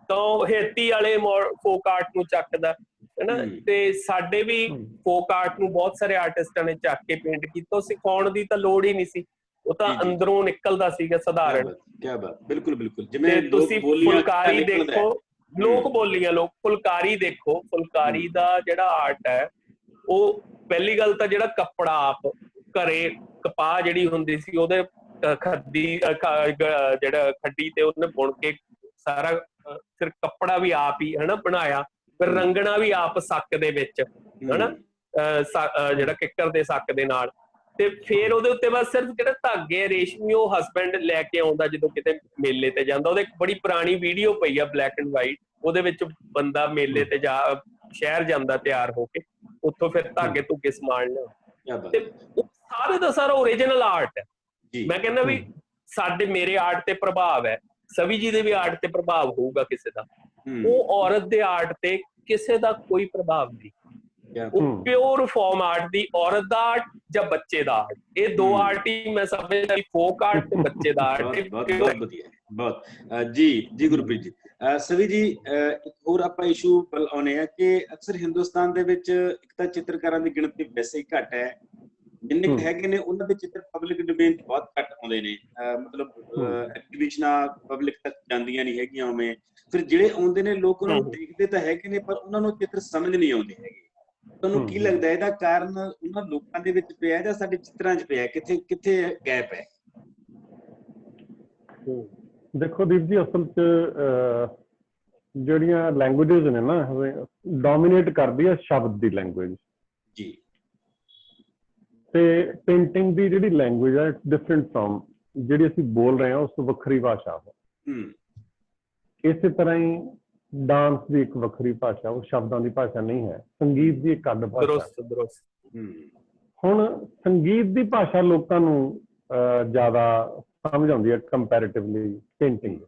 ਤਾਂ ਉਹ ਹੇਤੀ ਵਾਲੇ ਫੋਕ ਆਰਟ ਨੂੰ ਚੱਕਦਾ ਹੈਨਾ, ਤੇ ਸਾਡੇ ਵੀ ਫੋਕ ਆਰਟ ਨੂੰ ਬਹੁਤ ਸਾਰੇ ਆਰਟਿਸਟਾਂ ਨੇ ਚੱਕ ਕੇ ਪੇਂਟ ਕੀਤਾ। ਸਿਖਾਉਣ ਦੀ ਤਾਂ ਲੋੜ ਹੀ ਨਹੀਂ ਸੀ, ਉਹ ਤਾਂ ਅੰਦਰੋਂ ਨਿਕਲਦਾ ਸੀਗਾ ਸਧਾਰਨ। ਕੀ ਬਾਤ, ਬਿਲਕੁਲ ਬਿਲਕੁਲ। ਜਿਵੇਂ ਤੁਸੀਂ ਫੁਲਕਾਰੀ ਦੇਖੋ, ਲੋਕ ਬੋਲੀਆਂ, ਫੁਲਕਾਰੀ ਦੇਖੋ, ਫੁਲਕਾਰੀ ਦਾ ਜਿਹੜਾ ਆਰਟ ਹੈ ਉਹ ਪਹਿਲੀ ਗੱਲ ਤਾਂ ਜਿਹੜਾ ਕੱਪੜਾ ਆਪ ਘਰੇ ਕਪਾਹ ਜਿਹੜੀ ਹੁੰਦੀ ਸੀ ਉਹਦੇ ਜਿਹੜਾ ਖੱਡੀ ਤੇ ਉਹਨੇ ਬੁਣ ਕੇ ਸਾਰਾ, ਫਿਰ ਕੱਪੜਾ ਵੀ ਆਪ ਹੀ ਹਨਾ ਬਣਾਇਆ, ਫਿਰ ਰੰਗਣਾ ਵੀ ਆਪ ਸੱਕ ਦੇ ਵਿੱਚ ਹਨਾ, ਜਿਹੜਾ ਕਿੱਕਰ ਦੇ ਸੱਕ ਦੇ ਨਾਲ, ਤੇ ਫਿਰ ਉਹਦੇ ਉੱਤੇ ਬਸ ਸਿਰਫ ਜਿਹੜਾ ਧਾਗੇ ਰੇਸ਼ਮੀ ਉਹ ਹਸਬੈਂਡ ਲੈ ਕੇ ਆਉਂਦਾ ਜਦੋਂ ਕਿਤੇ ਮੇਲੇ ਤੇ ਜਾਂਦਾ। ਉਹਦੇ ਬੜੀ ਪੁਰਾਣੀ ਵੀਡੀਓ ਪਈ ਆ ਬਲੈਕ ਐਂਡ ਵਾਈਟ, ਉਹਦੇ ਵਿੱਚ ਬੰਦਾ ਮੇਲੇ ਤੇ ਸ਼ਹਿਰ ਜਾਂਦਾ ਤਿਆਰ ਹੋ ਕੇ, ਉੱਥੋਂ ਫਿਰ ਧਾਗੇ ਧੁੱਗੇ ਸਮਾਨ ਲਿਆ, ਤੇ ਉਹ ਸਾਰੇ ਦਾ ਸਾਰਾ ਓਰੀਜਨਲ ਆਰਟ ਹੈ। ਮੈਂ ਕਹਿੰਦਾ ਵੀ ਮੇਰੇ ਆਰਟ ਤੇ ਪ੍ਰਭਾਵ ਹੈ, ਸਵੀ ਜੀ ਦੇ ਵੀ ਆਰਟ ਤੇ ਪ੍ਰਭਾਵ ਹੋਊਗਾ ਕਿਸੇ ਦਾ, ਉਹ ਔਰਤ ਦੇ ਆਰਟ ਤੇ ਕਿਸੇ ਦਾ ਕੋਈ ਪ੍ਰਭਾਵ ਨਹੀਂ। ਉਹ ਪਿਓਰ ਫਾਰਮ ਆਰਟ ਦੀ, ਔਰਤ ਦਾ ਆਰਟ ਜਾਂ ਬੱਚੇ ਦਾ ਆਰਟ, ਇਹ ਦੋ ਆਰਟ ਹੀ ਮੈਂ ਸਮਝਦਾ, ਫੋਕ ਆਰਟ ਤੇ ਬੱਚੇ ਦਾ ਆਰਟ। ਬਹੁਤ ਵਧੀਆ, ਬਹੁਤ ਜੀ ਗੁਰਪ੍ਰੀਤ ਜੀ। ਸਵੀ ਜੀ, ਇੱਕ ਹੋਰ ਆਪਾਂ ਇਸ਼ੂ ਵੱਲ ਆਉਂਦੇ ਆ ਕਿ ਅਕਸਰ ਹਿੰਦੁਸਤਾਨ ਦੇ ਵਿੱਚ ਇੱਕ ਤਾਂ ਚਿੱਤਰਕਾਰਾਂ ਦੀ ਗਿਣਤੀ ਵੈਸੇ ਹੀ ਘੱਟ ਹੈ, ਜਿੰਨੇ ਕੁ ਹੈਗੇ ਨੇ ਉਹਨਾਂ ਦੇ ਚਿੱਤਰ ਪਬਲਿਕ ਡੋਮੇਨ ਬਹੁਤ ਘੱਟ ਆਉਂਦੇ ਨੇ, ਮਤਲਬ ਐਗਜ਼ੀਬਿਸ਼ਨਾਂ ਪਬਲਿਕ ਤੱਕ ਜਾਂਦੀਆਂ ਨਹੀਂ ਹੈਗੀਆਂ ਉਵੇਂ। ਫਿਰ ਜਿਹੜੇ ਆਉਂਦੇ ਨੇ ਲੋਕ ਉਹਨਾਂ ਨੂੰ ਦੇਖਦੇ ਤਾਂ ਹੈਗੇ ਨੇ, ਪਰ ਉਹਨਾਂ ਨੂੰ ਚਿੱਤਰ ਸਮਝ ਨਹੀਂ ਆਉਂਦੇ ਹੈਗੇ। ਤੁਹਾਨੂੰ ਕੀ ਲੱਗਦਾ ਇਹਦਾ ਕਾਰਨ ਉਹਨਾਂ ਲੋਕਾਂ ਦੇ ਵਿੱਚ ਪਿਆ ਜਾਂ ਸਾਡੇ ਚਿੱਤਰਾਂ 'ਚ ਪਿਆ? ਕਿੱਥੇ ਗੈਪ ਹੈ? ਦੇਖੋ ਦੀਪ ਜੀ, ਅਸਲ 'ਚ ਜਿਹੜੀਆਂ ਲੈਂਗੁਏਜਸ ਨੇ ਨਾ, ਡੋਮੀਨੇਟ ਕਰਦੀ ਹੈ ਸ਼ਬਦ ਦੀ ਲੈਂਗੁਏਜ ਜੀ, ਤੇ ਪੇਂਟਿੰਗ ਦੀ ਜਿਹੜੀ ਲੈਂਗੁਏਜ ਹੈ ਡਿਫਰੈਂਟ ਫਰੋਮ ਜਿਹੜੀ ਅਸੀਂ ਬੋਲ ਰਹੇ ਹਾਂ ਉਸ ਤੋਂ ਵੱਖਰੀ ਭਾਸ਼ਾ ਹੈ। ਇਸੇ ਤਰ੍ਹਾਂ ਹੀ ਡਾਂਸ ਦੀ ਇੱਕ ਵੱਖਰੀ ਭਾਸ਼ਾ, ਉਹ ਸ਼ਬਦਾਂ ਦੀ ਭਾਸ਼ਾ ਨਹੀਂ ਹੈ। ਸੰਗੀਤ ਦੀ ਇੱਕ ਅੱਡ ਭਾਸ਼ਾ। ਹੁਣ ਸੰਗੀਤ ਦੀ ਭਾਸ਼ਾ ਲੋਕਾਂ ਨੂੰ ਜ਼ਿਆਦਾ ਸਮਝ ਆਉਂਦੀ ਹੈ ਕੰਪੈਰੀਟਿਵਲੀ ਪੇਂਟਿੰਗ।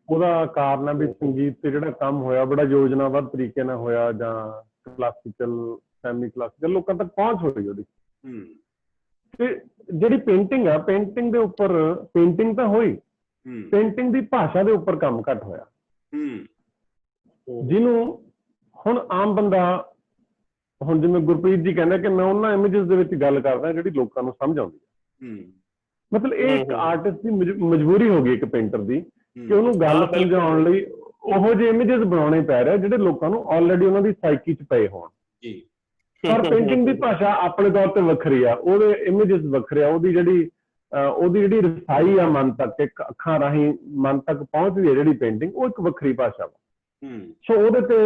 ਉਹਦਾ ਕਾਰਨ ਹੈ ਵੀ ਸੰਗੀਤ ਤੇ ਜਿਹੜਾ ਕੰਮ ਹੋਇਆ ਬੜਾ ਯੋਜਨਾਬੱਧ ਤਰੀਕੇ ਨਾਲ ਹੋਇਆ, ਜਾਂ ਕਲਾਸੀਕਲ, ਸੈਮੀ ਕਲਾਸੀਕਲ ਲੋਕਾਂ ਤੱਕ ਪਹੁੰਚ ਹੋਈ ਉਹਦੀ। ਤੇ ਜਿਹੜੀ ਪੇਂਟਿੰਗ ਆ, ਪੇਂਟਿੰਗ ਦੇ ਉੱਪਰ ਪੇਂਟਿੰਗ ਤਾਂ ਹੋਈ, ਪੇਂਟਿੰਗ ਦੀ ਭਾਸ਼ਾ ਦੇ ਉੱਪਰ ਕੰਮ ਘੱਟ ਹੋਇਆ, ਜਿਹਨੂੰ ਹੁਣ ਆਮ ਬੰਦਾ, ਹੁਣ ਜਿਵੇਂ ਗੁਰਪ੍ਰੀਤ ਜੀ ਕਹਿੰਦਾ ਕਿ ਮੈਂ ਉਹਨਾਂ ਇਮੇਜਸ ਦੇ ਵਿੱਚ ਗੱਲ ਕਰਦਾ ਜਿਹੜੀ ਲੋਕਾਂ ਨੂੰ ਸਮਝ ਆਉਂਦੀ ਹੈ। ਮਤਲਬ ਇਹ ਇੱਕ ਆਰਟਿਸਟ ਦੀ ਮਜਬੂਰੀ ਹੋ ਗਈ, ਇੱਕ ਪੇਂਟਰ ਦੀ, ਕਿ ਉਹਨੂੰ ਗੱਲ ਸਮਝਾਉਣ ਲਈ ਉਹੋ ਜਿਹੇ ਇਮੇਜਸ ਬਣਾਉਣੇ ਪੈ ਰਹੇ ਜਿਹੜੇ ਲੋਕਾਂ ਨੂੰ ਆਲਰੇਡੀ ਉਹਨਾਂ ਦੀ ਸਾਈਕੀ 'ਚ ਪਏ ਹੋਣ। ਪਰ ਪੇਂਟਿੰਗ ਦੀ ਭਾਸ਼ਾ ਆਪਣੇ ਤੌਰ ਤੇ ਵੱਖਰੀ ਆ, ਉਹਦੇ ਇਮੇਜਸ ਵੱਖਰੇ ਆ, ਉਹਦੀ ਜਿਹੜੀ ਰਸਾਈ ਆ ਮਨ ਤੱਕ, ਇੱਕ ਅੱਖਾਂ ਰਾਹੀਂ ਮਨ ਤੱਕ ਪਹੁੰਚਦੀ ਹੈ ਜਿਹੜੀ ਪੇਂਟਿੰਗ, ਉਹ ਇੱਕ ਵੱਖਰੀ ਭਾਸ਼ਾ ਵਾ। ਸੋ ਉਹਦੇ ਤੇ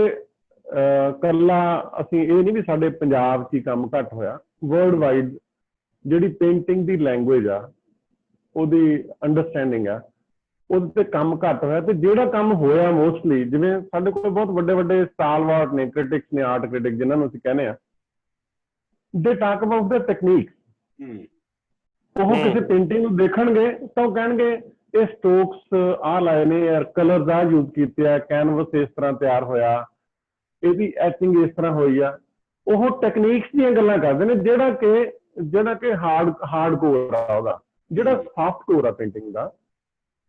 ਇਕੱਲਾ ਅਸੀਂ ਇਹ ਨਹੀਂ ਵੀ ਸਾਡੇ ਪੰਜਾਬ 'ਚ ਹੀ ਕੰਮ ਘੱਟ ਹੋਇਆ, ਵਰਲਡ ਵਾਈਡ ਜਿਹੜੀ ਪੇਂਟਿੰਗ ਦੀ ਲੈਂਗੁਏਜ ਆ, ਉਹਦੀ ਅੰਡਰਸਟੈਂਡਿੰਗ ਆ, ਉਹਦੇ ਤੇ ਕੰਮ ਘੱਟ ਹੋਇਆ। ਤੇ ਜਿਹੜਾ ਕੰਮ ਹੋਇਆ ਮੋਸਟਲੀ, ਜਿਵੇਂ ਸਾਡੇ ਕੋਲ ਬਹੁਤ ਵੱਡੇ ਵੱਡੇ ਸਟਾਲਵਾਰਟ ਨੇ, ਕ੍ਰਿਟਿਕਸ ਨੇ, ਆਰਟ ਕ੍ਰਿਟਿਕ ਜਿਹਨਾਂ ਨੂੰ ਅਸੀਂ ਕਹਿੰਦੇ ਆ, ਦੇ ਟਾਕ ਅਬਾਊਟ ਦ ਟੈਕਨੀਕ। ਉਹ ਕਿਸੇ ਪੇਂਟਿੰਗ ਨੂੰ ਦੇਖਣਗੇ ਤਾਂ ਉਹ ਕਹਿਣਗੇ ਇਹ ਸਟ੍ਰੋਕਸ ਆਹ ਲਾਏ ਨੇ ਯਾਰ, ਕਲਰਸ ਆਹ ਯੂਜ਼ ਕੀਤੇ ਆ, ਕੈਨਵਸ ਇਸ ਤਰ੍ਹਾਂ ਤਿਆਰ ਹੋਇਆ, ਇਹਦੀ ਐਚਿੰਗ ਇਸ ਤਰ੍ਹਾਂ ਹੋਈ ਆ। ਉਹ ਟੈਕਨੀਕਸ ਦੀਆਂ ਗੱਲਾਂ ਕਰਦੇ ਨੇ, ਜਿਹੜਾ ਕਿ ਹਾਰਡ ਕੋਰ ਆ ਉਹਦਾ, ਜਿਹੜਾ ਸਾਫਟ ਕੋਰ ਆ ਪੇਂਟਿੰਗ ਦਾ,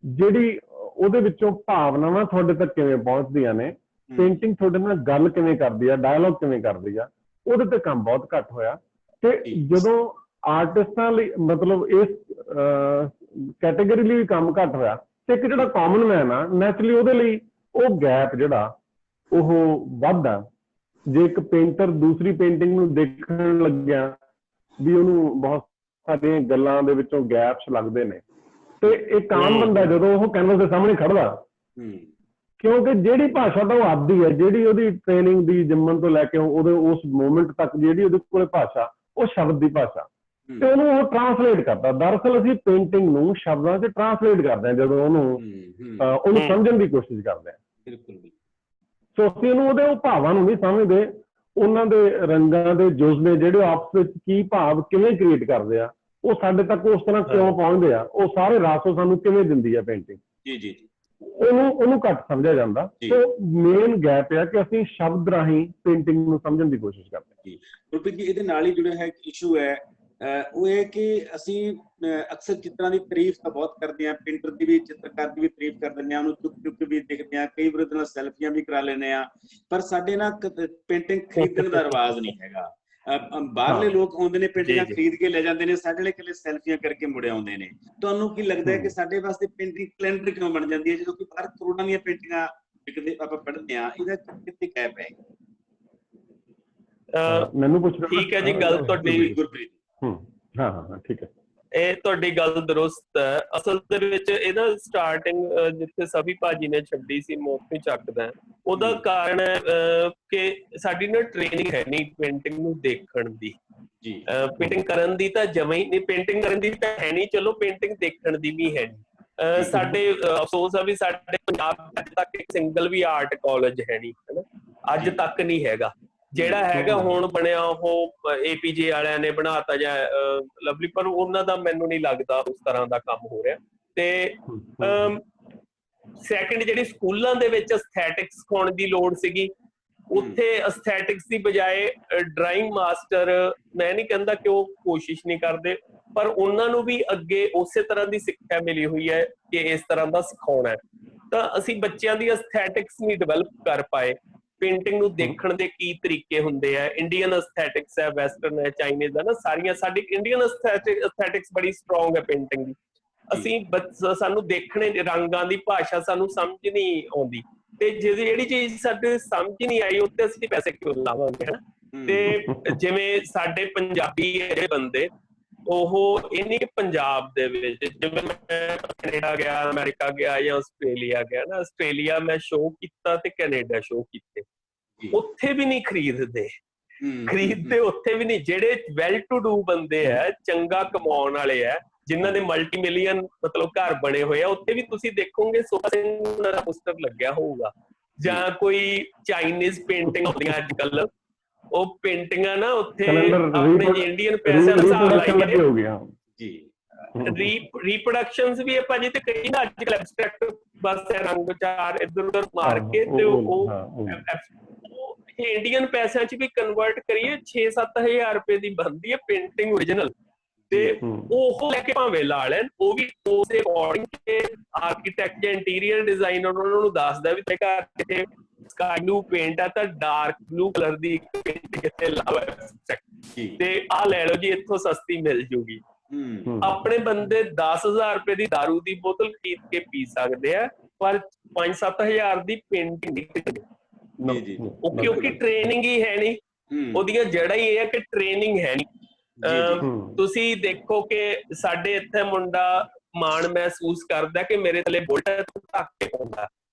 ਜਿਹੜੀ ਉਹਦੇ ਵਿੱਚੋਂ ਭਾਵਨਾਵਾਂ ਤੁਹਾਡੇ ਤੱਕ ਕਿਵੇਂ ਪਹੁੰਚਦੀਆਂ ਨੇ, ਪੇਂਟਿੰਗ ਤੁਹਾਡੇ ਨਾਲ ਗੱਲ ਕਿਵੇਂ ਕਰਦੀ ਆ, ਡਾਇਲੌਗ ਕਿਵੇਂ ਕਰਦੀ ਆ, ਉਹਦੇ ਤੇ ਕੰਮ ਬਹੁਤ ਘੱਟ ਹੋਇਆ। ਤੇ ਜਦੋਂ ਆਰਟਿਸਟਾਂ ਲਈ, ਮਤਲਬ ਇਸ ਕੈਟੇਗਰੀ ਲਈ ਵੀ ਕੰਮ ਘੱਟ ਹੋਇਆ, ਤੇ ਇੱਕ ਜਿਹੜਾ ਕਾਮਨ ਮੈਨ ਆ, ਨੈਚੁਰਲੀ ਉਹਦੇ ਲਈ ਉਹ ਗੈਪ ਜਿਹੜਾ ਉਹ ਵੱਧਦਾ। ਜੇ ਇੱਕ ਪੇਂਟਰ ਦੂਸਰੀ ਪੇਂਟਿੰਗ ਨੂੰ ਦੇਖਣ ਲੱਗਿਆ ਵੀ ਉਹਨੂੰ ਬਹੁਤ ਸਾਰੀਆਂ ਗੱਲਾਂ ਦੇ ਵਿੱਚੋਂ ਗੈਪਸ ਲੱਗਦੇ ਨੇ, ਤੇ ਇੱਕ ਆਮ ਬੰਦਾ ਜਦੋਂ ਉਹ ਕੈਨਵਸ ਦੇ ਸਾਹਮਣੇ ਖੜਦਾ, ਕਿਉਂਕਿ ਜਿਹੜੀ ਭਾਸ਼ਾ ਤਾਂ ਉਹ ਆਦੀ ਹੈ, ਜਿਹੜੀ ਉਹਦੀ ਟ੍ਰੇਨਿੰਗ ਦੀ ਜੰਮਣ ਤੋਂ ਲੈ ਕੇ ਉਹਦੇ ਉਸ ਮੂਮੈਂਟ ਤੱਕ ਜਿਹੜੀ ਉਹਦੇ ਕੋਲੇ ਭਾਸ਼ਾ, ਉਹ ਸ਼ਬਦ ਦੀ ਭਾਸ਼ਾ। ਤੇ ਉਹਨੂੰ ਉਹ ਟਰਾਂਸਲੇਟ ਕਰਦਾ। ਦਰਅਸਲ ਅਸੀਂ ਪੇਂਟਿੰਗ ਨੂੰ ਸ਼ਬਦਾਂ 'ਚ ਟਰਾਂਸਲੇਟ ਕਰਦੇ ਹਾਂ ਜਦੋਂ ਉਹਨੂੰ ਸਮਝਣ ਦੀ ਕੋਸ਼ਿਸ਼ ਕਰਦੇ ਹਾਂ। ਬਿਲਕੁਲ। ਸੋ ਅਸੀਂ ਉਹਨੂੰ ਉਹਦੇ ਉਹ ਭਾਵਾਂ ਨੂੰ ਨਹੀਂ ਸਮਝਦੇ, ਉਹਨਾਂ ਦੇ ਰੰਗਾਂ ਦੇ ਜੁਜ਼ ਨੇ ਜਿਹੜੇ ਆਪਸ ਵਿੱਚ ਕੀ ਭਾਵ ਕਿਵੇਂ ਕ੍ਰੀਏਟ ਕਰਦੇ ਆ, ਉਹ ਸਾਡੇ ਤੱਕ ਉਸ ਤਰ੍ਹਾਂ ਕਿਉਂ ਪਹੁੰਚਦੇ ਆ, ਉਹ ਸਾਰੇ ਰਸ ਉਹ ਸਾਨੂੰ ਕਿਵੇਂ ਦਿੰਦੀ ਆ ਪੇਂਟਿੰਗ, ਜੀ ਉਹਨੂੰ ਘੱਟ ਸਮਝਿਆ ਜਾਂਦਾ। ਸੋ ਮੇਨ ਗੈਪ ਆ ਕਿ ਅਸੀਂ ਸ਼ਬਦ ਰਾਹੀਂ ਪੇਂਟਿੰਗ ਨੂੰ ਸਮਝਣ ਦੀ ਕੋਸ਼ਿਸ਼ ਕਰਦੇ ਹਾਂ। ਗੁਰਪ੍ਰੀਤ ਜੀ, ਇਹਦੇ ਨਾਲ ਹੀ ਜੁੜਿਆ ਹੈ ਇੱਕ ਇਸ਼ੂ ਹੈ, ਉਹ ਇਹ ਕਿ ਅਸੀਂ ਅਕਸਰ ਚਿੱਤਰਾਂ ਦੀ ਤਾਰੀਫ ਤਾਂ ਬਹੁਤ ਕਰਦੇ ਹਾਂ, ਪੇਂਟਰ ਦੀ ਵੀ, ਚਿੱਤਰਕਾਰ ਦੀ ਵੀ ਤਾਰੀਫ ਕਰ ਦਿੰਦੇ ਹਾਂ, ਉਹਨੂੰ ਚੁੱਕ ਕੇ ਵੀ ਦੇਖਦੇ ਹਾਂ, ਕਈ ਵਾਰ ਉਹਦੇ ਨਾਲ ਸੈਲਫੀਆਂ ਵੀ ਕਰਾ ਲੈਂਦੇ ਹਾਂ, ਪਰ ਸਾਡੇ ਨਾਲ ਪੇਂਟਿੰਗ ਖਰੀਦਣ ਦਾ ਰਿਵਾਜ ਨਹੀਂ ਹੈਗਾ। ਬਾਹਰਲੇ ਲੋਕ ਆਉਂਦੇ ਨੇ, ਪੇਂਟਿੰਗਾਂ ਖਰੀਦ ਕੇ ਲੈ ਜਾਂਦੇ ਨੇ, ਸਾਡੇ ਲਈ ਇਕੱਲੇ ਸੈਲਫੀਆਂ ਕਰਕੇ ਮੁੜ ਆਉਂਦੇ ਨੇ। ਤੁਹਾਨੂੰ ਕੀ ਲੱਗਦਾ ਹੈ ਕਿ ਸਾਡੇ ਵਾਸਤੇ ਪੇਂਟਿੰਗ ਕੈਲੰਡਰ ਕਿਉਂ ਬਣ ਜਾਂਦੀ ਹੈ, ਜਦੋਂ ਕਿ ਬਾਹਰ ਕਰੋੜਾਂ ਦੀਆਂ ਪੇਂਟਿੰਗਾਂ ਵਿਕਦੇ ਆਪਾਂ ਪੜ੍ਹਦੇ ਹਾਂ? ਇਹਦਾ ਕਿੱਥੇ ਗੈਪ ਹੈ? ਮੈਨੂੰ ਪੁੱਛਣਾ। ਠੀਕ ਹੈ ਜੀ, ਗੱਲ ਤੁਹਾਡੀ ਗੁਰਪ੍ਰੀਤ। ਹਾਂ ਠੀਕ ਹੈ, ਇਹ ਤੁਹਾਡੀ ਗੱਲ ਦਰੁਸਤ ਹੈ। ਅਸਲ ਦੇ ਵਿੱਚ ਇਹਦਾ ਸਟਾਰਟਿੰਗ ਜਿੱਥੇ ਸਭੀ ਭਾਜੀ ਨੇ ਛੱਡੀ ਸੀ, ਮੈਂ ਉੱਥੇ ਚੱਕਦਾ। ਉਹਦਾ ਕਾਰਨ ਹੈ ਕਿ ਸਾਡੀ ਨਾ ਟ੍ਰੇਨਿੰਗ ਹੈ ਨਹੀਂ ਪੇਂਟਿੰਗ ਨੂੰ ਦੇਖਣ ਦੀ। ਪੇਂਟਿੰਗ ਕਰਨ ਦੀ ਤਾਂ ਜਮਾਂ ਹੀ ਨਹੀਂ, ਪੇਂਟਿੰਗ ਕਰਨ ਦੀ ਤਾਂ ਹੈ ਨਹੀਂ, ਚਲੋ ਪੇਂਟਿੰਗ ਦੇਖਣ ਦੀ ਵੀ ਹੈ ਨਹੀਂ। ਸਾਡੇ ਅਫਸੋਸ ਆ ਵੀ ਸਾਡੇ ਪੰਜਾਬ ਅੱਜ ਤੱਕ ਇੱਕ ਸਿੰਗਲ ਵੀ ਆਰਟ ਕਾਲਜ ਹੈ ਨਹੀਂ, ਹਨਾ, ਅੱਜ ਤੱਕ ਨਹੀਂ ਹੈਗਾ। ਜਿਹੜਾ ਹੈਗਾ ਹੁਣ ਬਣਿਆ ਉਹ APJ ਵਾਲਿਆਂ ਨੇ ਬਣਾਤਾ ਜਾਂ ਲਵਲੀ, ਪਰ ਉਹਨਾਂ ਦਾ ਮੈਨੂੰ ਨਹੀਂ ਲੱਗਦਾ ਉਸ ਤਰ੍ਹਾਂ ਦਾ ਕੰਮ ਹੋ ਰਿਹਾ। ਤੇ ਸੈਕੰਡ, ਜਿਹੜੀ ਸਕੂਲਾਂ ਦੇ ਵਿੱਚ ਐਸਥੈਟਿਕਸ ਸਿਖਾਉਣ ਦੀ ਲੋੜ ਸੀਗੀ, ਉੱਥੇ ਐਸਥੈਟਿਕਸ ਦੀ ਬਜਾਏ ਡਰਾਇੰਗ ਮਾਸਟਰ, ਮੈਂ ਨਹੀਂ ਕਹਿੰਦਾ ਕਿ ਉਹ ਕੋਸ਼ਿਸ਼ ਨਹੀਂ ਕਰਦੇ, ਪਰ ਉਹਨਾਂ ਨੂੰ ਵੀ ਅੱਗੇ ਉਸੇ ਤਰ੍ਹਾਂ ਦੀ ਸਿੱਖਿਆ ਮਿਲੀ ਹੋਈ ਹੈ ਕਿ ਇਸ ਤਰ੍ਹਾਂ ਦਾ ਸਿਖਾਉਣਾ ਹੈ। ਤਾਂ ਅਸੀਂ ਬੱਚਿਆਂ ਦੀ ਐਸਥੈਟਿਕਸ ਨਹੀਂ ਡਿਵੈਲਪ ਕਰ ਪਾਏ। ਪੇਂਟਿੰਗ ਨੂੰ ਦੇਖਣ ਦੇ ਕੀ ਤਰੀਕੇ ਹੁੰਦੇ ਆ, ਇੰਡੀਅਨ ਐਸਥੈਟਿਕਸ ਹੈ, ਵੈਸਟਰਨ ਹੈ, ਚਾਈਨੀਜ਼ ਹੈ ਨਾ, ਸਾਰੀਆਂ। ਸਾਡੀ ਇੰਡੀਅਨ ਐਸਥੈਟਿਕਸ ਬੜੀ ਸਟਰੋਂਗ ਹੈ ਪੇਂਟਿੰਗ ਦੀ। ਅਸੀਂ ਸਾਨੂੰ ਦੇਖਣੇ, ਰੰਗਾਂ ਦੀ ਭਾਸ਼ਾ ਸਾਨੂੰ ਸਮਝ ਨਹੀਂ ਆਉਂਦੀ, ਤੇ ਜਿਹੜੀ ਚੀਜ਼ ਸਾਡੇ ਸਮਝ ਨਹੀਂ ਆਈ ਉੱਤੇ ਅਸੀਂ ਪੈਸੇ ਕਿਉਂ ਲਾਵਾਂਗੇ, ਹਨਾ। ਤੇ ਜਿਵੇਂ ਸਾਡੇ ਪੰਜਾਬੀ ਜਿਹੜੇ ਬੰਦੇ, ਉਹ ਇਹ ਨਹੀਂ ਕਿ ਪੰਜਾਬ ਦੇ ਵਿੱਚ, ਜਿਵੇਂ ਮੈਂ ਕੈਨੇਡਾ ਗਿਆ, ਅਮਰੀਕਾ ਗਿਆ ਜਾਂ ਆਸਟ੍ਰੇਲੀਆ ਗਿਆ ਨਾ, ਆਸਟ੍ਰੇਲੀਆ ਮੈਂ ਸ਼ੋਅ ਕੀਤਾ ਤੇ ਕੈਨੇਡਾ ਸ਼ੋਅ ਕੀਤੇ, ਉੱਥੇ ਵੀ ਨਹੀਂ ਖਰੀਦਦੇ ਉੱਥੇ ਵੀ ਨਹੀਂ। ਜਿਹੜੇ ਵੈਲ ਟੂ ਡੂ ਬੰਦੇ ਆ, ਚੰਗਾ ਕਮਾਉਣ ਵਾਲੇ ਆ, ਜਿਨ੍ਹਾਂ ਦੇ ਮਲਟੀ ਮਿਲੀਅਨ ਮਤਲਬ ਘਰ ਬਣੇ ਹੋਏ ਆ, ਉੱਥੇ ਵੀ ਤੁਸੀਂ ਦੇਖੋਗੇ ਸੋਭਾ ਸਿੰਘ ਦਾ ਪੋਸਟਰ ਲੱਗਿਆ ਹੋਊਗਾ। ਜਾਂ ਕੋਈ ਚਾਈਨੀਜ਼ ਪੇਂਟਿੰਗ ਹੁੰਦੀਆਂ ਅੱਜ ਕੱਲ, ਉਹ ਪੇਂਟਿੰਗਾਂ ਨਾ ਉੱਥੇ ਆਪਣੇ ਇੰਡੀਅਨ ਪੈਸਿਆਂ ਦਾ ਹਿਸਾਬ ਲਾਈਏ ਰੀਪਰੋਡਕਸ਼ਨਸ ਵੀ ਹੈ ਭਾਜੀ, ਤੇ ਕਈ ਨਾ ਅੱਜ ਕੱਲ ਐਬਸਟਰੈਕਟ ਬਸ ਰੰਗ ਚਾਰ ਇੱਧਰ ਉਧਰ ਮਾਰ ਕੇ ਤੇ ਉਹ ਇੰਡੀਅਨ ਪੈਸਿਆਂ 'ਚ ਵੀ ਕਨਵਰਟ ਕਰੀਏ 6-7 ਹਜ਼ਾਰ ਰੁਪਏ ਦੀ ਬਣਦੀ ਹੈ ਪੇਂਟਿੰਗ ਓਰੀਜਨਲ। ਤੇ ਉਹ ਲੈ ਕੇ ਭਾਵੇਂ ਲਾ ਲੈਣ, ਉਹ ਵੀ ਉਸੇ ਅਕੋਰਡਿੰਗ ਤੇ ਆਰਕੀਟੈਕਟ ਜਾਂ ਇੰਟੀਰੀਅਰ ਡਿਜ਼ਾਈਨਰ ਉਹਨਾਂ ਨੂੰ ਦੱਸਦਾ ਵੀ ਤੇ ਘਰ ਤੇ ਸਕਾਈ ਬਲੂ ਪੇਂਟ ਆ ਤਾਂ ਡਾਰਕ ਬਲੂ ਕਲਰ ਦੀ ਪੇਂਟਿੰਗ ਇੱਥੇ ਲਾਓ ਤੇ ਆਹ ਲੈ ਲਓ ਜੀ, ਇੱਥੋਂ ਸਸਤੀ ਮਿਲ ਜੂਗੀ। ਆਪਣੇ ਬੰਦੇ 10,000 ਰੁਪਏ ਦੀ ਦਾਰੂ ਦੀ ਬੋਤਲ ਖਰੀਦ ਕੇ ਪੀ ਸਕਦੇ ਆ, ਪਰ 5-7 ਹਜ਼ਾਰ ਦੀ ਪੇਂਟਿੰਗ ਨਹੀਂ, ਕਿਉਂਕਿ ਟ੍ਰੇਨਿੰਗ ਹੀ ਹੈ ਨਹੀਂ। ਉਹਦੀਆਂ ਜੜ੍ਹਾਂ ਹੀ ਇਹ ਹੈ ਕਿ ਟ੍ਰੇਨਿੰਗ ਹੈ ਨਹੀਂ। ਤੁਸੀਂ ਦੇਖੋ ਕਿ ਸਾਡੇ ਇੱਥੇ ਮੁੰਡਾ ਮਾਣ ਮਹਿਸੂਸ ਕਰਦਾ ਕਿ ਮੇਰੇ ਥੱਲੇ ਬੁਲਟ ਢੱਕ ਕੇ ਪਾਉਂਦਾ,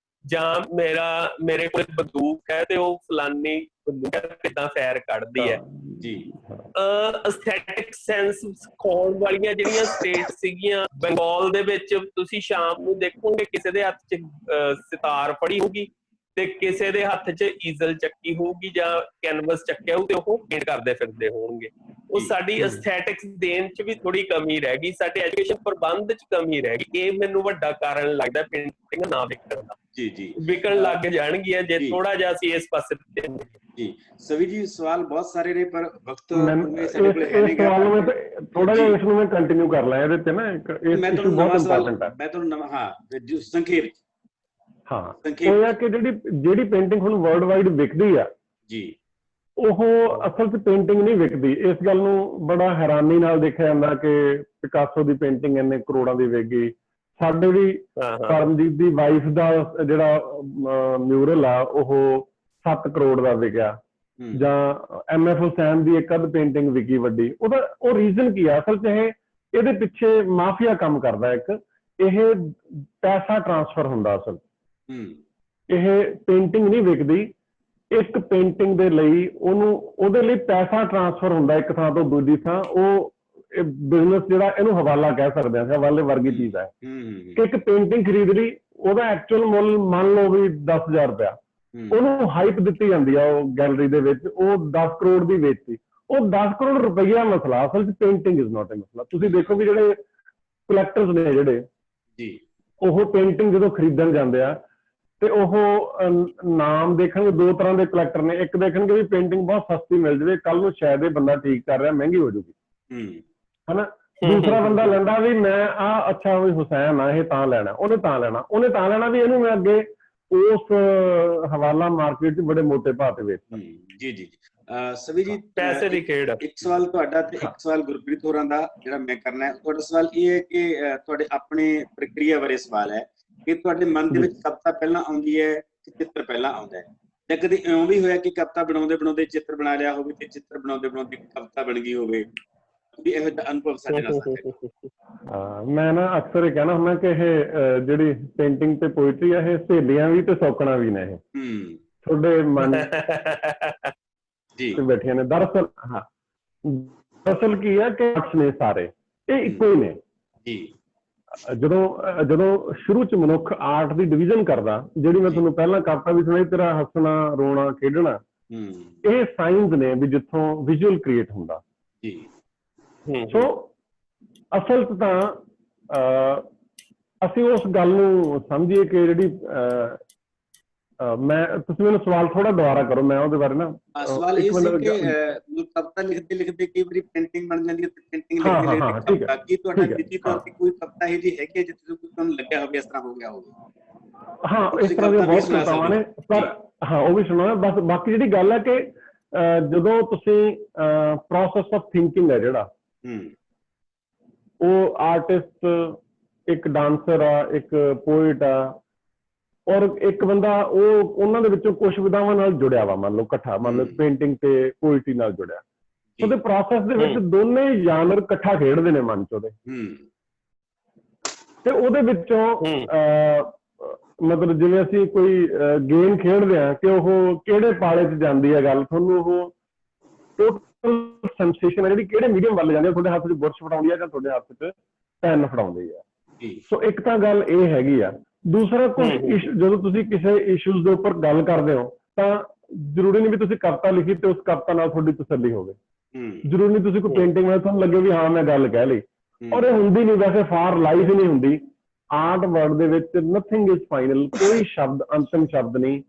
ਜਾਂ ਮੇਰੇ ਕੋਲ ਬੰਦੂਕ ਹੈ ਤੇ ਉਹ ਫਲਾਨੀ ਬੰਦੂਕ ਕਿੱਦਾਂ ਫੈਰ ਕੱਢਦੀ ਹੈ। ਐਸਥੈਟਿਕ ਸੈਂਸ ਸਿਖਾਉਣ ਵਾਲੀਆਂ ਜਿਹੜੀਆਂ ਸਟੇਟ ਸੀਗੀਆਂ, ਬੰਗਾਲ ਦੇ ਵਿੱਚ ਤੁਸੀਂ ਸ਼ਾਮ ਨੂੰ ਦੇਖੋਗੇ ਕਿਸੇ ਦੇ ਹੱਥ 'ਚ ਸਿਤਾਰ ਫੜੀ ਹੋਊਗੀ ਤੇ ਕਿਸੇ ਦੇ ਹੱਥ 'ਚ ਈਜ਼ਲ ਚੱਕੀ ਹੋਊਗੀ ਜਾਂ ਕੈਨਵਸ ਚੱਕਿਆ ਹੋਊ, ਤੇ ਉਹ ਪੇਂਟ ਕਰਦੇ ਫਿਰਦੇ ਹੋਣਗੇ। ਉਹ ਸਾਡੀ ਐਸਥੈਟਿਕਸ ਦੇਣ 'ਚ ਵੀ ਥੋੜੀ ਕਮੀ ਰਹਿ ਗਈ, ਸਾਡੇ ਐਜੂਕੇਸ਼ਨ ਪ੍ਰਬੰਧ 'ਚ ਕਮੀ ਰਹਿ ਗਈ। ਇਹ ਮੈਨੂੰ ਵੱਡਾ ਕਾਰਨ ਲੱਗਦਾ ਪੇਂਟਿੰਗ ਨਾ ਵਿਕਣ ਦਾ। ਵਿਕਣ ਲੱਗ ਜਾਣਗੀਆਂ ਜੇ ਥੋੜਾ ਜਿਹਾ ਅਸੀਂ ਇਸ ਪਾਸੇ ਜੀ। ਸਵੀ ਜੀ, ਸਵਾਲ ਬਹੁਤ ਸਾਰੇ ਨੇ ਪਰ ਵਕਤ ਸਾਡੇ ਕੋਲ ਹੈ ਨਹੀਂ ਗਾ। ਥੋੜਾ ਜਿਹਾ ਇਸ ਨੂੰ ਮੈਂ ਕੰਟੀਨਿਊ ਕਰ ਲਾਂ ਇਹਦੇ ਤੇ ਨਾ, ਇੱਕ ਮੈਂ ਤੁਹਾਨੂੰ ਨਵਾਂ ਸਵਾਲ, ਮੈਂ ਤੁਹਾਨੂੰ ਨਵਾਂ ਸੰਖੇਪ ਉਹ ਹੈ ਕਿ ਜਿਹੜੀ ਪੇਂਟਿੰਗ ਹੁਣ ਵਰਲਡ ਵਾਈਡ ਵਿਕਦੀ ਆ ਜੀ, ਉਹ ਅਸਲ 'ਚ ਪੇਂਟਿੰਗ ਨਹੀਂ ਵਿਕਦੀ। ਇਸ ਗੱਲ ਨੂੰ ਬੜਾ ਹੈਰਾਨੀ ਨਾਲ ਦੇਖਿਆ ਜਾਂਦਾ ਕਿ ਪਿਕਾਸੋ ਦੀ ਪੇਂਟਿੰਗ ਇੰਨੇ ਕਰੋੜਾਂ ਦੀ ਵਿਕ ਗਈ। ਸਾਡੇ ਵੀ ਕਰਮਜੀਤ ਦੀ ਵਾਈਫ ਦਾ ਜਿਹੜਾ ਮਿਊਰਲ ਆ ਉਹ 7 ਕਰੋੜ ਦਾ ਵਿਕਿਆ, ਜਾਂ MF ਹੁਸੈਨ ਦੀ ਇੱਕ ਅੱਧ ਪੇਂਟਿੰਗ ਵਿਕੀ ਵੱਡੀ। ਉਹ ਰੀਜ਼ਨ ਕੀ ਆ? ਅਸਲ 'ਚ ਇਹਦੇ ਪਿੱਛੇ ਮਾਫੀਆ ਕੰਮ ਕਰਦਾ। ਇੱਕ ਇਹ ਪੈਸਾ ਟ੍ਰਾਂਸਫਰ ਹੁੰਦਾ। ਅਸਲ ਇਹ ਪੇਂਟਿੰਗ ਨਹੀਂ ਵਿਕਦੀ, ਇੱਕ ਪੇਂਟਿੰਗ ਦੇ ਲਈ ਉਹਦੇ ਲਈ ਪੈਸਾ ਟ੍ਰਾਂਸਫਰ ਹੁੰਦਾ ਇੱਕ ਥਾਂ ਤੋਂ ਦੂਜੀ ਥਾਂ। ਉਹ ਬਿਜ਼ਨਸ ਜਿਹੜਾ ਇਹਨੂੰ ਹਵਾਲਾ ਕਹਿ ਸਕਦੇ ਹਾਂ, ਹਵਾਲੇ ਵਰਗੀ ਚੀਜ਼ ਹੈ ਕਿ ਇੱਕ ਪੇਂਟਿੰਗ ਖਰੀਦ ਲਈ, ਉਹਦਾ ਐਕਚੁਅਲ ਮੁੱਲ ਮੰਨ ਲਓ ਵੀ 10,000 ਰੁਪਇਆ, ਉਹਨੂੰ ਹਾਈਪ ਦਿੱਤੀ ਜਾਂਦੀ ਆ ਉਹ ਗੈਲਰੀ ਦੇ ਵਿੱਚ, ਉਹ 10 ਕਰੋੜ ਦੀ ਵੇਚਤੀ। ਉਹ 10 ਕਰੋੜ ਰੁਪਈਆ ਮਸਲਾ, ਅਸਲ 'ਚ ਪੇਂਟਿੰਗ ਇਜ਼ ਨਾਟ ਅ ਮਸਲਾ। ਤੁਸੀਂ ਦੇਖੋ ਵੀ ਜਿਹੜੇ ਕਲੈਕਟਰਸ ਨੇ ਜਿਹੜੇ, ਉਹ ਪੇਂਟਿੰਗ ਜਦੋਂ ਖਰੀਦਣ ਜਾਂਦੇ ਆ ਤੇ ਉਹ ਨਾਮ ਦੇਖਣਗੇ, ਦੋ ਤਰ੍ਹਾਂ ਦੇ ਕਲੈਕਟਰ ਨੇ। ਇੱਕ ਦੇਖਣਗੇ ਵੀ ਪੇਂਟਿੰਗ ਬਹੁਤ ਸਸਤੀ ਮਿਲ ਜਾਵੇ, ਕੱਲ ਨੂੰ ਸ਼ਾਇਦ ਇਹ ਬੰਦਾ ਠੀਕ ਕਰ ਰਿਹਾ, ਮਹਿੰਗੀ ਹੋ ਜੂਗੀ, ਹਨਾ। ਦੂਸਰਾ ਬੰਦਾ ਲੈਂਦਾ ਵੀ ਮੈਂ ਅੱਛਾ ਵੀ ਹੁਸੈਨ ਆ, ਇਹ ਤਾਂ ਲੈਣਾ, ਉਹਨੇ ਤਾਂ ਲੈਣਾ ਵੀ ਇਹਨੂੰ ਮੈਂ ਅੱਗੇ ਉਸ ਹਵਾਲਾ ਮਾਰਕੀਟ 'ਚ ਬੜੇ ਮੋਟੇ ਭਾਅ ਤੇ ਵੇਚਦਾ। ਜੀ ਸਵੀ ਜੀ, ਪੈਸੇ ਦੀ ਖੇਡ। ਇੱਕ ਸਵਾਲ ਤੁਹਾਡਾ ਤੇ ਇੱਕ ਸਵਾਲ ਗੁਰਪ੍ਰੀਤ ਹੋਰਾਂ ਦਾ ਜਿਹੜਾ ਮੈਂ ਕਰਨਾ ਹੈ। ਤੁਹਾਡਾ ਸਵਾਲ ਇਹ ਹੈ ਕਿ ਤੁਹਾਡੇ ਆਪਣੇ ਪ੍ਰਕਿਰਿਆ ਬਾਰੇ ਸਵਾਲ ਹੈ ਕਿ ਤੁਹਾਡੇ ਮਨ ਦੇ ਵਿੱਚ ਕਵਿਤਾ ਪਹਿਲਾਂ ਆਉਂਦੀ ਹੈ ਕਿ ਚਿੱਤਰ ਪਹਿਲਾਂ ਆਉਂਦਾ ਹੈ, ਜਾਂ ਕਦੇ ਇਉਂ ਵੀ ਹੋਇਆ ਕਿ ਕਵਿਤਾ ਬਣਾਉਂਦੇ ਬਣਾਉਂਦੇ ਚਿੱਤਰ ਬਣਾ ਲਿਆ ਹੋਵੇ ਤੇ ਚਿੱਤਰ ਬਣਾਉਂਦੇ ਬਣਾਉਂਦੇ ਕਵਿਤਾ ਬਣ ਗਈ ਹੋਵੇ? ਵੀ ਇਹੋ ਜਿਹਾ ਅਨੁਭਵ ਸਾਡੇ ਨਾਲ ਸਾਂਝਾ ਕਰੋ। ਮੈਂ ਨਾ ਅਕਸਰ ਇਹ ਕਹਿਣਾ ਹੁੰਦਾ ਕਿ ਇਹ ਜਿਹੜੀ ਪੇਂਟਿੰਗ ਤੇ ਪੋਇਟਰੀ ਆ, ਇਹ ਸਹੇਲੀਆਂ ਵੀ ਤੇ ਸੌਕਣਾ ਵੀ ਨੇ। ਇਹ ਤੁਹਾਡੇ ਮਨ ਤੇ ਬੈਠੀਆਂ ਨੇ। ਦਰਅਸਲ ਕੀ ਹੈ ਕਿ ਆਰਟਸ ਨੇ ਸਾਰੇ, ਇਹ ਇੱਕੋ ਹੀ ਨੇ। ਜਦੋਂ ਸ਼ੁਰੂ 'ਚ ਮਨੁੱਖ ਆਰਟ ਦੀ ਡਿਵੀਜ਼ਨ ਕਰਦਾ, ਜਿਹੜੀ ਮੈਂ ਤੁਹਾਨੂੰ ਪਹਿਲਾਂ ਕਵਿਤਾ ਵੀ ਸੁਣਾਈ, ਤੇਰਾ ਹੱਸਣਾ ਰੋਣਾ ਖੇਡਣਾ, ਇਹ ਸਾਇੰਸ ਨੇ ਵੀ ਜਿੱਥੋਂ ਵਿਜ਼ੂਅਲ ਕ੍ਰੀਏਟ ਹੁੰਦਾ। ਸੋ ਅਸਲ 'ਚ ਤਾਂ ਅਸੀਂ ਉਸ ਗੱਲ ਨੂੰ ਸਮਝੀਏ ਕਿ ਜਿਹੜੀ ਤੁਸੀਂ ਮੈਨੂੰ ਸਵਾਲ ਥੋੜਾ ਦੁਬਾਰਾ ਕਰੋ, ਮੈਂ ਉਹਦੇ ਬਾਰੇ ਨਾ ਸਵਾਲ ਇਹ ਸੀ ਕਿ ਕਵਿਤਾ ਲਿਖਦੇ ਲਿਖਦੇ ਕਈ ਵਾਰੀ ਪੇਂਟਿੰਗ ਬਣ ਜਾਂਦੀ ਹੈ ਤੇ ਪੇਂਟਿੰਗ ਲਿਖਦੇ ਲਿਖਦੇ ਬਾਕੀ ਤੁਹਾਡਾ ਨਿੱਜੀ ਤੌਰ ਤੇ ਕੋਈ ਕਵਿਤਾ ਇਹ ਜੀ ਹੈਗੀ ਜਿੱਥੇ ਤੁਹਾਨੂੰ ਲੱਗਿਆ ਹੋਵੇ ਇਸ ਤਰ੍ਹਾਂ ਹੋ ਗਿਆ ਹੋਵੇ? ਹਾਂ, ਇਸ ਤਰ੍ਹਾਂ ਦੀਆਂ ਬਹੁਤ ਕਵਿਤਾਵਾਂ ਨੇ, ਪਰ ਹਾਂ ਉਹ ਵੀ ਸੁਣਾਉਣਾ। ਬਸ ਬਾਕੀ ਜਿਹੜੀ ਗੱਲ ਹੈ ਕਿ ਜਦੋਂ ਤੁਸੀਂ ਪ੍ਰੋਸੈਸ ਆਫ ਥਿੰਕਿੰਗ ਹੈ ਜਿਹੜਾ, ਉਹ ਆਰਟਿਸਟ ਇੱਕ ਡਾਂਸਰ ਆ, ਇੱਕ ਪੋਇਟ ਆ, ਔਰ ਇੱਕ ਬੰਦਾ ਉਹਨਾਂ ਦੇ ਵਿੱਚੋਂ ਕੁਝ ਵਿਧਾਵਾਂ ਨਾਲ ਜੁੜਿਆ ਵਾ, ਮੰਨ ਲਓ ਇਕੱਠਾ, ਮੰਨ ਲਓ ਪੇਂਟਿੰਗ ਤੇ ਪੋਇਟਰੀ ਨਾਲ ਜੁੜਿਆ। ਉਹਦੇ ਪ੍ਰੋਸੈਸ ਦੇ ਵਿੱਚ ਦੋਨੇ ਜਾਨਰ ਇਕੱਠਾ ਖੇਡਦੇ ਨੇ ਮਨ 'ਚ ਉਹਦੇ, ਤੇ ਉਹਦੇ ਵਿੱਚੋਂ ਮਤਲਬ ਜਿਵੇਂ ਅਸੀਂ ਕੋਈ ਗੇਮ ਖੇਡਦੇ ਹਾਂ ਕਿ ਉਹ ਕਿਹੜੇ ਪਾਲੇ 'ਚ ਜਾਂਦੀ ਹੈ ਗੱਲ, ਤੁਹਾਨੂੰ ਉਹ ਟੋਟਲ ਸੈਂਸੇਸ਼ਨ ਹੈ ਜਿਹੜੀ ਕਿਹੜੇ ਮੀਡੀਅਮ ਵੱਲ ਜਾਂਦੀ ਹੈ, ਤੁਹਾਡੇ ਹੱਥ 'ਚ ਬੁਰਸ਼ ਫੜਾਉਂਦੀ ਹੈ ਜਾਂ ਤੁਹਾਡੇ ਹੱਥ 'ਚ ਪੈਨ ਫੜਾਉਂਦੀ ਹੈ। ਸੋ ਇੱਕ ਤਾਂ ਗੱਲ ਇਹ ਹੈਗੀ ਆ। ਦੂਸਰਾ, ਕੁਝ ਜਦੋਂ ਤੁਸੀਂ ਕਿਸੇ ਇਸ਼ੂਜ਼ ਦੇ ਉੱਪਰ ਗੱਲ ਕਰਦੇ ਹੋ ਤਾਂ ਜ਼ਰੂਰੀ ਨਹੀਂ ਵੀ ਤੁਸੀਂ ਕਵਿਤਾ ਲਿਖੀ ਤੇ ਉਸ ਕਵਿਤਾ ਨਾਲ ਤੁਹਾਡੀ ਤਸੱਲੀ ਹੋਵੇ। ਜ਼ਰੂਰੀ ਨਹੀਂ ਤੁਸੀਂ ਕੋਈ ਪੇਂਟਿੰਗ ਨਾਲ ਤੁਹਾਨੂੰ ਲੱਗੇ ਵੀ ਹਾਂ ਮੈਂ ਗੱਲ ਕਹਿ ਲਈ, ਔਰ ਇਹ ਹੁੰਦੀ ਨਹੀਂ। ਵੈਸੇ ਫਾਰ ਲਾਈਫ ਹੀ ਨਹੀਂ ਹੁੰਦੀ। ਆਰਟ ਵਰਡ ਦੇ ਵਿੱਚ ਨਥਿੰਗ ਇਜ਼ ਫਾਈਨਲ, ਕੋਈ ਸ਼ਬਦ ਅੰਤਿਮ ਸ਼ਬਦ ਨਹੀਂ,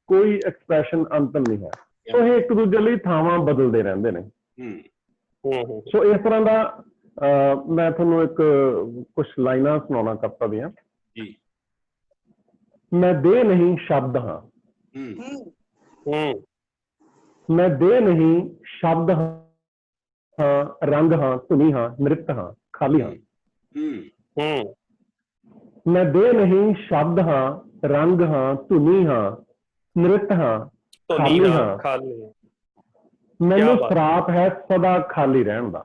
ਕੋਈ ਐਕਸਪ੍ਰੈਸ਼ਨ ਅੰਤਿਮ ਨਹੀਂ ਹੈ। ਸੋ ਇਹ ਇੱਕ ਦੂਜੇ ਲਈ ਥਾਵਾਂ ਬਦਲਦੇ ਰਹਿੰਦੇ ਨੇ। ਸੋ ਇਸ ਤਰ੍ਹਾਂ ਦਾ ਮੈਂ ਤੁਹਾਨੂੰ ਇੱਕ ਕੁਝ ਲਾਈਨਾਂ ਸੁਣਾਉਣਾ ਕਵਿਤਾ ਦੀਆਂ। ਮੈਂ ਦੇਹ ਨਹੀਂ ਸ਼ਬਦ ਹਾਂ, ਮੈਂ ਦੇਹ ਨਹੀਂ ਸ਼ਬਦ ਹਾਂ, ਰੰਗ ਹਾਂ, ਧੁਨੀ ਹਾਂ, ਨ੍ਰਿਤ ਹਾਂ, ਖਾਲੀ ਹਾਂ। ਮੈਂ ਦੇਹ ਨਹੀਂ ਸ਼ਬਦ ਹਾਂ, ਰੰਗ ਹਾਂ, ਧੁਨੀ ਹਾਂ, ਨ੍ਰਿਤ ਹਾਂ, ਖਾਲੀ ਹਾਂ। ਮੈਨੂੰ ਸਰਾਪ ਹੈ ਸਦਾ ਖਾਲੀ ਰਹਿਣ ਦਾ।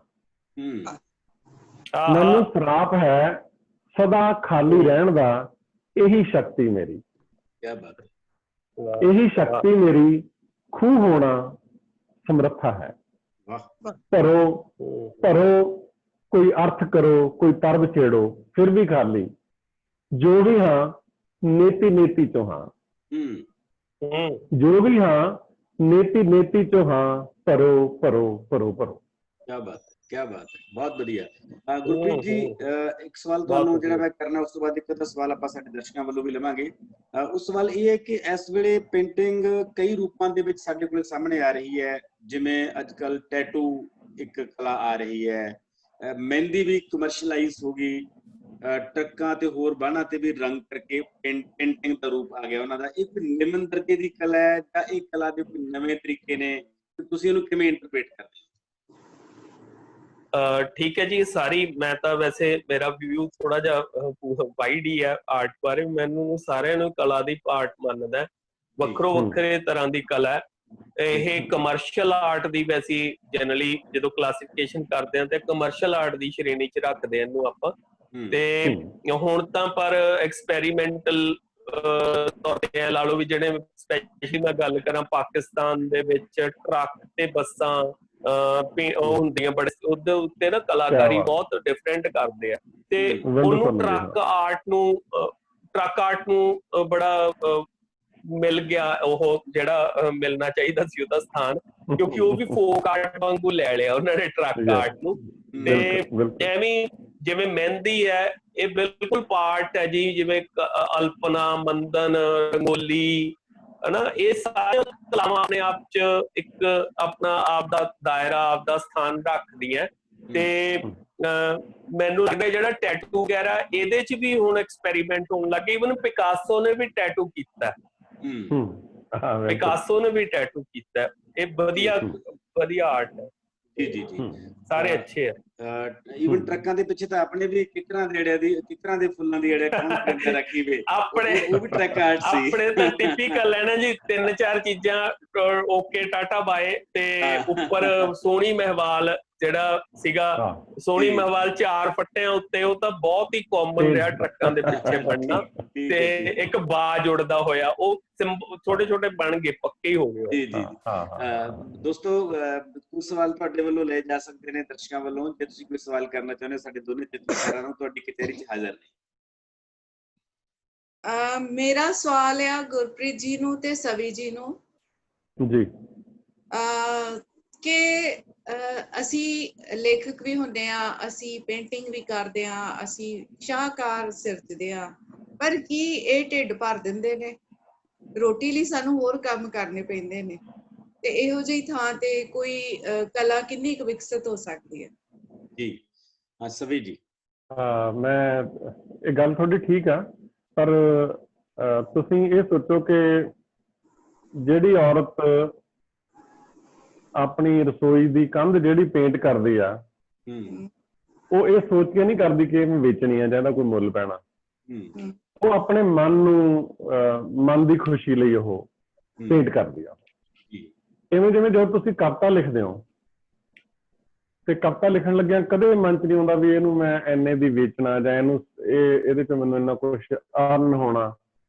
ਮੈਨੂੰ ਸਰਾਪ ਹੈ ਸਦਾ ਖਾਲੀ ਰਹਿਣ ਦਾ, ਇਹੀ ਸ਼ਕਤੀ ਮੇਰੀ, ਇਹੀ ਸ਼ਕਤੀ ਮੇਰੀ, ਖੂਹ ਹੋਣਾ ਸਮਰੱਥਾ ਹੈ। ਭਰੋ ਭਰੋ ਕੋਈ ਅਰਥ ਕਰੋ, ਕੋਈ ਤਰਬ ਛੇੜੋ, ਫਿਰ ਵੀ ਖਾਲੀ, ਜੋ ਵੀ ਹਾਂ ਨੇਤੀ ਨੇਤੀ ਚੋਂ ਹਾਂ, ਜੋ ਵੀ ਹਾਂ ਨੇਤੀ ਨੇਤੀ ਚੋਂ ਹਾਂ, ਭਰੋ ਭਰੋ ਭਰੋ ਭਰੋ। ਕਿਆ ਬਾਤ ਹੈ, ਕਿਆ ਬਾਤ ਹੈ, ਬਹੁਤ ਵਧੀਆ। ਗੁਰਪ੍ਰੀਤ ਜੀ, ਇੱਕ ਸਵਾਲ ਤੁਹਾਨੂੰ ਜਿਹੜਾ ਮੈਂ ਕਰਨਾ, ਉਸ ਤੋਂ ਬਾਅਦ ਇੱਕ ਸਵਾਲ ਆਪਾਂ ਸਾਡੇ ਦਰਸ਼ਕਾਂ ਵੱਲੋਂ ਵੀ ਲਵਾਂਗੇ। ਉਹ ਸਵਾਲ ਇਹ ਹੈ ਕਿ ਇਸ ਵੇਲੇ ਪੇਂਟਿੰਗ ਕਈ ਰੂਪਾਂ ਦੇ ਵਿੱਚ ਸਾਡੇ ਕੋਲ ਸਾਹਮਣੇ ਆ ਰਹੀ ਹੈ। ਜਿਵੇਂ ਅੱਜ ਕੱਲ੍ਹ ਟੈਟੂ ਇੱਕ ਕਲਾ ਆ ਰਹੀ ਹੈ, ਮਹਿੰਦੀ ਵੀ ਕਮਰਸ਼ਲਾਈਜ਼ ਹੋ ਗਈ, ਟਰੱਕਾਂ ਤੇ ਹੋਰ ਬਾਹਨਾਂ ਤੇ ਵੀ ਰੰਗ ਕਰਕੇ ਪੇਂਟਿੰਗ ਦਾ ਰੂਪ ਆ ਗਿਆ ਉਹਨਾਂ ਦਾ। ਇਹ ਕੋਈ ਨਿਮਨ ਦਰਜੇ ਦੀ ਕਲਾ ਹੈ ਜਾਂ ਇਹ ਕਲਾ ਦੇ ਕੋਈ ਨਵੇਂ ਤਰੀਕੇ ਨੇ? ਤੁਸੀਂ ਉਹਨੂੰ ਕਿਵੇਂ ਇੰਟਰਪ੍ਰੀਟ ਕਰਦੇ ਹੋ? ਠੀਕ ਹੈ ਜੀ, ਸਾਰੀ ਮੈਂ ਤਾਂ ਵੈਸੇ ਮੇਰਾ ਵਿਊ ਥੋੜਾ ਜਿਹਾ ਵਾਈਡ ਹੀ ਹੈ ਆਰਟ ਬਾਰੇ। ਮੈਨੂੰ ਸਾਰਿਆਂ ਨੂੰ ਕਲਾ ਦੀ ਪਾਰਟ ਮੰਨਦਾ, ਵੱਖਰੋ ਵੱਖਰੇ ਤਰ੍ਹਾਂ ਦੀ ਕਲਾ ਹੈ। ਇਹ ਕਮਰਸ਼ੀਅਲ ਆਰਟ ਦੀ ਵੈਸੇ ਜਨਰਲੀ ਜਦੋਂ ਕਲਾਸੀਫਿਕੇਸ਼ਨ ਕਰਦੇ ਹਾਂ ਤੇ ਕਮਰਸ਼ੀਅਲ ਆਰਟ ਦੀ ਸ਼੍ਰੇਣੀ 'ਚ ਰੱਖਦੇ ਇਹਨੂੰ ਆਪਾਂ। ਤੇ ਹੁਣ ਤਾਂ ਪਰ ਐਕਸਪੈਰੀਮੈਂਟਲ ਤੌਰ ਤੇ ਲਾ ਲਓ ਵੀ ਜਿਹੜੇ ਸਪੈਸ਼ਲੀ ਮੈਂ ਗੱਲ ਕਰਾਂ ਪਾਕਿਸਤਾਨ ਦੇ ਵਿੱਚ ਟਰੱਕ ਤੇ ਬੱਸਾਂ ਉਹ ਹੁੰਦੀਆਂ ਬੜੇ ਉਹਦੇ ਉੱਤੇ ਨਾ ਕਲਾਕਾਰੀ ਬਹੁਤ ਡਿਫਰੈਂਟ ਕਰਦੇ ਆ ਤੇ ਉਹਨੂੰ ਟਰੱਕ ਆਰਟ ਨੂੰ ਬੜਾ ਮਿਲ ਗਿਆ ਉਹ ਜਿਹੜਾ ਮਿਲਣਾ ਚਾਹੀਦਾ ਸੀ ਉਹਦਾ ਸਥਾਨ, ਕਿਉਂਕਿ ਉਹ ਵੀ ਫੋਕ ਆਰਟ ਵਾਂਗੂ ਲੈ ਲਿਆ ਉਹਨਾਂ ਨੇ ਟਰੱਕ ਆਰਟ ਨੂੰ। ਤੇ ਐਵੇਂ ਜਿਵੇਂ ਮਹਿੰਦੀ ਹੈ ਇਹ ਬਿਲਕੁਲ ਪਾਰਟ ਹੈ ਜੀ, ਜਿਵੇਂ ਅਲਪਨਾ, ਮੰਦਨ, ਰੰਗੋਲੀ ਹਨਾ, ਇਹ ਸਾਰੀਆਂ ਕਲਾਵਾਂ ਆਪਣੇ ਆਪ ਚ ਇੱਕ ਆਪਣਾ ਆਪ ਦਾ ਦਾਇਰਾ, ਆਪ ਦਾ ਸਥਾਨ ਰੱਖਦੀਆਂ। ਤੇ ਮੈਨੂੰ ਲੱਗਦਾ ਜਿਹੜਾ ਟੈਟੂ ਵਗੈਰਾ ਇਹਦੇ ਚ ਵੀ ਹੁਣ ਐਕਸਪੈਰੀਮੈਂਟ ਹੋਣ ਲੱਗੇ। ਇਵਨ ਪਿਕਾਸੋ ਨੇ ਵੀ ਟੈਟੂ ਕੀਤਾ, ਪਿਕਾਸੋ ਨੇ ਵੀ ਟੈਟੂ ਕੀਤਾ। ਇਹ ਵਧੀਆ ਆਰਟ ਹੈ ਜੀ ਜੀ ਜੀ, ਸਾਰੇ ਅੱਛੇ ਆ। ਇਵਨ ਟਰੱਕਾਂ ਦੇ ਪਿੱਛੇ ਤਾਂ ਆਪਣੇ ਵੀ ਕਿਕਰਾਂ ਦੇ ਫੁੱਲਾਂ ਦੀ ਜਿਹੜੇ ਕੌਣ ਰੱਖੀ ਵੇ, ਆਪਣੇ ਉਹ ਵੀ ਟਰੱਕ ਆਰਟ ਸੀ। ਆਪਣੇ ਤਾਂ ਟਿਪੀਕਲ ਹੈ ਨਾ ਜੀ, 3-4 ਚੀਜ਼ਾਂ ਓਕੇ ਟਾਟਾ ਬਾਏ ਤੇ ਉੱਪਰ ਸੋਹਣੀ ਮਹਿਵਾਲ ਜਿਹੜਾ ਸੀਗਾ, ਸੋਹਣੀ ਮਹਿਵਾਲ 4 ਫੱਟਿਆਂ ਉੱਤੇ, ਉਹ ਤਾਂ ਬਹੁਤ ਹੀ ਕਾਮਨ ਰਿਹਾ ਟਰੱਕਾਂ ਦੇ ਪਿੱਛੇ ਬਣਨਾ। ਤੇ ਇੱਕ ਬਾਜ ਉੜਦਾ ਹੋਇਆ, ਉਹ ਛੋਟੇ ਛੋਟੇ ਬਣ ਗਏ, ਪੱਕੇ ਹੋ ਗਏ। ਜੀ ਜੀ ਦੋਸਤੋ, ਕੁਝ ਸਵਾਲ ਤੁਹਾਡੇ ਵੱਲੋਂ ਲਏ ਜਾ ਸਕਦੇ ਨੇ ਦਰਸ਼ਕਾਂ ਵੱਲੋਂ। ਜੇ ਤੁਸੀਂ ਕੋਈ ਸਵਾਲ ਕਰਨਾ ਚਾਹੁੰਦੇ ਹੋ ਸਾਡੇ ਦੋਨੇ ਚਿੱਤਰਕਾਰਾਂ ਨੂੰ, ਤੁਹਾਡੀ ਕਚਹਿਰੀ 'ਚ ਹਾਜ਼ਰ ਨੇ। ਮੇਰਾ ਸਵਾਲ ਆ ਗੁਰਪ੍ਰੀਤ ਜੀ ਨੂੰ ਤੇ ਸਵੀ ਜੀ ਨੂੰ ਜੀ, ਕਿ ਅਸੀਂ ਲੇਖਕ ਵੀ ਹੁੰਦੇ ਆ, ਅਸੀਂ ਪੇਂਟਿੰਗ ਵੀ ਕਰਦੇ ਆ, ਅਸੀਂ ਸ਼ਾਹਕਾਰ ਸਿਰਜਦੇ ਆ, ਪਰ ਕੀ ਇਹ ਢਿੱਡ ਭਰ ਦਿੰਦੇ ਨੇ? ਰੋਟੀ ਲਈ ਸਾਨੂੰ ਹੋਰ ਕੰਮ ਕਰਨੇ ਪੈਂਦੇ ਨੇ, ਤੇ ਇਹੋ ਜਿਹੀ ਥਾਂ ਤੇ ਕੋਈ ਕਲਾ ਕਿੰਨੀ ਕੁ ਵਿਕਸਿਤ ਹੋ ਸਕਦੀ ਹੈ? ਜੀ ਹਾਂ ਸਵੀ ਜੀ। ਮੈਂ ਇਹ ਗੱਲ ਤੁਹਾਡੀ ਠੀਕ ਆ, ਪਰ ਤੁਸੀਂ ਇਹ ਸੋਚੋ ਕਿ ਜਿਹੜੀ ਔਰਤ ਆਪਣੀ ਰਸੋਈ ਦੀ ਕੰਧ ਜਿਹੜੀ ਪੇਂਟ ਕਰਦੀ ਆ, ਉਹ ਇਹ ਸੋਚ ਕੇ ਨਹੀਂ ਕਰਦੀ ਕਿ ਇਹ ਵੇਚਣੀ ਆ ਜਾਂ ਇਹਦਾ ਕੋਈ ਮੁੱਲ ਪੈਣਾ। ਉਹ ਆਪਣੇ ਮਨ ਦੀ ਖੁਸ਼ੀ ਲਈ ਉਹ ਪੇਂਟ ਕਰਦੀ ਆ। ਇਵੇਂ ਜਿਵੇਂ ਜਦੋਂ ਤੁਸੀਂ ਕਵਿਤਾ ਲਿਖਦੇ ਹੋ ਤੇ ਕਵਿਤਾ ਲਿਖਣ ਲੱਗਿਆ ਕਦੇ ਮਨ 'ਚ ਨਹੀਂ ਆਉਂਦਾ ਵੀ ਇਹਨੂੰ ਮੈਂ ਇੰਨੇ ਦੀ ਵੇਚਣਾ ਜਾਂ ਇਹਨੂੰ ਇਹਦੇ 'ਚ ਮੈਨੂੰ ਇੰਨਾ ਕੁਛ ਅਰਨ ਹੋਣਾ,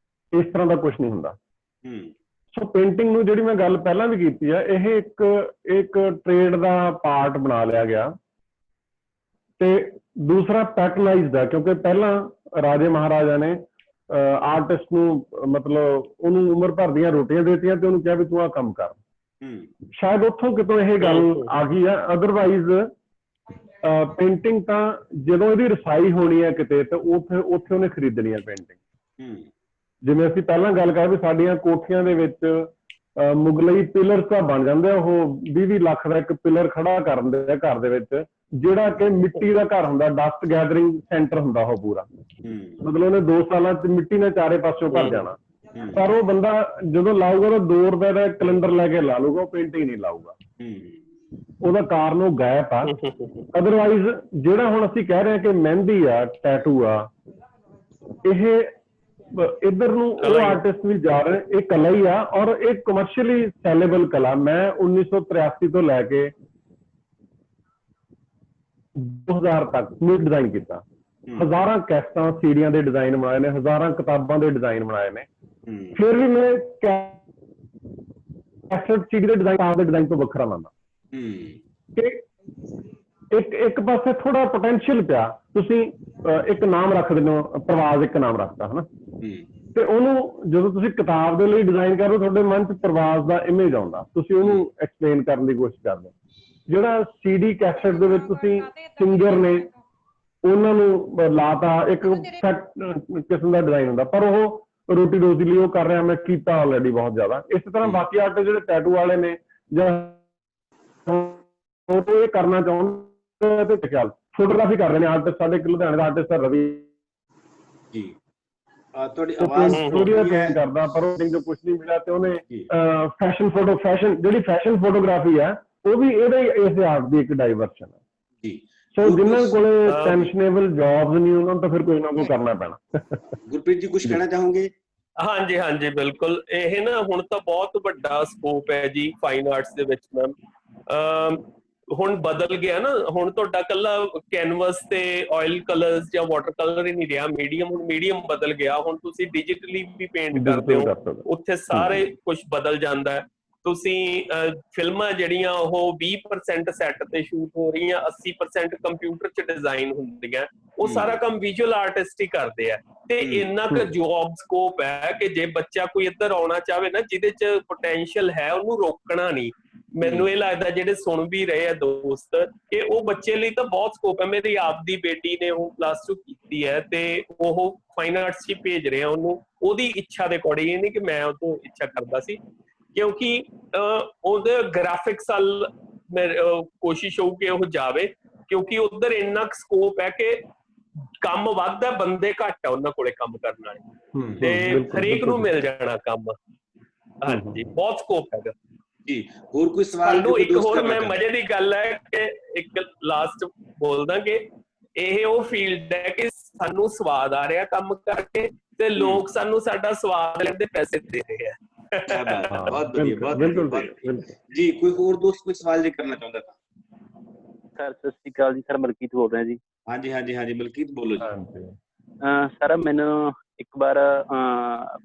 ਇਸ ਤਰ੍ਹਾਂ ਦਾ ਕੁਛ ਨਹੀਂ ਹੁੰਦਾ। ਸੋ ਪੇਂਟਿੰਗ ਨੂੰ, ਜਿਹੜੀ ਮੈਂ ਗੱਲ ਪਹਿਲਾਂ ਵੀ ਕੀਤੀ ਆ, ਇਹ ਇੱਕ ਟ੍ਰੇਡ ਦਾ ਪਾਰਟ ਬਣਾ ਲਿਆ ਗਿਆ। ਤੇ ਦੂਸਰਾ ਪੈਟਰਨਾਈਜ਼ਡ ਆ, ਕਿਉਂਕਿ ਪਹਿਲਾਂ ਰਾਜੇ ਮਹਾਰਾਜਾ ਨੇ ਆਰਟਿਸਟ ਨੂੰ ਮਤਲਬ ਉਹਨੂੰ ਉਮਰ ਭਰ ਦੀਆਂ ਰੋਟੀਆਂ ਦੇਤੀਆਂ ਤੇ ਉਹਨੂੰ ਕਿਹਾ ਵੀ ਤੂੰ ਆਹ ਕੰਮ ਕਰ। ਸ਼ਾਇਦ ਉੱਥੋਂ ਕਿਤੋਂ ਇਹ ਗੱਲ ਆ ਗਈ ਆ। ਅਦਰਵਾਈਜ਼ ਪੇਂਟਿੰਗ ਤਾਂ ਜਦੋਂ ਇਹਦੀ ਰਸਾਈ ਹੋਣੀ ਹੈ ਕਿਤੇ, ਤੇ ਉੱਥੇ ਉਹਨੇ ਖਰੀਦਣੀ ਹੈ ਪੇਂਟਿੰਗ। ਜਿਵੇਂ ਅਸੀਂ ਪਹਿਲਾਂ ਗੱਲ ਕਰ ਵੀ ਸਾਡੀਆਂ ਕੋਠੀਆਂ ਦੇ ਵਿੱਚ ਮੁਗਲਈ ਪਿਲਰ ਤਾਂ ਬਣ ਜਾਂਦੇ ਆ, ਉਹ 20-20 ਲੱਖ ਦਾ ਇੱਕ ਪਿਲਰ ਖੜਾ ਕਰ ਦਿੰਦੇ ਆ ਘਰ ਦੇ ਵਿੱਚ, ਜਿਹੜਾ ਕਿ ਮਿੱਟੀ ਦਾ ਘਰ ਹੁੰਦਾ, ਡਸਟ ਗੈਦਰਿੰਗ ਸੈਂਟਰ ਹੁੰਦਾ ਉਹ ਪੂਰਾ। ਮਤਲਬ ਉਹਨੇ 2 ਸਾਲਾਂ 'ਚ ਮਿੱਟੀ ਨੇ ਚਾਰੇ ਪਾਸਿਓਂ ਭਰ ਜਾਣਾ। ਪਰ ਉਹ ਬੰਦਾ ਜਦੋਂ ਲਾਊਗਾ ਤਾਂ 2 ਰੁਪਏ ਦਾ ਕੈਲੰਡਰ ਲੈ ਕੇ ਲਾ ਲੂਗਾ, ਉਹ ਪੇਂਟਿੰਗ ਨਹੀਂ ਲਾਊਗਾ। ਉਹਦਾ ਕਾਰਨ ਉਹ ਗੈਪ ਆ। ਅਦਰਵਾਈਜ਼ ਜਿਹੜਾ ਹੁਣ ਅਸੀਂ ਕਹਿ ਰਹੇ ਹਾਂ ਕਿ ਮਹਿੰਦੀ ਆ, ਟੈਟੂ ਆ, ਇਹ ਇੱਧਰ ਨੂੰ ਉਹ ਆਰਟਿਸਟ ਵੀ ਜਾ ਰਹੇ, ਇਹ ਕਲਾ ਹੀ ਆ ਔਰ ਇਹ ਕਮਰਸ਼ੀਅਲੀ ਸੈਲੇਬਲ ਕਲਾ। ਮੈਂ 1983 ਤੋਂ ਲੈ ਕੇ 2000 ਤੱਕ ਸਮੂਥ ਡਿਜ਼ਾਈਨ ਕੀਤਾ। ਹਜ਼ਾਰਾਂ ਕੈਸਟਾਂ, ਸੀੜੀਆਂ ਦੇ ਡਿਜ਼ਾਈਨ ਬਣਾਏ ਨੇ, ਹਜ਼ਾਰਾਂ ਕਿਤਾਬਾਂ ਦੇ ਡਿਜ਼ਾਈਨ ਬਣਾਏ ਨੇ। ਫਿਰ ਵੀ ਮੈਂ ਕੈਸਟ ਸੀੜੀ ਦੇ ਡਿਜ਼ਾਈਨ ਤੋਂ ਵੱਖਰਾ ਮੰਨਦਾ ਕਿ ਇੱਕ ਪਾਸੇ ਥੋੜਾ ਪੋਟੈਂਸ਼ੀਅਲ ਪਿਆ। ਤੁਸੀਂ ਇੱਕ ਨਾਮ ਰੱਖ ਦਿੰਦੇ ਹੋ, ਪ੍ਰਵਾਜ਼ ਇੱਕ ਨਾਮ ਰੱਖਦਾ ਹਨਾ, ਤੇ ਉਹਨੂੰ ਜਦੋਂ ਤੁਸੀਂ ਕਿਤਾਬ ਦੇ ਲਈ ਡਿਜ਼ਾਈਨ ਕਰ ਰਹੇ ਹੋ, ਤੁਹਾਡੇ ਮਨ 'ਚ ਪ੍ਰਵਾਜ਼ ਦਾ ਇਮੇਜ ਆਉਂਦਾ, ਤੁਸੀਂ ਉਹਨੂੰ ਐਕਸਪਲੇਨ ਕਰਨ ਦੀ ਕੋਸ਼ਿਸ਼ ਕਰਦੇ ਹੋ। ਜਿਹੜਾ CD ਕੈਸਟ ਦੇ ਵਿੱਚ ਤੁਸੀਂ ਸਿੰਗਰ ਨੇ ਉਹਨਾਂ ਨੂੰ ਲਾਤਾ, ਇੱਕ ਕਿਸਮ ਦਾ ਡਿਜ਼ਾਈਨ ਹੁੰਦਾ, ਪਰ ਉਹ ਰੋਟੀ ਰੋਜ਼ੀ ਲਈ ਉਹ ਕਰ ਰਿਹਾ, ਮੈਂ ਕੀਤਾ ਆਲਰੇਡੀ ਬਹੁਤ ਜ਼ਿਆਦਾ। ਇਸੇ ਤਰ੍ਹਾਂ ਬਾਕੀ ਆਰਟਿਸਟ ਜਿਹੜੇ ਟੈਟੂ ਵਾਲੇ ਨੇ ਜਾਂ ਉਹ ਇਹ ਕਰਨਾ ਚਾਹੁੰਦੇ ਤੇ ਖਿਆਲ ਫੋਟੋਗ੍ਰਾਫੀ ਕਰ ਰਹੇ ਨੇ ਆਰਟਿਸਟ। ਸਾਡੇ ਇੱਕ ਲੁਧਿਆਣੇ ਦਾ ਆਰਟਿਸਟ ਰਵੀ ਜੀ, ਤੁਹਾਡੀ ਆਵਾਜ਼ ਕਰਦਾ, ਪਰ ਉਹ ਜੋ ਕੁਛ ਨਹੀਂ ਮਿਲਿਆ ਤੇ ਉਹਨੇ ਫੈਸ਼ਨ ਜਿਹੜੀ ਫੈਸ਼ਨ ਫੋਟੋਗ੍ਰਾਫੀ ਹੈ, ਉਹ ਵੀ ਇਹਦੇ ਇਸ ਆਰਟ ਦੀ ਇੱਕ ਡਾਈਵਰਸ਼ਨ ਹੈ ਜੀ। ਸੋ ਜਿਨ੍ਹਾਂ ਕੋਲੇ ਪੈਨਸ਼ਨੇਬਲ ਜੌਬਸ ਨਹੀਂ, ਉਹਨਾਂ ਨੂੰ ਤਾਂ ਫਿਰ ਕੋਈ ਨਾ ਕੋਈ ਕਰਨਾ ਪੈਣਾ। ਗੁਰਪ੍ਰੀਤ ਜੀ ਕੁਝ ਕਹਿਣਾ ਚਾਹੋਗੇ? ਹਾਂਜੀ ਬਿਲਕੁਲ। ਇਹ ਨਾ ਹੁਣ ਤਾਂ ਬਹੁਤ ਵੱਡਾ ਸਕੋਪ ਹੈ ਜੀ ਫਾਈਨ ਆਰਟਸ ਦੇ ਵਿੱਚ ਮੈਮ। ਹੁਣ ਬਦਲ ਗਿਆ ਨਾ, ਹੁਣ ਤੁਹਾਡਾ ਕੱਲਾ ਕੈਨਵਸ ਤੇ ਆਇਲ ਕਲਰਸ ਜਾਂ ਵਾਟਰ ਕਲਰ ਹੀ ਨਹੀਂ ਰਿਹਾ, ਹੁਣ ਮੀਡੀਅਮ ਬਦਲ ਗਿਆ। ਹੁਣ ਤੁਸੀਂ ਡਿਜੀਟਲੀ ਵੀ ਪੇਂਟ ਕਰਦੇ ਹੋ, ਉੱਥੇ ਸਾਰੇ ਕੁਝ ਬਦਲ ਜਾਂਦਾ ਹੈ। ਤੁਸੀਂ ਫਿਲਮਾਂ ਜਿਹੜੀਆਂ ਉਹ 20% ਸੈੱਟ ਤੇ ਸ਼ੂਟ ਹੋ ਰਹੀਆਂ, 80% ਕੰਪਿਊਟਰ 'ਚ ਡਿਜ਼ਾਈਨ ਹੁੰਦੀਆਂ, ਉਹ ਸਾਰਾ ਕੰਮ ਵਿਜ਼ੂਅਲ ਆਰਟਿਸਟ ਹੀ ਕਰਦੇ ਆ। ਤੇ ਇੰਨਾ ਕੁ ਜੌਬ ਸਕੋਪ ਹੈ ਕਿ ਜੇ ਬੱਚਾ ਕੋਈ ਇੱਧਰ ਆਉਣਾ ਚਾਹਵੇ ਨਾ ਜਿਹਦੇ 'ਚ ਪੋਟੈਂਸ਼ੀਅਲ ਹੈ, ਉਹਨੂੰ ਰੋਕਣਾ ਨਹੀਂ। ਮੈਨੂੰ ਇਹ ਲੱਗਦਾ ਜਿਹੜੇ ਸੁਣ ਵੀ ਰਹੇ ਆ ਦੋਸਤ, ਕਿ ਉਹ ਬੱਚੇ ਲਈ ਤਾਂ ਬਹੁਤ ਸਕੋਪ ਹੈ। ਮੇਰੀ ਆਪਦੀ ਬੇਟੀ ਨੇ ਉਹ +2 ਕੀਤੀ ਹੈ ਤੇ ਉਹ ਫਾਈਨ ਆਰਟਸ 'ਚ ਭੇਜ ਰਹੇ ਆ ਉਹਨੂੰ, ਉਹਦੀ ਇੱਛਾ ਦੇ ਅਕੋਰਡਿੰਗ। ਇਹ ਨਹੀਂ ਕਿ ਮੈਂ ਉਹ ਤੋਂ ਇੱਛਾ ਕਰਦਾ ਸੀ, ਕਿਉਂਕਿ ਉਹਦੇ ਗ੍ਰਾਫਿਕਸ ਵੱਲ ਕੋਸ਼ਿਸ਼ ਹੋਊ ਕਿ ਉਹ ਜਾਵੇ, ਕਿਉਂਕਿ ਉਧਰ ਇੰਨਾ ਕੁ ਸਕੋਪ ਹੈ ਕਿ ਕੰਮ ਵੱਧ ਹੈ, ਬੰਦੇ ਘੱਟ ਆ ਉਹਨਾਂ ਕੋਲੇ ਕੰਮ ਕਰਨ ਵਾਲੇ, ਤੇ ਹਰੇਕ ਨੂੰ ਮਿਲ ਜਾਣਾ ਕੰਮ। ਹਾਂਜੀ, ਬਹੁਤ ਸਕੋਪ ਹੈਗਾ ਜੀ। ਹੋਰ ਕੋਈ ਸਵਾਲ? ਇੱਕ ਹੋਰ ਮੈਂ ਮਜ਼ੇ ਦੀ ਗੱਲ ਹੈ ਕਿ ਇੱਕ ਲਾਸਟ ਬੋਲਦਾ ਕਿ ਇਹ ਉਹ ਫੀਲਡ ਹੈ ਕਿ ਸਾਨੂੰ ਸਵਾਦ ਆ ਰਿਹਾ ਕੰਮ ਕਰਕੇ, ਤੇ ਲੋਕ ਸਾਨੂੰ ਸਾਡਾ ਸਵਾਦ ਲੈਣ ਦੇ ਪੈਸੇ ਦੇ ਰਹੇ ਆ। ਬਹੁਤ ਵਧੀਆ, ਬਹੁਤ ਵਧੀਆ ਜੀ। ਕੋਈ ਹੋਰ ਦੋਸਤ ਕੋਈ ਸਵਾਲ ਜੇ ਕਰਨਾ ਚਾਹੁੰਦਾ ਤਾਂ? ਸਰ ਸਤਿ ਸ਼੍ਰੀ ਅਕਾਲ ਜੀ, ਸਰ ਮਲਕੀਤ ਬੋਲ ਰਿਹਾ ਜੀ। ਹਾਂਜੀ ਹਾਂਜੀ ਹਾਂਜੀ, ਮਲਕੀਤ ਬੋਲੋ ਜੀ। ਸਰ ਮੈਨੂੰ ਇੱਕ ਵਾਰ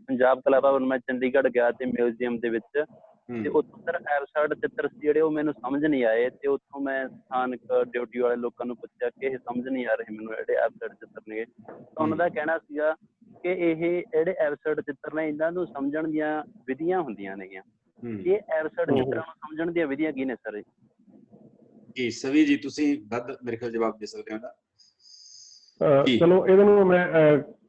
ਪੰਜਾਬ ਕਲਾ ਭਵਨ ਮੈਂ ਚੰਡੀਗੜ੍ਹ ਗਿਆ ਤੇ ਮਿਊਜ਼ੀਅਮ ਦੇ ਵਿੱਚ, ਤੇ ਉੱਥੋਂ ਸਰ ਐਬਸਟਰੈਕਟ ਚਿੱਤਰ ਸੀ ਜਿਹੜੇ ਉਹ ਮੈਨੂੰ ਸਮਝ ਨਹੀਂ ਆਏ, ਤੇ ਉੱਥੋਂ ਮੈਂ ਸਥਾਨਕ ਡਿਊਟੀ ਵਾਲੇ ਲੋਕਾਂ ਨੂੰ ਪੁੱਛਿਆ ਕਿ ਇਹ ਸਮਝ ਨਹੀਂ ਆ ਰਹੇ ਮੈਨੂੰ ਜਿਹੜੇ ਐਬਸਟਰੈਕਟ ਚਿੱਤਰ ਨੇ। ਤਾਂ ਉਹਨਾਂ ਦਾ ਕਹਿਣਾ ਸੀਗਾ ਕਿ ਇਹ ਜਿਹੜੇ ਐਬਸਟਰੈਕਟ ਚਿੱਤਰ ਨੇ ਇਹਨਾਂ ਨੂੰ ਸਮਝਣ ਦੀਆਂ ਵਿਧੀਆਂ ਹੁੰਦੀਆਂ ਨੇਗੀਆਂ। ਇਹ ਐਬਸਟਰੈਕਟ ਚਿੱਤਰਾਂ ਨੂੰ ਸਮਝਣ ਦੀਆਂ ਵਿਧੀਆਂ ਕੀ ਨੇ ਸਰ? ਜੀ ਸਵੀ ਜੀ, ਤੁਸੀਂ ਵੱਧ ਮੇਰੇ ਖਿਆਲ ਜਵਾਬ ਦੇ ਸਕਦੇ ਹੋ ਨਾ। ਚਲੋ ਇਹਦੇ ਨੂੰ ਮੈਂ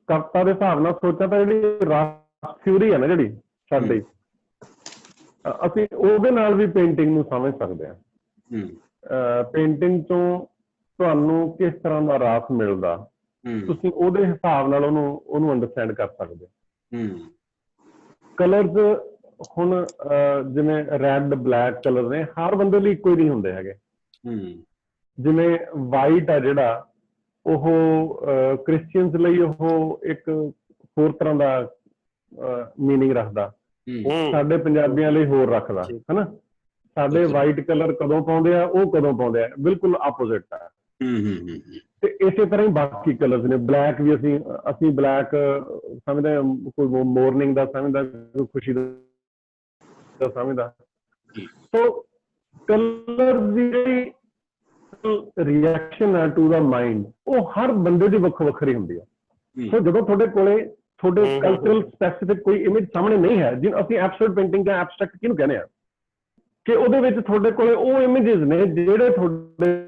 ਕਵਿਤਾ ਦੇ ਹਿਸਾਬ ਨਾਲ ਸੋਚਾਂ ਤਾਂ ਜਿਹੜੀ ਰਾਸ ਥਿਊਰੀ ਹੈ ਨਾ ਜਿਹੜੀ ਸਾਡੀ, ਅਸੀਂ ਉਹਦੇ ਨਾਲ ਵੀ ਪੇਂਟਿੰਗ ਨੂੰ ਸਮਝ ਸਕਦੇ ਹਾਂ। ਪੇਂਟਿੰਗ ਤੋਂ ਤੁਹਾਨੂੰ ਕਿਸ ਤਰ੍ਹਾਂ ਦਾ ਰਾਸ ਮਿਲਦਾ, ਤੁਸੀਂ ਉਹਦੇ ਹਿਸਾਬ ਨਾਲ ਉਹਨੂੰ ਅੰਡਰਸਟੈਂਡ ਕਰ ਸਕਦੇ ਹੋ। ਕਲਰਸ ਹੁਣ ਜਿਵੇਂ ਰੈਡ ਬਲੈਕ ਕਲਰ ਨੇ, ਹਰ ਬੰਦੇ ਲਈ ਇੱਕੋ ਹੀ ਨਹੀਂ ਹੁੰਦੇ ਹੈਗੇ। ਜਿਵੇਂ ਵਾਈਟ ਆ ਜਿਹੜਾ, ਉਹ ਕ੍ਰਿਸਚੀਅਨਸ ਲਈ ਉਹ ਇੱਕ ਹੋਰ ਤਰ੍ਹਾਂ ਦਾ ਮੀਨਿੰਗ ਰੱਖਦਾ, ਸਾਡੇ ਪੰਜਾਬੀਆਂ ਲਈ ਹੋਰ ਰੱਖਦਾ, ਹਨਾ। ਸਾਡੇ ਵਾਈਟ ਕਲਰ ਕਦੋਂ ਪਾਉਂਦੇ ਆ, ਉਹ ਕਦੋਂ ਪਾਉਂਦੇ ਆ, ਬਿਲਕੁਲ ਆਪੋਜ਼ਿਟ ਆ। ਤੇ ਇਸੇ ਤਰ੍ਹਾਂ ਹੀ ਬਾਕੀ ਕਲਰਸ ਨੇ। ਬਲੈਕ ਵੀ ਅਸੀਂ ਬਲੈਕ ਸਮਝਦੇ ਹਾਂ, ਕੋਈ ਮੋਰਨਿੰਗ ਦਾ ਸਮਝਦਾ, ਕੋਈ ਖੁਸ਼ੀ ਦਾ ਸਮਝਦਾ। ਸੋ ਕਲਰ ਦੀ ਜਿਹੜੀ ਰਿਐਕਸ਼ਨ ਹੈ ਟੂ ਦਾ ਮਾਈਂਡ, ਉਹ ਹਰ ਬੰਦੇ ਦੀ ਵੱਖੋ ਵੱਖਰੀ ਹੁੰਦੀ ਹੈ। ਸੋ ਜਦੋਂ ਤੁਹਾਡੇ ਕੋਲੇ ਤੁਹਾਡੇ ਕਲਚਰਲ ਸਪੈਸੀਫਿਕ ਕੋਈ ਇਮੇਜ ਸਾਹਮਣੇ ਨਹੀਂ ਹੈ, ਜਿਹਨੂੰ ਅਸੀਂ ਐਬਸਟਰੈਕਟ ਪੇਂਟਿੰਗ ਜਾਂ ਐਬਸਟਰੈਕਟ ਕਿਹਨੂੰ ਕਹਿੰਦੇ ਆ, ਕਿ ਉਹਦੇ ਵਿੱਚ ਤੁਹਾਡੇ ਕੋਲੇ ਉਹ ਇਮੇਜਸ ਨੇ ਜਿਹੜੇ ਤੁਹਾਡੇ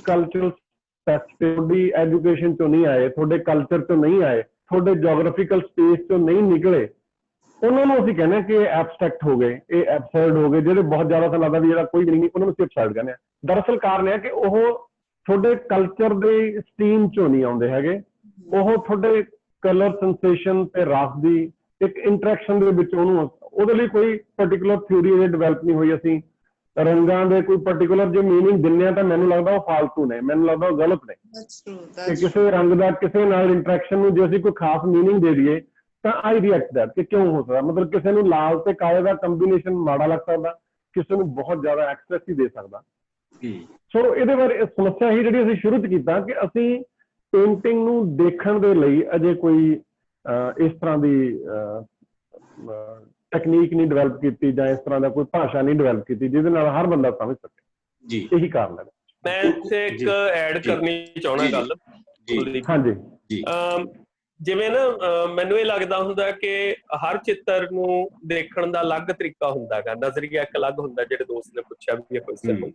ਕਲਚਰਲ ਸਪੈਸੀਫਿਕ, ਤੁਹਾਡੀ ਐਜੂਕੇਸ਼ਨ ਚੋਂ ਨਹੀਂ ਆਏ, ਤੁਹਾਡੇ ਕਲਚਰ ਚੋਂ ਨਹੀਂ ਆਏ, ਤੁਹਾਡੇ ਜੀਓਗ੍ਰਾਫੀਕਲ ਸਪੇਸ ਚੋਂ ਨਹੀਂ ਨਿਕਲੇ, ਉਹਨਾਂ ਨੂੰ ਅਸੀਂ ਕਹਿੰਦੇ ਹਾਂ ਕਿ ਇਹ ਐਬਸਟਰੈਕਟ ਹੋ ਗਏ, ਇਹ ਐਬਸਰਡ ਹੋ ਗਏ। ਜਿਹੜੇ ਬਹੁਤ ਜ਼ਿਆਦਾ ਤਾਂ ਲੱਗਦਾ ਵੀ ਜਿਹੜਾ ਕੋਈ ਨਹੀਂ, ਉਹਨਾਂ ਨੂੰ ਅਸੀਂ ਐਬਸਰਡ ਕਹਿੰਦੇ ਹਾਂ। ਦਰਅਸਲ ਕਾਰਨ ਹੈ ਕਿ ਉਹ ਤੁਹਾਡੇ ਕਲਚਰ ਦੇ ਸਟਰੀਮ ਚੋਂ ਨਹੀਂ ਆਉਂਦੇ ਹੈਗੇ, ਉਹ ਤੁਹਾਡੇ ਕਲਰ ਸੈਂਸੇਸ਼ਨ ਤੇ ਰਸ ਦੀ ਇੱਕ ਇੰਟਰੈਕਸ਼ਨ ਦੇ ਵਿੱਚ ਉਹਦੇ ਲਈ ਕੋਈ ਪਰਟੀਕੁਲਰ ਥਿਊਰੀ ਇਹ ਡਿਵੈਲਪ ਨਹੀਂ ਹੋਈ। ਅਸੀਂ ਰੰਗਾਂ ਦੇ ਕੋਈ ਪਰਟੀਕੁਲਰ ਜੇ ਮੀਨਿੰਗ ਦਿੰਦੇ ਹਾਂ ਤਾਂ ਮੈਨੂੰ ਲੱਗਦਾ ਉਹ ਫਾਲਤੂ ਨੇ, ਮੈਨੂੰ ਲੱਗਦਾ ਉਹ ਗਲਤ ਨੇ। ਤੇ ਕਿਸੇ ਰੰਗ ਦਾ ਕਿਸੇ ਨਾਲ ਇੰਟਰੈਕਸ਼ਨ ਨੂੰ ਜੇ ਅਸੀਂ ਕੋਈ ਖਾਸ ਮੀਨਿੰਗ ਦੇ ਦਈਏ ਤਾਂ ਆਈ ਰਿਐਕਟ ਦੈਟ ਕਿ ਕਿਉਂ ਹੋ ਸਕਦਾ। ਮਤਲਬ ਕਿਸੇ ਨੂੰ ਲਾਲ ਤੇ ਕਾਲੇ ਦਾ ਕੰਬੀਨੇਸ਼ਨ ਮਾੜਾ ਲੱਗ ਸਕਦਾ, ਕਿਸੇ ਨੂੰ ਬਹੁਤ ਜ਼ਿਆਦਾ ਐਕਸਪ੍ਰੈਸ ਹੀ ਦੇ ਸਕਦਾ। ਸੋ ਇਹਦੇ ਬਾਰੇ ਸਮੱਸਿਆ ਹੀ ਜਿਹੜੀ ਅਸੀਂ ਸ਼ੁਰੂ 'ਚ ਕੀਤਾ ਕਿ ਅਸੀਂ ਪੇਂਟਿੰਗ ਨੂੰ ਦੇਖਣ ਦੇ ਲਈ ਅਜੇ ਕੋਈ ਇਸ ਤਰ੍ਹਾਂ ਦੀ ਟੈਕਨੀਕ ਨਹੀਂ ਡਿਵੈਲਪ ਕੀਤੀ, ਜਾਂ ਇਸ ਤਰ੍ਹਾਂ ਦਾ ਕੋਈ ਭਾਸ਼ਾ ਨਹੀਂ ਡਿਵੈਲਪ ਕੀਤੀ ਜਿਹਦੇ ਨਾਲ ਹਰ ਬੰਦਾ ਸਮਝ ਸਕੇ। ਜੀ, ਇਹੀ ਕਾਰਨ ਹੈ। ਮੈਂ ਇੱਥੇ ਇੱਕ ਐਡ ਕਰਨੀ ਚਾਹੁੰਦਾ ਗੱਲ। ਹਾਂਜੀ, ਜਿਵੇਂ ਨਾ ਮੈਨੂੰ ਇਹ ਲੱਗਦਾ ਹੁੰਦਾ ਕਿ ਹਰ ਚਿੱਤਰ ਨੂੰ ਦੇਖਣ ਦਾ ਅਲੱਗ ਤਰੀਕਾ ਹੁੰਦਾ ਹੈਗਾ, ਨਜ਼ਰੀਆ ਇੱਕ ਅਲੱਗ ਹੁੰਦਾ। ਜਿਹੜੇ ਦੋਸਤ ਨੇ ਪੁੱਛਿਆ ਵੀ ਕੁਐਸਚਨ,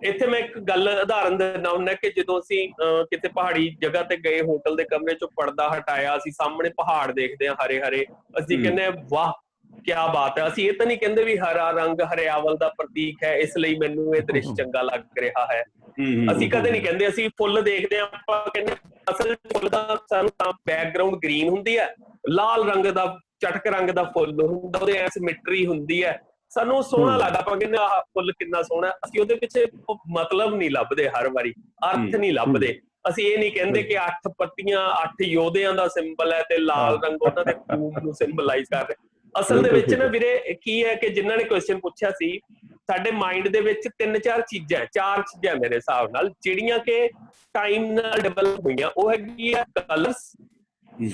ਇੱਥੇ ਮੈਂ ਇੱਕ ਗੱਲ ਉਦਾਹਰਨ ਦਿੰਦਾ ਹੁੰਦਾ ਕਿ ਜਦੋਂ ਅਸੀਂ ਕਿਤੇ ਪਹਾੜੀ ਜਗ੍ਹਾ ਤੇ ਗਏ, ਹੋਟਲ ਦੇ ਕਮਰੇ ਚੋਂ ਪਰਦਾ ਹਟਾਇਆ, ਅਸੀਂ ਸਾਹਮਣੇ ਪਹਾੜ ਦੇਖਦੇ ਹਾਂ ਹਰੇ ਹਰੇ, ਅਸੀਂ ਕਹਿੰਦੇ ਹਾਂ ਵਾਹ ਕਿਆ ਬਾਤ ਹੈ। ਅਸੀਂ ਇਹ ਤਾਂ ਨਹੀਂ ਕਹਿੰਦੇ ਵੀ ਹਰਾ ਰੰਗ ਹਰਿਆਵਲ ਦਾ ਪ੍ਰਤੀਕ ਹੈ, ਇਸ ਲਈ ਮੈਨੂੰ ਇਹ ਦ੍ਰਿਸ਼ ਚੰਗਾ ਲੱਗ ਰਿਹਾ ਹੈ। ਅਸੀਂ ਕਦੇ ਨਹੀਂ ਕਹਿੰਦੇ। ਅਸੀਂ ਫੁੱਲ ਦੇਖਦੇ ਹਾਂ, ਆਪਾਂ ਕਹਿੰਦੇ ਅਸਲ ਫੁੱਲ ਦਾ ਸਾਨੂੰ ਤਾਂ ਬੈਕਗਰਾਉਂਡ ਗ੍ਰੀਨ ਹੁੰਦੀ ਹੈ, ਲਾਲ ਰੰਗ ਦਾ ਚਟਕ ਰੰਗ ਦਾ ਫੁੱਲ ਹੁੰਦਾ, ਉਹਦੇ ਐ ਸਿਮੈਟਰੀ ਹੁੰਦੀ ਹੈ, ਸਾਨੂੰ ਸੋਹਣਾ ਲੱਗਦਾ। ਆਪਾਂ ਕਹਿੰਦੇ ਆਹ ਫੁੱਲ ਕਿੰਨਾ ਸੋਹਣਾ। ਅਸੀਂ ਉਹਦੇ ਪਿੱਛੇ ਮਤਲਬ ਨਹੀਂ ਲੱਭਦੇ, ਹਰ ਵਾਰੀ ਅਰਥ ਨਹੀਂ ਲੱਭਦੇ। ਅਸੀਂ ਇਹ ਨਹੀਂ ਕਹਿੰਦੇ ਕਿ 8 ਪੱਤੀਆਂ 8 ਯੋਧਿਆਂ ਦਾ ਸਿੰਬਲ ਹੈ ਤੇ ਲਾਲ ਰੰਗ ਉਹਨਾਂ ਦੇ ਖੂਨ ਨੂੰ ਸਿੰਬਲਾਈਜ਼ ਕਰ ਰਿਹਾ। ਅਸਲ ਦੇ ਵਿੱਚ ਨਾ ਵੀਰੇ ਕੀ ਹੈ ਕਿ ਜਿਨ੍ਹਾਂ ਨੇ ਕੁਐਸਚਨ ਪੁੱਛਿਆ ਸੀ, ਸਾਡੇ ਮਾਈਂਡ ਦੇ ਵਿੱਚ 3-4 ਚੀਜ਼ਾਂ, 4 ਚੀਜ਼ਾਂ ਮੇਰੇ ਹਿਸਾਬ ਨਾਲ ਜਿਹੜੀਆਂ ਕਿ ਟਾਈਮ ਨਾਲ ਡਿਵੈਲਪ ਹੋਈਆਂ। ਉਹ ਹੈਗੀ ਆ ਕਲਰਸ,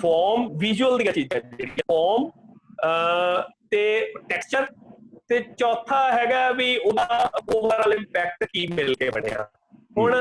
ਫਾਰਮ, ਵਿਜ਼ੂਅਲ ਦੀਆਂ ਚੀਜ਼ਾਂ ਜਿਹੜੀਆਂ, ਫਾਰਮ, ਤੇ ਟੈਕਸਚਰ, ਤੇ ਚੌਥਾ ਹੈਗਾ ਵੀ ਉਹਦਾ ਓਵਰਆਲ ਇੰਪੈਕਟ ਕੀ ਮਿਲ ਕੇ ਬਣਿਆ। ਹੁਣ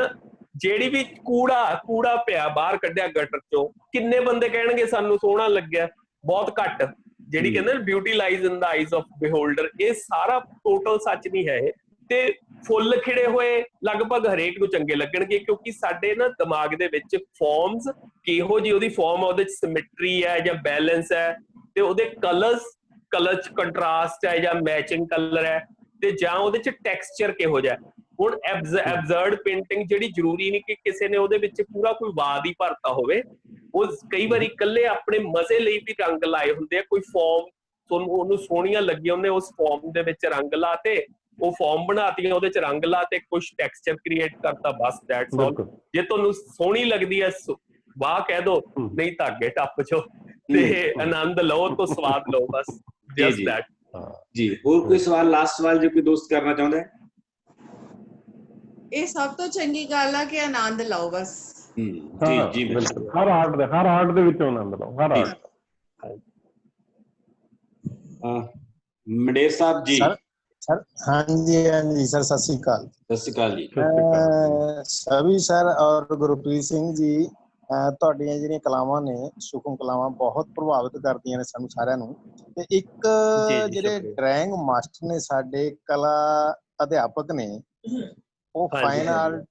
ਜਿਹੜੀ ਵੀ ਕੂੜਾ ਪਿਆ ਬਾਹਰ ਕੱਢਿਆ ਗਟਰ ਚੋਂ, ਕਿੰਨੇ ਬੰਦੇ ਕਹਿਣਗੇ ਸਾਨੂੰ ਸੋਹਣਾ ਲੱਗਿਆ? ਬਹੁਤ ਘੱਟ। ਜਿਹੜੀ ਕਹਿੰਦੇ beauty lies in the eyes of beholder, ਇਹ ਸਾਰਾ ਟੋਟਲ ਸੱਚ ਨਹੀਂ ਹੈ ਇਹ। ਤੇ ਫੁੱਲ ਖਿੜੇ ਹੋਏ ਲਗਭਗ ਹਰੇਕ ਨੂੰ ਚੰਗੇ ਲੱਗਣਗੇ, ਕਿਉਂਕਿ ਸਾਡੇ ਨਾ ਦਿਮਾਗ ਦੇ ਵਿੱਚ ਫਾਰਮਸ, ਕਿਹੋ ਜਿਹੀ ਉਹਦੀ ਫਾਰਮ, ਉਹਦੇ ਚ ਸਿਮੈਟਰੀ ਹੈ ਜਾਂ ਬੈਲੈਂਸ ਹੈ, ਤੇ ਉਹਦੇ ਕਲਰ ਚ ਕੰਟਰਾਸਟ ਹੈ ਜਾਂ ਮੈਚਿੰਗ ਕਲਰ ਹੈ, ਤੇ ਜਾਂ ਉਹਦੇ ਚ ਟੈਕਸਚਰ ਕਿਹੋ ਜਿਹਾ। ਹੁਣ ਐਬਜ਼ਰਡ ਪੇਂਟਿੰਗ ਜਿਹੜੀ ਜ਼ਰੂਰੀ ਨਹੀਂ ਕਿ ਕਿਸੇ ਨੇ ਉਹਦੇ ਵਿੱਚ ਪੂਰਾ ਕੋਈ ਵਾਦ ਹੀ ਭਰਤਾ ਹੋਵੇ, ਉਹ ਕਈ ਵਾਰੀ ਇਕੱਲੇ ਆਪਣੇ ਮਜ਼ੇ ਲਈ ਵੀ ਰੰਗ ਲਾਏ ਹੁੰਦੇ ਆ। ਕੋਈ ਫਾਰਮ ਤੁਹਾਨੂੰ ਉਹਨੂੰ ਸੋਹਣੀਆਂ ਲੱਗੀਆਂ, ਉਹਨੇ ਉਸ ਫਾਰਮ ਦੇ ਵਿੱਚ ਰੰਗ ਲਾਤੇ, ਉਹ ਫਾਰਮ ਬਣਾਤੀਆਂ, ਉਹਦੇ ਚ ਰੰਗ ਲਾਤੇ, ਕੁਝ ਟੈਕਸਚਰ ਕ੍ਰੀਏਟ ਕਰਤਾ, ਬਸ ਦੈਟਸ ਆਲ। ਜੇ ਤੁਹਾਨੂੰ ਸੋਹਣੀ ਲੱਗਦੀ ਹੈ ਵਾਹ ਕਹਿ ਦੋ, ਨਹੀਂ ਤਾਂ ਅੱਗੇ ਟੱਪ ਜਾਓ ਤੇ ਆਨੰਦ ਲਓ ਤੋਂ ਸਵਾਦ ਲਓ, ਬਸ ਜਸਟ ਦੈਟ। ਜੀ ਹੋਰ ਕੋਈ ਸਵਾਲ, ਲਾਸਟ ਸਵਾਲ ਜੇ ਕੋਈ ਦੋਸਤ ਕਰਨਾ ਚਾਹੁੰਦਾ ਹੈ? ਇਹ ਸਭ ਤੋਂ ਚੰਗੀ ਗੱਲ ਆ ਕਿ ਆਨੰਦ ਲਓ ਬਸ। ਜੀ ਜੀ ਬਿਲਕੁਲ, ਹਰ ਆਰਟ ਦੇ ਵਿੱਚੋਂ ਆਨੰਦ ਲਓ, ਹਰ ਆਰਟ। ਮੰਡੇਰ ਸਾਹਿਬ ਜੀ। ਸਰ ਹਾਂਜੀ ਸਰ, ਸਤਿ ਸ੍ਰੀ ਅਕਾਲ। ਸਤਿ ਸ਼੍ਰੀ ਅਕਾਲ ਜੀ। ਸਵੀ ਸਰ ਔਰ ਗੁਰਪ੍ਰੀਤ ਸਿੰਘ ਜੀ, ਤੁਹਾਡੀਆਂ ਜਿਹੜੀਆਂ ਕਲਾਵਾਂ ਨੇ, ਸੂਖਮ ਕਲਾਵਾਂ, ਬਹੁਤ ਪ੍ਰਭਾਵਿਤ ਕਰਦੀਆਂ ਨੇ ਸਾਨੂੰ ਸਾਰਿਆਂ ਨੂੰ। ਤੇ ਇੱਕ ਜਿਹੜੇ ਡਰਾਇੰਗ ਮਾਸਟਰ ਨੇ ਸਾਡੇ, ਕਲਾ ਅਧਿਆਪਕ ਨੇ, ਉਹ ਫਾਈਨ ਆਰਟ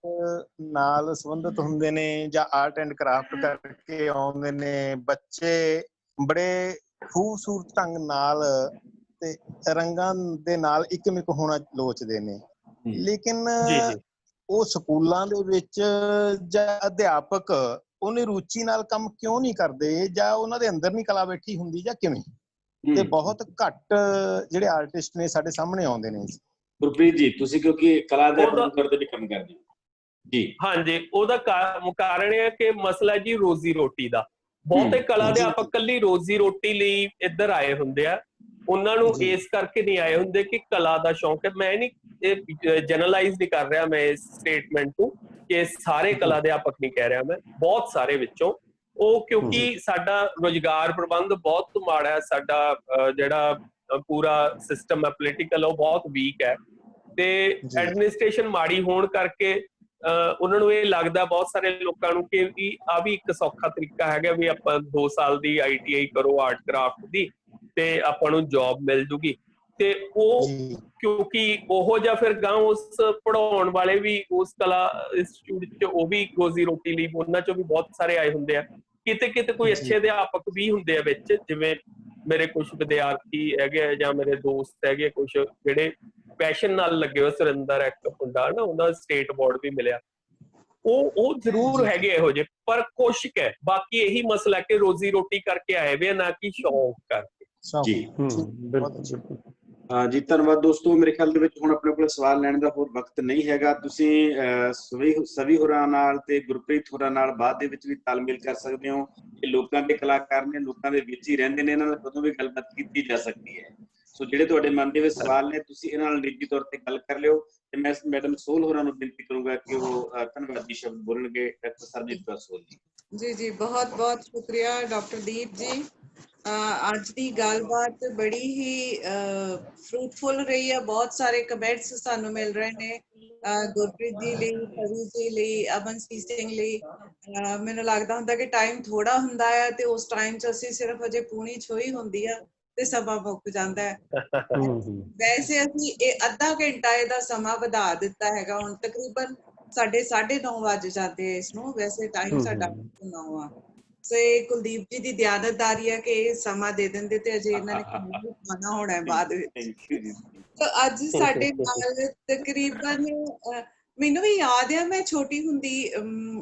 ਨਾਲ ਸੰਬੰਧਿਤ ਹੁੰਦੇ ਨੇ ਜਾਂ ਆਰਟ ਐਂਡ ਕਰਾਫਟ ਕਰਕੇ ਆਉਂਦੇ ਨੇ। ਬੱਚੇ ਬੜੇ ਖੂਬਸੂਰਤ ਢੰਗ ਨਾਲ ਤੇ ਰੰਗਾਂ ਦੇ ਨਾਲ ਇਕਮਿਕ ਹੋਣਾ ਲੋਚਦੇ ਨੇ, ਲੇਕਿਨ ਉਹ ਸਕੂਲਾਂ ਦੇ ਵਿੱਚ ਜਾਂ ਅਧਿਆਪਕ ਉਹਨੇ ਰੁਚੀ ਨਾਲ ਕੰਮ ਕਿਉਂ ਨਹੀਂ ਕਰਦੇ, ਜਾਂ ਉਹਨਾਂ ਦੇ ਅੰਦਰ ਨਹੀਂ ਕਲਾ ਬੈਠੀ ਹੁੰਦੀ, ਜਾਂ ਕਿਵੇਂ? ਤੇ ਬਹੁਤ ਘੱਟ ਜਿਹੜੇ ਆਰਟਿਸਟ ਨੇ ਸਾਡੇ ਸਾਹਮਣੇ ਆਉਂਦੇ ਨੇ। ਗੁਰਪ੍ਰੀਤ ਜੀ, ਤੁਸੀਂ ਕਿਉਂਕਿ ਕਲਾ ਦੇ ਕਰਦੇ ਵੀ ਕੰਮ ਕਰਦੇ ਹੋ ਜੀ। ਹਾਂਜੀ, ਉਹਦਾ ਕਾਰਨ ਇਹ ਹੈ ਕਿ ਮਸਲਾ ਜੀ ਰੋਜ਼ੀ ਰੋਟੀ ਦਾ। ਬਹੁਤੇ ਕਲਾ ਅਧਿਆਪਕ ਕੱਲੀ ਰੋਜ਼ੀ ਰੋਟੀ ਲਈ ਇੱਧਰ ਆਏ ਹੁੰਦੇ ਆ, ਉਹਨਾਂ ਨੂੰ ਇਸ ਕਰਕੇ ਨਹੀਂ ਆਏ ਹੁੰਦੇ ਕਿ ਕਲਾ ਦਾ ਸ਼ੌਂਕ ਹੈ। ਮੈਂ ਨਹੀਂ ਜਨਰਲਾਈਜ਼ ਨਹੀਂ ਕਰ ਰਿਹਾ ਮੈਂ ਇਸ ਸਟੇਟਮੈਂਟ ਨੂੰ, ਕਿ ਸਾਰੇ ਕਲਾ ਅਧਿਆਪਕ ਨਹੀਂ ਕਹਿ ਰਿਹਾ ਮੈਂ, ਬਹੁਤ ਸਾਰੇ ਵਿੱਚੋਂ। ਉਹ ਕਿਉਂਕਿ ਸਾਡਾ ਰੁਜ਼ਗਾਰ ਪ੍ਰਬੰਧ ਬਹੁਤ ਮਾੜਾ ਹੈ, ਸਾਡਾ ਜਿਹੜਾ ਪੂਰਾ ਸਿਸਟਮ ਹੈ ਪੋਲੀਟੀਕਲ, ਉਹ ਬਹੁਤ ਵੀਕ ਹੈ, ਤੇ ਐਡਮਿਨਿਸਟ੍ਰੇਸ਼ਨ ਮਾੜੀ ਹੋਣ ਕਰਕੇ ਉਹਨਾਂ ਨੂੰ ਇਹ ਲੱਗਦਾ, ਬਹੁਤ ਸਾਰੇ ਲੋਕਾਂ ਨੂੰ, ਕਿ ਆ ਵੀ ਇੱਕ ਸੌਖਾ ਤਰੀਕਾ ਹੈਗਾ ਵੀ ਆਪਾਂ 2 ਸਾਲ ਦੀ ITI ਕਰੋ ਆਰਟ ਕਰਾਫਟ ਦੀ, ਤੇ ਆਪਾਂ ਨੂੰ ਜੌਬ ਮਿਲ ਜੂਗੀ। ਤੇ ਉਹ ਕਿਉਂਕਿ ਉਹੋ ਜਿਹਾ ਫਿਰ ਗਾਂ ਉਸ ਪੜਾਉਣ ਵਾਲੇ ਵੀ ਉਸ ਕਲਾ ਇੰਸਟੀਚਿਊਟ 'ਚ ਉਹ ਵੀ ਰੋਜ਼ੀ ਰੋਟੀ ਲਈ ਉਹਨਾਂ 'ਚੋਂ ਵੀ ਬਹੁਤ ਸਾਰੇ ਆਏ ਹੁੰਦੇ ਆ। ਕਿਤੇ ਕਿਤੇ ਕੋਈ ਅੱਛੇ ਅਧਿਆਪਕ ਵੀ ਹੁੰਦੇ ਆ ਵਿੱਚ, ਜਿਵੇਂ ਮੇਰੇ ਕੁਝ ਵਿਦਿਆਰਥੀ ਹੈਗੇ ਜਾਂ ਮੇਰੇ ਦੋਸਤ ਹੈਗੇ ਕੁਝ ਜਿਹੜੇ ਪੈਸ਼ਨ ਨਾਲ ਲੱਗੇ ਹੋਏ। ਸੁਰਿੰਦਰ ਇੱਕ ਮੁੰਡਾ ਨਾ, ਉਹਦਾ ਸਟੇਟ ਅਵਾਰਡ ਵੀ ਮਿਲਿਆ। ਉਹ ਜ਼ਰੂਰ ਹੈਗੇ ਇਹੋ ਜਿਹੇ, ਪਰ ਕੋਸ਼ਿਸ਼ ਹੈ। ਬਾਕੀ ਇਹੀ ਮਸਲਾ ਕਿ ਰੋਜ਼ੀ ਰੋਟੀ ਕਰਕੇ ਆਏ ਵੇ, ਨਾ ਕਿ ਸ਼ੌਂਕ ਕਰਕੇ। ਜੀ ਜੀ, ਧੰਨਵਾਦ ਦੋਸਤੋ। ਮੇਰੇ ਖਿਆਲ ਦੇ ਵਿੱਚ ਹੁਣ ਆਪਣੇ ਕੋਲ ਸਵਾਲ ਲੈਣ ਦਾ ਹੋਰ ਵਕਤ ਨਹੀਂ ਹੈਗਾ। ਤੁਸੀਂ ਸਵੀ ਹੋਰਾਂ ਨਾਲ ਤੇ ਗੁਰਪ੍ਰੀਤ ਹੋਰਾਂ ਨਾਲ ਬਾਅਦ ਦੇ ਵਿੱਚ ਵੀ ਤਾਲਮੇਲ ਕਰ ਸਕਦੇ ਹੋ। ਇਹ ਲੋਕਾਂ ਦੇ ਕਲਾਕਾਰ ਨੇ, ਲੋਕਾਂ ਦੇ ਵਿੱਚ ਹੀ ਰਹਿੰਦੇ ਨੇ, ਇਹਨਾਂ ਨਾਲ ਕਦੋਂ ਵੀ ਗੱਲਬਾਤ ਕੀਤੀ ਜਾ ਸਕਦੀ ਹੈ। ਸੋ ਜਿਹੜੇ ਤੁਹਾਡੇ ਮਨ ਦੇ ਵਿੱਚ ਸਵਾਲ ਨੇ, ਤੁਸੀਂ ਇਹਨਾਂ ਨਾਲ ਨਿੱਜੀ ਤੌਰ ਤੇ ਗੱਲ ਕਰ ਲਿਓ। ਤੇ ਮੈਂ ਮੈਡਮ ਸੋਹਲ ਹੋਰਾਂ ਨੂੰ ਬੇਨਤੀ ਕਰੂੰਗਾ ਕਿ ਉਹ ਧੰਨਵਾਦੀ ਸ਼ਬਦ ਬੋਲਣਗੇ। ਡਾਕਟਰ ਸਰਬਜੀਤ ਕੌਰ ਸੋਹਲ ਜੀ। ਜੀ ਬਹੁਤ ਬਹੁਤ ਸ਼ੁਕਰੀਆ ਡਾਕਟਰ ਦੀਪ ਜੀ। ਅੱਜ ਦੀ ਗੱਲਬਾਤ ਬੜੀ ਹੀ ਫਰੂਟਫੁਲ ਰਹੀ ਹੈ। ਬਹੁਤ ਸਾਰੇ ਕਮੈਂਟਸ ਸਾਨੂੰ ਮਿਲ ਰਹੇ ਨੇ ਗੁਰਪ੍ਰੀਤ ਜੀ ਲਈ, ਸਵੀ ਜੀ ਲਈ, ਅਮਨਸੀਤ ਸਿੰਘ ਲਈ। ਮੈਨੂੰ ਲੱਗਦਾ ਹੁੰਦਾ ਕਿ ਟਾਈਮ ਥੋੜਾ ਹੁੰਦਾ ਹੈ, ਤੇ ਉਸ ਟਾਈਮ 'ਚ ਅਸੀਂ ਸਿਰਫ ਅਜੇ ਪੂਣੀ ਛੋਈ ਹੁੰਦੀ ਆ ਤੇ ਸਮਾਂ ਮੁੱਕ ਜਾਂਦਾ ਹੈ। ਵੈਸੇ ਅਸੀਂ ਇਹ ਅੱਧਾ ਘੰਟਾ ਇਹਦਾ ਸਮਾਂ ਵਧਾ ਦਿੱਤਾ ਹੈਗਾ। ਹੁਣ ਤਕਰੀਬਨ 9:30 ਵੱਜ ਜਾਂਦੇ ਇਸ ਨੂੰ, ਵੈਸੇ ਟਾਈਮ ਸਾਡਾ 9 ਆ। ਸੋ ਇਹ ਕੁਲਦੀਪ ਜੀ ਦੀ ਦਿਆਨਤਦਾਰੀ ਹੈ ਕਿ ਇਹ ਸਮਾਂ ਦੇ ਦਿੰਦੇ, ਤੇ ਅਜੇ ਇਹਨਾਂ ਨੇ ਖਾਣਾ ਹੋਣਾ ਹੈ ਬਾਅਦ ਵਿੱਚ। ਤਾਂ ਅੱਜ ਸਾਡੇ ਨਾਲ ਤਕਰੀਬਨ, ਮੈਨੂੰ ਵੀ ਯਾਦ ਹੈ, ਮੈਂ ਛੋਟੀ ਹੁੰਦੀ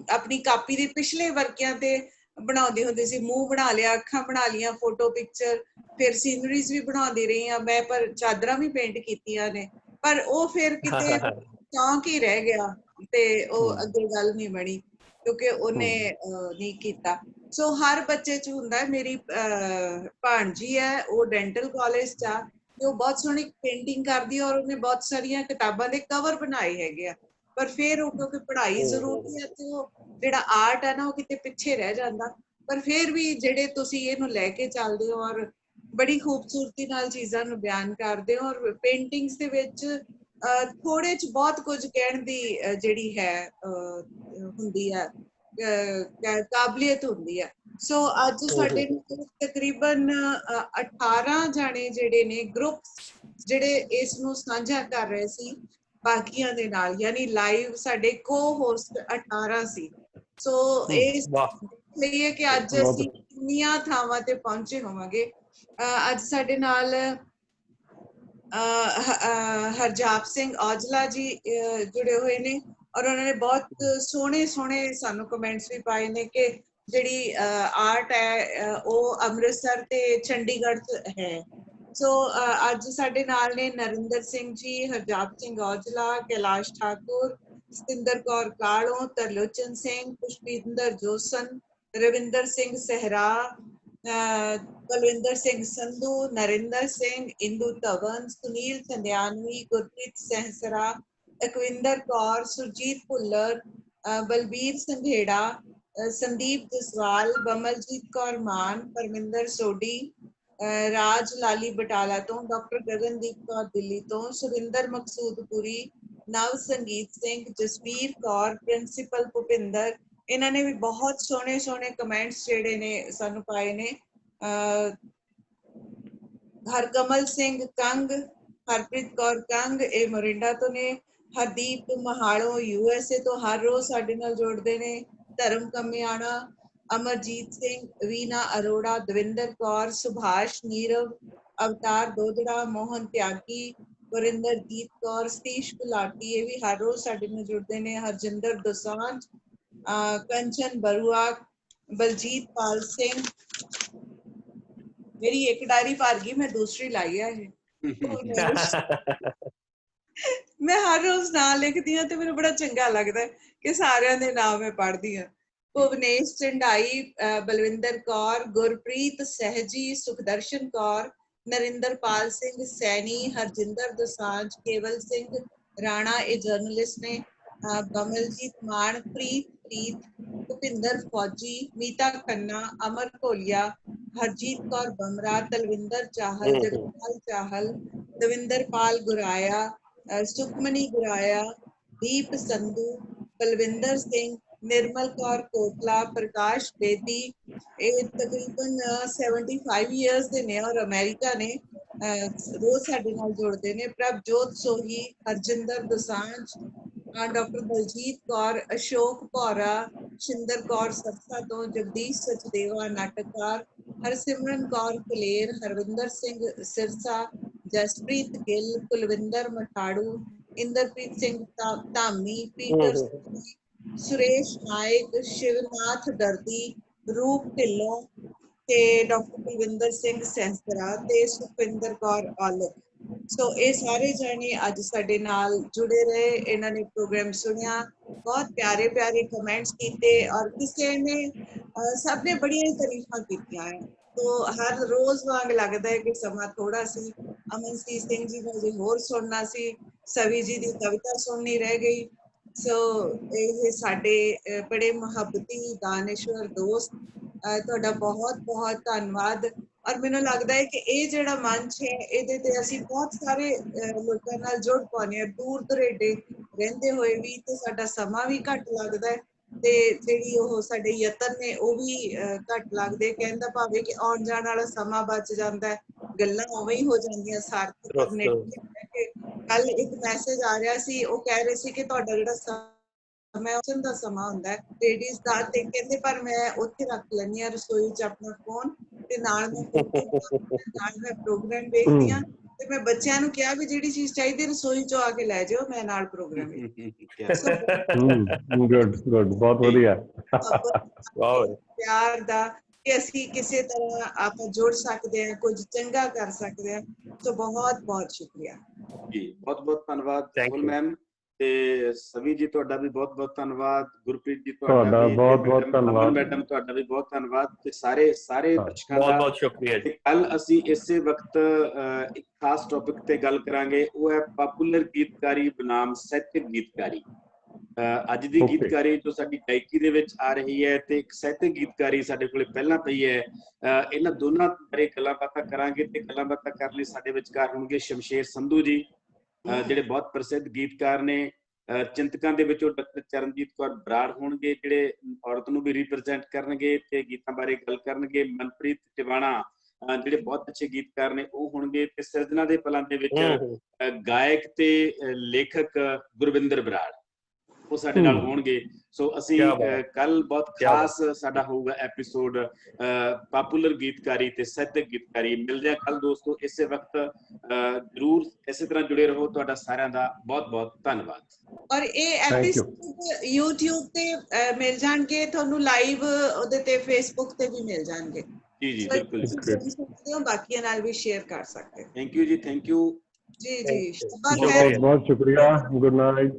ਆਪਣੀ ਕਾਪੀ ਦੇ ਪਿਛਲੇ ਵਰਕਿਆਂ ਤੇ ਬਣਾਉਂਦੀ ਹੁੰਦੀ ਸੀ। ਮੂੰਹ ਬਣਾ ਲਿਆ, ਅੱਖਾਂ ਬਣਾ ਲਈਆਂ, ਫੋਟੋ ਪਿਕਚਰ, ਫਿਰ ਸੀਨਰੀਜ਼ ਵੀ ਬਣਾਉਂਦੀ ਰਹੀ ਹਾਂ ਮੈਂ, ਪਰ ਚਾਦਰਾਂ ਵੀ ਪੇਂਟ ਕੀਤੀਆਂ ਨੇ। ਪਰ ਉਹ ਫਿਰ ਕਿਤੇ ਸ਼ੌਂਕ ਹੀ ਰਹਿ ਗਿਆ, ਤੇ ਉਹ ਅੱਗੇ ਗੱਲ ਨਹੀਂ ਬਣੀ ਕਿਉਂਕਿ ਉਹਨੇ ਨਹੀਂ ਕੀਤਾ। ਸੋ ਹਰ ਬੱਚੇ 'ਚ ਹੁੰਦਾ। ਮੇਰੀ ਭਾਣਜੀ ਹੈ, ਉਹ ਡੈਂਟਲ ਕਾਲਜ 'ਚ ਆ, ਤੇ ਉਹ ਬਹੁਤ ਸੋਹਣੀ ਪੇਂਟਿੰਗ ਕਰਦੀ, ਔਰ ਉਹਨੇ ਬਹੁਤ ਸਾਰੀਆਂ ਕਿਤਾਬਾਂ ਦੇ ਕਵਰ ਬਣਾਏ ਹੈਗੇ ਆ। ਪਰ ਫਿਰ ਉਹ ਕਿਉਂਕਿ ਪੜ੍ਹਾਈ ਜ਼ਰੂਰੀ ਹੈ, ਤੇ ਉਹ ਜਿਹੜਾ ਆਰਟ ਹੈ ਨਾ, ਉਹ ਕਿਤੇ ਪਿੱਛੇ ਰਹਿ ਜਾਂਦਾ। ਪਰ ਫਿਰ ਵੀ ਜਿਹੜੇ ਤੁਸੀਂ ਇਹਨੂੰ ਲੈ ਕੇ ਚੱਲਦੇ ਹੋ, ਔਰ ਬੜੀ ਖੂਬਸੂਰਤੀ ਨਾਲ ਚੀਜ਼ਾਂ ਨੂੰ ਬਿਆਨ ਕਰਦੇ ਹੋ ਔਰ ਪੇਂਟਿੰਗਸ ਦੇ ਵਿੱਚ ਥੋੜੇ ਚ ਬਹੁਤ ਕੁਝ ਕਹਿਣ ਦੀ ਜਿਹੜੀ ਹੈ ਹੁੰਦੀ ਹੈ ਕਾਬਲੀਅਤ ਹੁੰਦੀ ਹੈ। ਸੋ ਅੱਜ ਸਾਡੇ ਤਕਰੀਬਨ 18 ਜਾਣੇ ਜਿਹੜੇ ਨੇ ਗਰੁੱਪ ਜਿਹੜੇ ਇਸ ਨੂੰ ਸਾਂਝਾ ਕਰ ਰਹੇ ਸੀ ਬਾਕੀਆਂ ਦੇ ਨਾਲ, ਯਾਨੀ ਲਾਈਵ ਸਾਡੇ ਕੋ-ਹੋਸਟ 18 ਸੀ। ਸੋ ਇਹ ਲਈਏ ਕਿ ਅੱਜ ਅਸੀਂ ਕਿੰਨੀਆਂ ਥਾਵਾਂ ਤੇ ਪਹੁੰਚੇ ਹੋਵਾਂਗੇ। ਅੱਜ ਸਾਡੇ ਨਾਲ ਹਰਜਾਪ ਸਿੰਘ ਔਜਲਾ ਜੀ ਜੁੜੇ ਹੋਏ ਨੇ ਔਰ ਉਹਨਾਂ ਨੇ ਬਹੁਤ ਸੋਹਣੇ ਸੋਹਣੇ ਸਾਨੂੰ ਕਮੈਂਟਸ ਵੀ ਪਾਏ ਨੇ ਕਿ ਜਿਹੜੀ ਆਰਟ ਹੈ ਉਹ ਅੰਮ੍ਰਿਤਸਰ ਤੇ ਚੰਡੀਗੜ੍ਹ 'ਚ ਹੈ। ਸੋ ਅੱਜ ਸਾਡੇ ਨਾਲ ਨੇ ਨਰਿੰਦਰ ਸਿੰਘ ਜੀ, ਹਰਜਾਪ ਸਿੰਘ ਔਜਲਾ, ਕੈਲਾਸ਼ ਠਾਕੁਰ, ਸਤਿੰਦਰ ਕੌਰ ਕਾਲੋਂ, ਤਰਲੋਚਨ ਸਿੰਘ, ਪੁਸ਼ਪਿੰਦਰ ਜੋਸਨ, ਰਵਿੰਦਰ ਸਿੰਘ ਸਹਿਰਾ, ਬਲਵਿੰਦਰ ਸਿੰਘ ਸੰਧੂ, ਨਰਿੰਦਰ ਸਿੰਘ, ਇੰਦੂ ਧਵਨ, ਸੁਨੀਲ ਚੰਦਿਆਨਵੀ, ਗੁਰਪ੍ਰੀਤ ਸਹਿਸਰਾ, ਅਕਵਿੰਦਰ ਕੌਰ, ਸੁਰਜੀਤ ਭੁੱਲਰ, ਬਲਬੀਰ ਸੰਘੇੜਾ, ਸੰਦੀਪ ਜਸਵਾਲ, ਬਮਲਜੀਤ ਕੌਰ ਮਾਨ, ਪਰਮਿੰਦਰ ਸੋਢੀ, ਰਾਜ ਲਾਲੀ ਬਟਾਲਾ ਤੋਂ, ਡਾਕਟਰ ਗਗਨਦੀਪ ਕੌਰ ਦਿੱਲੀ ਤੋਂ, ਸੁਰਿੰਦਰ ਮਕਸੂਦਪੁਰੀ, ਨਵ ਸੰਗੀਤ ਸਿੰਘ, ਜਸਵੀਰ ਕੌਰ, ਪ੍ਰਿੰਸੀਪਲ ਭੁਪਿੰਦਰ, ਇਹਨਾਂ ਨੇ ਵੀ ਬਹੁਤ ਸੋਹਣੇ ਸੋਹਣੇ ਕਮੈਂਟਸ ਜਿਹੜੇ ਨੇ ਸਾਨੂੰ ਪਾਏ ਨੇ। ਹਰਕਮਲ ਸਿੰਘ ਕੰਗ, ਹਰਪ੍ਰੀਤ ਕੌਰ ਕੰਗ, ਇਹ ਮੋਰਿੰਡਾ ਤੋਂ ਨੇ। ਹਰਦੀਪ ਮਹਾਲੋਂ USA ਤੋਂ ਹਰ ਰੋਜ਼ ਸਾਡੇ ਨਾਲ ਜੁੜਦੇ ਨੇ। ਧਰਮ ਕਮਿਆਣਾ, ਅਮਰਜੀਤ ਸਿੰਘ, ਵੀਨਾ ਅਰੋੜਾ, ਦਵਿੰਦਰ ਕੌਰ, ਸੁਭਾਸ਼ ਨੀਰਵ, ਅਵਤਾਰ ਦੋਦੜਾ, ਮੋਹਨ ਤਿਆਗੀ, ਵਰਿੰਦਰਜੀਤ ਕੌਰ, ਸਤੀਸ਼ ਗੁਲਾਟੀ, ਇਹ ਵੀ ਹਰ ਰੋਜ਼ ਸਾਡੇ ਨਾਲ ਜੁੜਦੇ ਨੇ। ਹਰਜਿੰਦਰ ਦੋਸਾਂਝ, ਕੰਚਨ ਬਰੂਆ, ਬਲਜੀਤ ਪਾਲ ਸਿੰਘ, ਮੇਰੀ ਇੱਕ ਡਾਇਰੀ ਭਰ ਗਈ, ਮੈਂ ਦੂਸਰੀ ਲਾਈ ਹੈ ਮੈਂ ਹਰ ਰੋਜ਼ ਨਾਂ ਲਿਖਦੀ ਹਾਂ ਤੇ ਮੈਨੂੰ ਬੜਾ ਚੰਗਾ ਲੱਗਦਾ ਕਿ ਸਾਰਿਆਂ ਦੇ ਨਾਮ ਮੈਂ ਪੜ੍ਹਦੀ ਹਾਂ। ਭੁਵਨੇਸ਼ ਚੰਡਾਈ, ਬਲਵਿੰਦਰ ਕੌਰ, ਗੁਰਪ੍ਰੀਤ ਸਹਿਜੀ, ਸੁਖਦਰਸ਼ਨ ਕੌਰ, ਨਰਿੰਦਰਪਾਲ ਸਿੰਘ ਸੈਣੀ, ਹਰਜਿੰਦਰ ਦੋਸਾਂਝ, ਕੇਵਲ ਸਿੰਘ ਰਾਣਾ, ਇਹ ਜਰਨਲਿਸਟ ਨੇ। ਬਮਲਜੀਤ ਮਾਨ, ਪ੍ਰੀਤ, ਭੁਪਿੰਦਰ ਫੌਜੀ, ਮੀਤਾ ਖੰਨਾ, ਅਮਰ ਘੋਲੀਆ, ਹਰਜੀਤ ਕੌਰ ਬਮਰਾ, ਤਲਵਿੰਦਰ ਚਾਹਲ, ਜਗਪਾਲ ਚਾਹਲ, ਦਵਿੰਦਰਪਾਲ ਗੁਰਾਇਆ, ਸੁਖਮਨੀ ਗੁਰਾਇਆ, ਦੀਪ ਸੰਧੂ, ਬਲਵਿੰਦਰ ਸਿੰਘ, ਨਿਰਮਲ ਕੌਰ ਕੋਟਲਾ, ਪ੍ਰਕਾਸ਼ ਬੇਦੀ, ਇਹ ਤਕਰੀਬਨ 75 ਇਅਰਸ ਦੇ ਨੇ ਔਰ ਅਮਰੀਕਾ ਨੇ, ਰੋਜ਼ ਸਾਡੇ ਨਾਲ ਜੁੜਦੇ ਨੇ। ਪ੍ਰਭਜੋਤ ਸੋਹੀ, ਹਰਜਿੰਦਰ ਦੋਸਾਂਝ, ਡਾਕਟਰ ਬਲਜੀਤ ਕੌਰ, ਅਸ਼ੋਕ ਭੌਰਾ, ਸ਼ਿੰਦਰ ਕੌਰ ਸਰਸਾ ਤੋਂ, ਜਗਦੀਸ਼ ਸਚਦੇਵਾ ਨਾਟਕਕਾਰ, ਹਰਸਿਮਰਨ ਕੌਰ ਕਲੇਰ, ਹਰਵਿੰਦਰ ਸਿੰਘ ਸਿਰਸਾ, ਜਸਪ੍ਰੀਤ ਗਿੱਲ, ਕੁਲਵਿੰਦਰ ਮਠਾੜੂ, ਇੰਦਰਪ੍ਰੀਤ ਸਿੰਘ ਧਾਮੀ, ਪੀਟਰ ਸੁਰੇਸ਼ ਨਾਇਕ, ਸ਼ਿਵਨਾਥ ਦਰਦੀ, ਰੂਪ ਢਿੱਲੋਂ ਤੇ ਡਾਕਟਰ ਕੁਲਵਿੰਦਰ ਸਿੰਘ ਸਹਿਸਰਾ ਤੇ ਸੁਖਵਿੰਦਰ ਕੌਰ ਔਲਖ। ਸੋ ਇਹ ਸਾਰੇ ਜਾਣੇ ਅੱਜ ਸਾਡੇ ਨਾਲ ਜੁੜੇ ਰਹੇ, ਇਹਨਾਂ ਨੇ ਪ੍ਰੋਗਰਾਮ ਸੁਣਿਆ, ਬਹੁਤ ਪਿਆਰੇ ਪਿਆਰੇ ਕਮੈਂਟਸ ਕੀਤੇ ਔਰ ਕਿਸੇ ਨੇ ਸਭ ਨੇ ਬੜੀਆਂ ਤਾਰੀਫਾਂ ਕੀਤੀਆਂ ਹੈ। ਤੋ ਹਰ ਰੋਜ਼ ਵਾਂਗ ਲੱਗਦਾ ਹੈ ਕਿ ਸਮਾਂ ਥੋੜਾ ਸੀ। ਅਮਨਸੀਤ ਸਿੰਘ ਜੀ ਨੂੰ ਜੇ ਹੋਰ ਸੁਣਨਾ ਸੀ, ਸਵੀ ਜੀ ਦੀ ਕਵਿਤਾ ਸੁਣਨੀ ਰਹਿ ਗਈ। ਸੋ ਇਹ ਸਾਡੇ ਬੜੇ ਮੁਹੱਬਤੀ ਦਾਨਿਸ਼ਵਰ ਦੋਸਤ, ਤੁਹਾਡਾ ਬਹੁਤ ਬਹੁਤ ਧੰਨਵਾਦ। ਔਰ ਮੈਨੂੰ ਲੱਗਦਾ ਹੈ ਕਿ ਇਹ ਜਿਹੜਾ ਮੰਚ ਹੈ ਇਹਦੇ ਤੇ ਅਸੀਂ ਬਹੁਤ ਸਾਰੇ ਲੋਕਾਂ ਨਾਲ ਜੁੜ ਪਾਉਂਦੇ ਹਾਂ, ਦੂਰ ਦੁਰੇਡੇ ਰਹਿੰਦੇ ਹੋਏ ਵੀ, ਤੇ ਸਾਡਾ ਸਮਾਂ ਵੀ ਘੱਟ ਲੱਗਦਾ ਹੈ ਤੇ ਜਿਹੜੀ ਉਹ ਸਾਡੇ ਯਤਨ ਨੇ ਉਹ ਵੀ ਘੱਟ ਲੱਗਦੇ। ਕਹਿਣ ਦਾ ਭਾਵ ਹੈ ਕਿ ਆਉਣ ਜਾਣ ਵਾਲਾ ਸਮਾਂ ਬਚ ਜਾਂਦਾ, ਗੱਲਾਂ ਉਵੇਂ ਹੀ ਹੋ ਜਾਂਦੀਆਂ ਸਾਰਥਕ। ਕੱਲ ਇੱਕ ਮੈਸੇਜ ਆ ਰਿਹਾ ਸੀ, ਉਹ ਕਹਿ ਰਹੇ ਸੀ ਕਿ ਤੁਹਾਡਾ ਜਿਹੜਾ ਸਮਾਂ ਉਸਨ ਦਾ ਸਮਾਂ ਹੁੰਦਾ ਹੈ ਲੇਡੀਜ਼ ਦਾ, ਤੇ ਕਹਿੰਦੇ ਪਰ ਮੈਂ ਉੱਥੇ ਰੱਖ ਲੈਂਦੀ ਹਾਂ ਰਸੋਈ 'ਚ ਆਪਣਾ ਫੋਨ, ਤੇ ਨਾਲ ਮੈਂ ਪ੍ਰੋਗਰਾਮ ਵੇਖਦੀ ਹਾਂ। ਤੇ ਮੈਂ ਬੱਚਿਆਂ ਨੂੰ ਕਿਹਾ ਵੀ ਜਿਹੜੀ ਚੀਜ਼ ਚਾਹੀਦੀ ਰਸੋਈ 'ਚੋਂ ਆ ਕੇ ਲੈ ਜਾਓ, ਮੈਂ ਨਾਲ ਪ੍ਰੋਗਰਾਮ ਗੁੱਡ, ਬਹੁਤ ਵਧੀਆ। ਪਿਆਰ ਦਾ ਕਿ ਅਸੀਂ ਕਿਸੇ ਤਰ੍ਹਾਂ ਆਪਾਂ ਜੁੜ ਸਕਦੇ ਹਾਂ, ਕੁਝ ਚੰਗਾ ਕਰ ਸਕਦੇ ਹਾਂ। ਸੋ ਬਹੁਤ ਬਹੁਤ ਸ਼ੁਕਰੀਆ ਜੀ, ਬਹੁਤ ਬਹੁਤ ਧੰਨਵਾਦ ਮੈਮ, ਤੇ ਸਵੀ ਜੀ ਤੁਹਾਡਾ ਵੀ ਬਹੁਤ ਬਹੁਤ ਧੰਨਵਾਦ। ਗੁਰਪ੍ਰੀਤ ਜੀ ਤੁਹਾਡਾ ਬਹੁਤ ਬਹੁਤ ਧੰਨਵਾਦ। ਮੈਡਮ ਤੁਹਾਡਾ ਵੀ ਬਹੁਤ ਧੰਨਵਾਦ, ਤੇ ਸਾਰੇ ਦਰਸ਼ਕਾਂ ਦਾ ਬਹੁਤ ਬਹੁਤ ਸ਼ੁਕਰੀਆ ਜੀ। ਕੱਲ ਅਸੀਂ ਇਸੇ ਵਕਤ ਇੱਕ ਖਾਸ ਟੌਪਿਕ ਤੇ ਗੱਲ ਕਰਾਂਗੇ, ਉਹ ਹੈ ਪਾਪੂਲਰ ਗੀਤਕਾਰੀ ਬਨਾਮ ਸਾਹਿਤਕ ਗੀਤਕਾਰੀ। ਅੱਜ ਦੀ ਗੀਤਕਾਰੀ ਜੋ ਸਾਡੀ ਗਾਇਕੀ ਦੇ ਵਿੱਚ ਆ ਰਹੀ ਹੈ ਤੇ ਇੱਕ ਸਾਹਿਤਕ ਗੀਤਕਾਰੀ ਸਾਡੇ ਕੋਲੇ ਪਹਿਲਾਂ ਪਈ ਹੈ। ਇਹਨਾਂ ਦੋਨਾਂ ਬਾਰੇ ਗੱਲਾਂ ਬਾਤਾਂ ਕਰਾਂਗੇ ਤੇ ਗੱਲਾਂ ਬਾਤਾਂ ਕਰਨ ਲਈ ਸਾਡੇ ਵਿਚਕਾਰ ਹੋਣਗੇ ਸ਼ਮਸ਼ੇਰ ਸੰਧੂ ਜੀ, ਜਿਹੜੇ ਬਹੁਤ ਪ੍ਰਸਿੱਧ ਗੀਤਕਾਰ ਨੇ। ਚਿੰਤਕਾਂ ਦੇ ਵਿੱਚੋਂ ਡਾਕਟਰ ਚਰਨਜੀਤ ਕੌਰ ਬਰਾੜ ਹੋਣਗੇ, ਜਿਹੜੇ ਔਰਤ ਨੂੰ ਵੀ ਰਿਪਰੈਜ਼ੈਂਟ ਕਰਨਗੇ ਤੇ ਗੀਤਾਂ ਬਾਰੇ ਗੱਲ ਕਰਨਗੇ। ਮਨਪ੍ਰੀਤ ਟਿਵਾਣਾ ਜਿਹੜੇ ਬਹੁਤ ਅੱਛੇ ਗੀਤਕਾਰ ਨੇ ਉਹ ਹੋਣਗੇ, ਤੇ ਸਿਰਜਣਾ ਦੇ ਪਲਾਂ ਦੇ ਵਿੱਚ ਗਾਇਕ ਤੇ ਲੇਖਕ ਗੁਰਵਿੰਦਰ ਬਰਾੜ ਉਹ ਸਾਡੇ ਨਾਲ ਹੋਣਗੇ। ਸੋ ਅਸੀਂ ਕੱਲ ਬਹੁਤ ਖਾਸ ਸਾਡਾ ਹੋਊਗਾ ਐਪੀਸੋਡ ਪਪੂਲਰ ਗੀਤਕਾਰੀ ਤੇ ਸਾਹਿਤਕ ਗੀਤਕਾਰੀ। ਮਿਲਦੇ ਆ ਕੱਲ ਦੋਸਤੋ ਇਸੇ ਵਕਤ, ਜਰੂਰ ਇਸੇ ਤਰ੍ਹਾਂ ਜੁੜੇ ਰਹੋ। ਤੁਹਾਡਾ ਸਾਰਿਆਂ ਦਾ ਬਹੁਤ ਬਹੁਤ ਧੰਨਵਾਦ। ਔਰ ਇਹ ਐਪੀਸੋਡ YouTube ਤੇ ਮਿਲ ਜਾਣਗੇ ਤੁਹਾਨੂੰ, ਲਾਈਵ ਉਹਦੇ ਤੇ Facebook ਤੇ ਵੀ ਮਿਲ ਜਾਣਗੇ। ਜੀ ਜੀ ਬਿਲਕੁਲ, ਬਾਕੀਆਂ ਨਾਲ ਵੀ ਸ਼ੇਅਰ ਕਰ ਸਕਦੇ। ਥੈਂਕ ਯੂ ਜੀ, ਥੈਂਕ ਯੂ ਜੀ ਜੀ, ਬਹੁਤ ਬਹੁਤ ਸ਼ੁਕਰੀਆ। Good night.